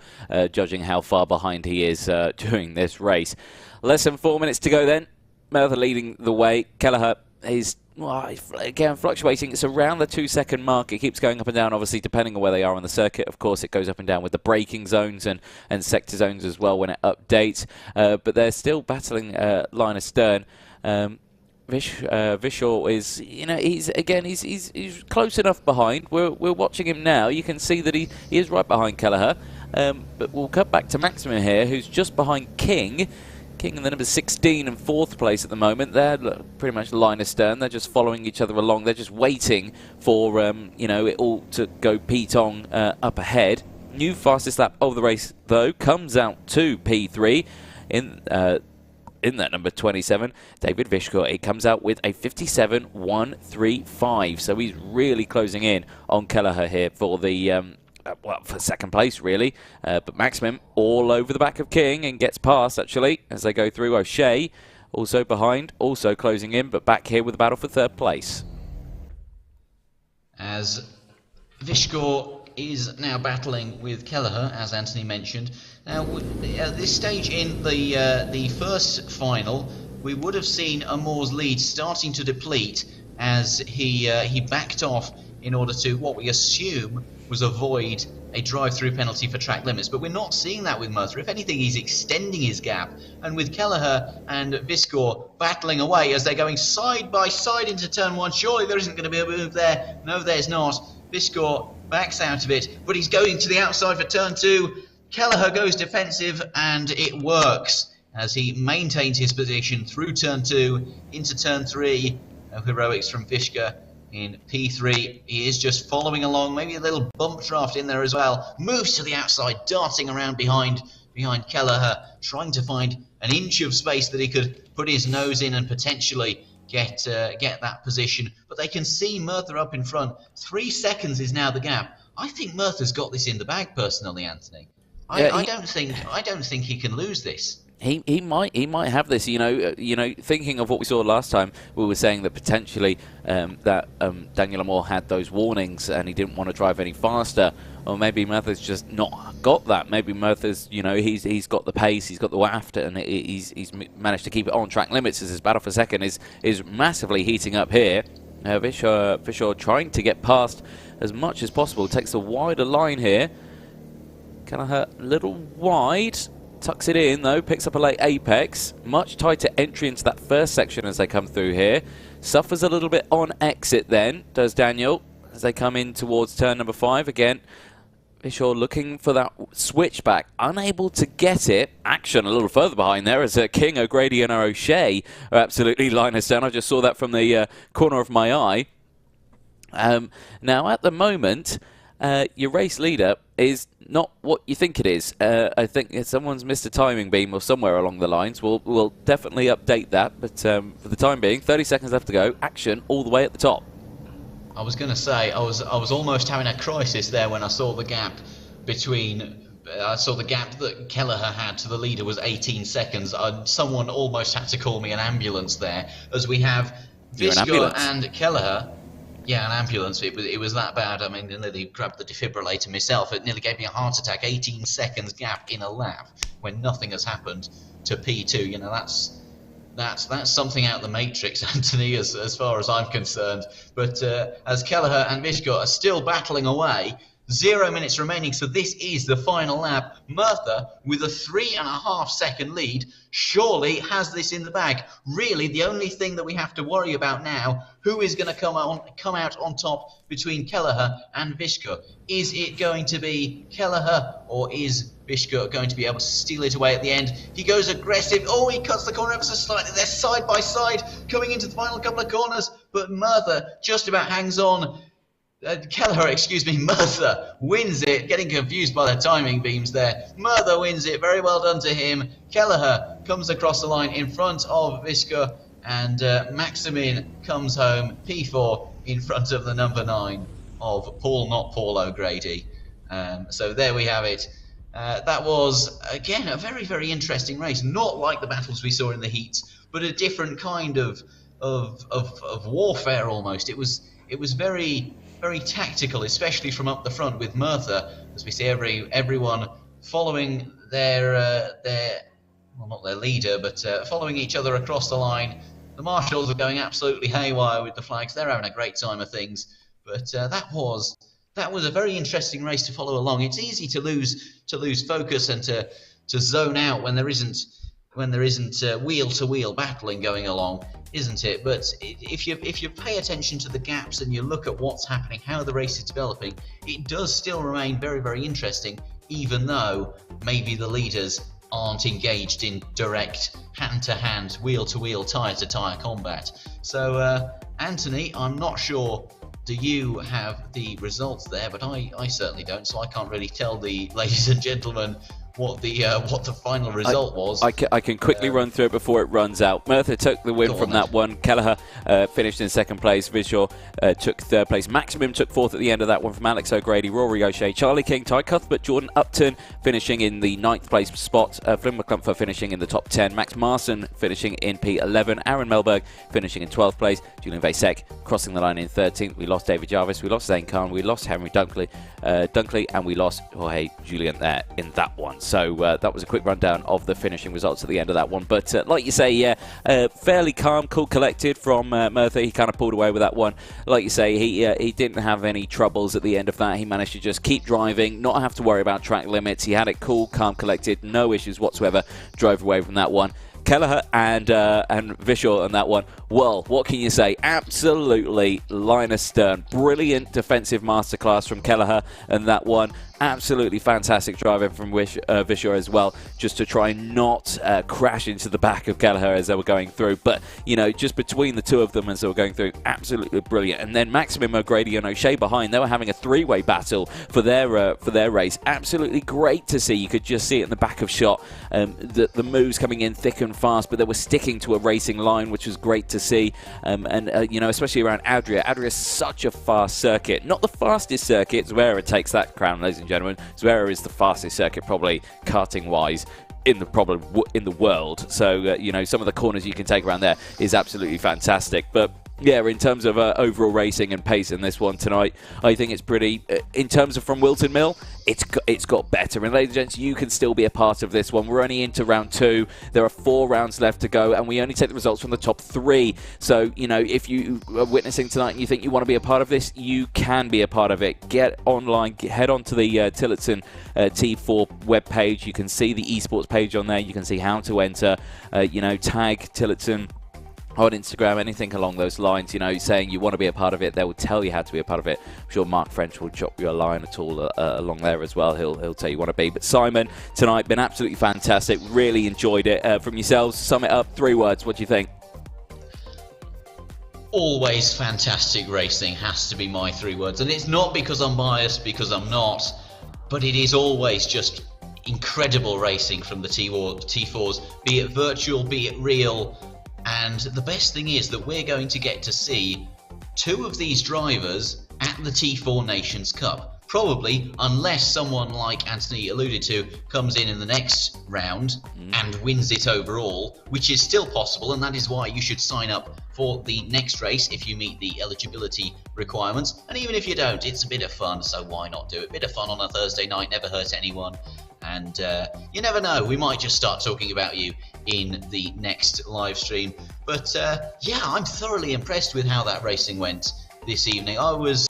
Speaker 1: judging how far behind he is during this race. Less than 4 minutes to go then. Merthyr leading the way. Kelleher is, well, again, fluctuating. It's around the 2-second mark. It keeps going up and down, obviously, depending on where they are on the circuit. Of course, it goes up and down with the braking zones and sector zones as well when it updates. But they're still battling line astern. Vishal is, you know, he's close enough behind. We're watching him now. You can see that he is right behind Kelleher. But we'll cut back to Maximin here, who's just behind King. King in the number 16 and 4th place at the moment. They're pretty much line astern. They're just following each other along. They're just waiting for you know, it all to go P-tong up ahead. New fastest lap of the race though comes out to P3 in that number 27, David Vishkor. He comes out with a 57.135. So he's really closing in on Kelleher here for the well, for second place, really. But Maximin all over the back of King and gets past, actually, as they go through. O'Shea also behind, also closing in, but back here with the battle for third place.
Speaker 2: As Vishkor is now battling with Kelleher, as Anthony mentioned. Now, at this stage in the first final, we would have seen Amour's lead starting to deplete as he backed off in order to, what we assume, was avoid a drive-through penalty for track limits. But we're not seeing that with Merthyr. If anything, he's extending his gap. And with Kelleher and Vishkor battling away as they're going side by side into turn 1, surely there isn't going to be a move there. No, there's not. Vishkor backs out of it, but he's going to the outside for turn 2. Kelleher goes defensive, and it works as he maintains his position through turn 2 into turn 3. Heroics from Vishkor in P3. He is just following along, maybe a little bump draft in there as well. Moves to the outside, darting around behind Kelleher, trying to find an inch of space that he could put his nose in and potentially get that position. But they can see Merthyr up in front. 3 seconds is now the gap. I think Merthyr's got this in the bag, personally, Anthony. I don't think he can lose this.
Speaker 1: He might have this. You know, thinking of what we saw last time, we were saying that potentially that Daniel Amour had those warnings and he didn't want to drive any faster. Or maybe Merthyr's just not got that. Maybe Merthyr's, you know, he's got the pace, he's got the waft, and he's managed to keep it on track limits as his battle for second is massively heating up here. Fisher trying to get past as much as possible. Takes the wider line here. Kelleher a little wide. Tucks it in though, picks up a late apex. Much tighter entry into that first section as they come through here. Suffers a little bit on exit then, does Daniel, as they come in towards turn number 5 again. Fisher looking for that switchback, unable to get it. Action a little further behind there as King, O'Grady and O'Shea are absolutely line us down. I just saw that from the corner of my eye. Now at the moment, your race leader is not what you think it is. I think if someone's missed a timing beam or somewhere along the lines. We'll definitely update that, but for the time being, 30 seconds left to go. Action all the way at the top.
Speaker 2: I was going to say, I was almost having a crisis there when I saw the gap between... I saw the gap that Kelleher had to the leader was 18 seconds. Someone almost had to call me an ambulance there, as we have Vizca and Kelleher. Yeah, an ambulance. It was that bad. I mean, I nearly grabbed the defibrillator myself. It nearly gave me a heart attack. 18 seconds gap in a lap when nothing has happened to P2. You know, that's something out of the Matrix, Anthony, as far as I'm concerned. But as Kelleher and Vizca are still battling away, 0 minutes remaining, so this is the final lap. Merthyr, with a 3.5 second lead, surely has this in the bag. Really, the only thing that we have to worry about now, who is going to come out on top between Kelleher and Vizca? Is it going to be Kelleher, or is Vizca going to be able to steal it away at the end? He goes aggressive. Oh, he cuts the corner ever so slightly. They're side by side coming into the final couple of corners, but Merthyr just about hangs on. Merthyr wins it, getting confused by the timing beams there. Merthyr wins it, very well done to him. Kelleher comes across the line in front of Vizca, and Maximin comes home, P4, in front of the number 9 of Paul, not Paul O'Grady. So there we have it. That was, again, a very, very interesting race. Not like the battles we saw in the heats, but a different kind of warfare almost. It was very... very tactical, especially from up the front with Merthyr, as we see everyone following their well, not their leader, but following each other across the line. The marshals are going absolutely haywire with the flags. They're having a great time of things. But that was a very interesting race to follow along. It's easy to lose focus and to zone out when there isn't wheel-to-wheel battling going along, isn't it? But if you pay attention to the gaps and you look at what's happening, how the race is developing, it does still remain very, very interesting, even though maybe the leaders aren't engaged in direct hand-to-hand, wheel-to-wheel, tyre-to-tyre combat. So, Anthony, I'm not sure, do you have the results there? But I certainly don't, so I can't really tell the ladies and gentlemen what the final result was.
Speaker 1: I can quickly run through it before it runs out. Merthyr took the win from that one. Kelleher finished in second place. Vizca took third place. Maximum took fourth at the end of that one from Alex O'Grady, Rory O'Shea, Charlie King, Ty Cuthbert, Jordan Upton finishing in the 9th place spot. Flynn McClumpher finishing in the top 10. Max Marson finishing in P11. Aaron Melberg finishing in 12th place. Julian Vasek crossing the line in 13th. We lost David Jarvis. We lost Zane Khan. We lost Henry Dunkley, and we lost Jorge Julian there in that one. So that was a quick rundown of the finishing results at the end of that one. But like you say, yeah, fairly calm, cool, collected from Merthyr. He kind of pulled away with that one. Like you say, he didn't have any troubles at the end of that. He managed to just keep driving, not have to worry about track limits. He had it cool, calm, collected, no issues whatsoever. Drove away from that one. Kelleher and Vizca on that one. Well, what can you say? Absolutely line astern. Brilliant defensive masterclass from Kelleher and that one. Absolutely fantastic driving from Vizca as well, just to try and not crash into the back of Kelleher as they were going through. But, you know, just between the two of them as they were going through, absolutely brilliant. And then Maximum, O'Grady and O'Shea behind, they were having a three-way battle for their race. Absolutely great to see. You could just see it in the back of shot. The moves coming in thick and fast, but they were sticking to a racing line, which was great to see. You know, especially around Adria. Adria is such a fast circuit. Not the fastest circuit. Zwera takes that crown, ladies and gentlemen. Zwera is the fastest circuit, probably karting-wise, in the world. So, you know, some of the corners you can take around there is absolutely fantastic. But yeah, in terms of overall racing and pace in this one tonight, I think it's pretty, in terms of from Wilton Mill, it's got better. And ladies and gents, you can still be a part of this one. We're only into round 2. There are 4 rounds left to go, and we only take the results from the top 3. So, you know, if you are witnessing tonight and you think you want to be a part of this, you can be a part of it. Get online, head on to the Tillotson T4 webpage. You can see the eSports page on there. You can see how to enter. You know, tag Tillotson on Instagram, anything along those lines, you know, saying you want to be a part of it. They will tell you how to be a part of it. I'm sure Mark French will drop you a line at all along there as well. He'll tell you want to be. But Simon, tonight, been absolutely fantastic. Really enjoyed it. From yourselves, sum it up, 3 words. What do you think?
Speaker 2: Always fantastic racing has to be my 3 words. And it's not because I'm biased, because I'm not. But it is always just incredible racing from the T4s, be it virtual, be it real. And the best thing is that we're going to get to see 2 of these drivers at the T4 Nations Cup. Probably, unless someone like Anthony alluded to comes in the next round and wins it overall, which is still possible, and that is why you should sign up for the next race if you meet the eligibility requirements. And even if you don't, it's a bit of fun, so why not do it? A bit of fun on a Thursday night, never hurt anyone. And you never know, we might just start talking about you in the next live stream. But yeah, I'm thoroughly impressed with how that racing went this evening. I was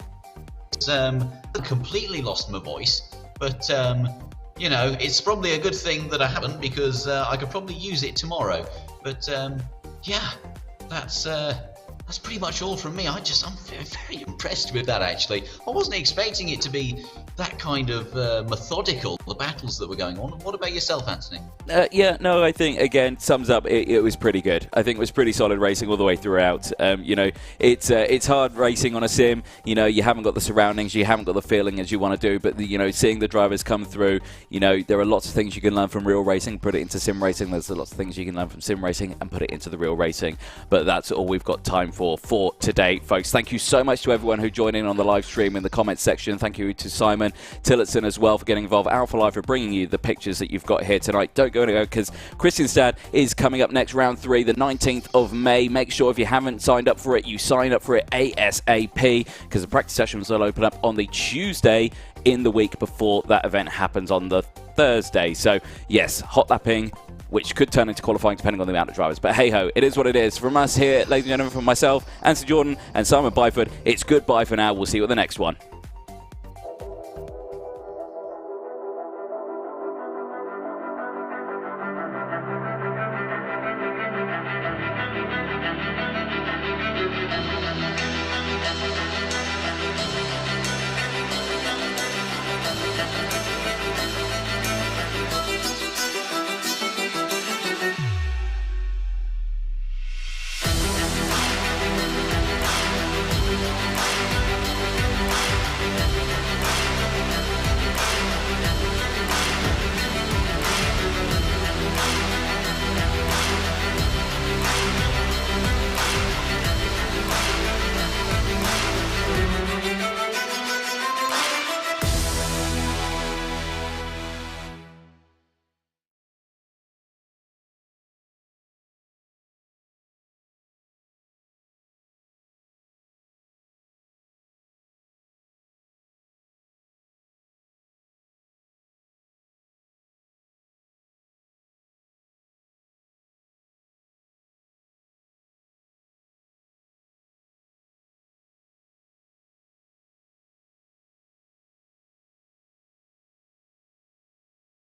Speaker 2: completely lost my voice, but you know, it's probably a good thing that I haven't, because I could probably use it tomorrow. But yeah, that's pretty much all from me. I'm very impressed with that, actually. I wasn't expecting it to be that kind of methodical, the battles that were going on. What about yourself, Anthony?
Speaker 1: Yeah, no, I think, again, sums up, it was pretty good. I think it was pretty solid racing all the way throughout. You know, it's hard racing on a sim. You know, you haven't got the surroundings, you haven't got the feeling as you want to do, but, you know, seeing the drivers come through, you know, there are lots of things you can learn from real racing, put it into sim racing. There's lots of things you can learn from sim racing and put it into the real racing. But that's all we've got time for today, folks. Thank you so much to everyone who joined in on the live stream in the comments section. Thank you to Simon Tillotson as well for getting involved. alphalive for bringing you the pictures that you've got here tonight. Don't go anywhere, because Kristianstad is coming up next, round 3, the 19th of May. Make sure if you haven't signed up for it, you sign up for it ASAP, because the practice sessions will open up on the Tuesday in the week before that event happens on the Thursday. So yes, hot lapping, which could turn into qualifying depending on the amount of drivers. But hey-ho, it is what it is. From us here, ladies and gentlemen, from myself, Anthony Jordan, and Simon Byford, it's goodbye for now. We'll see you at the next one.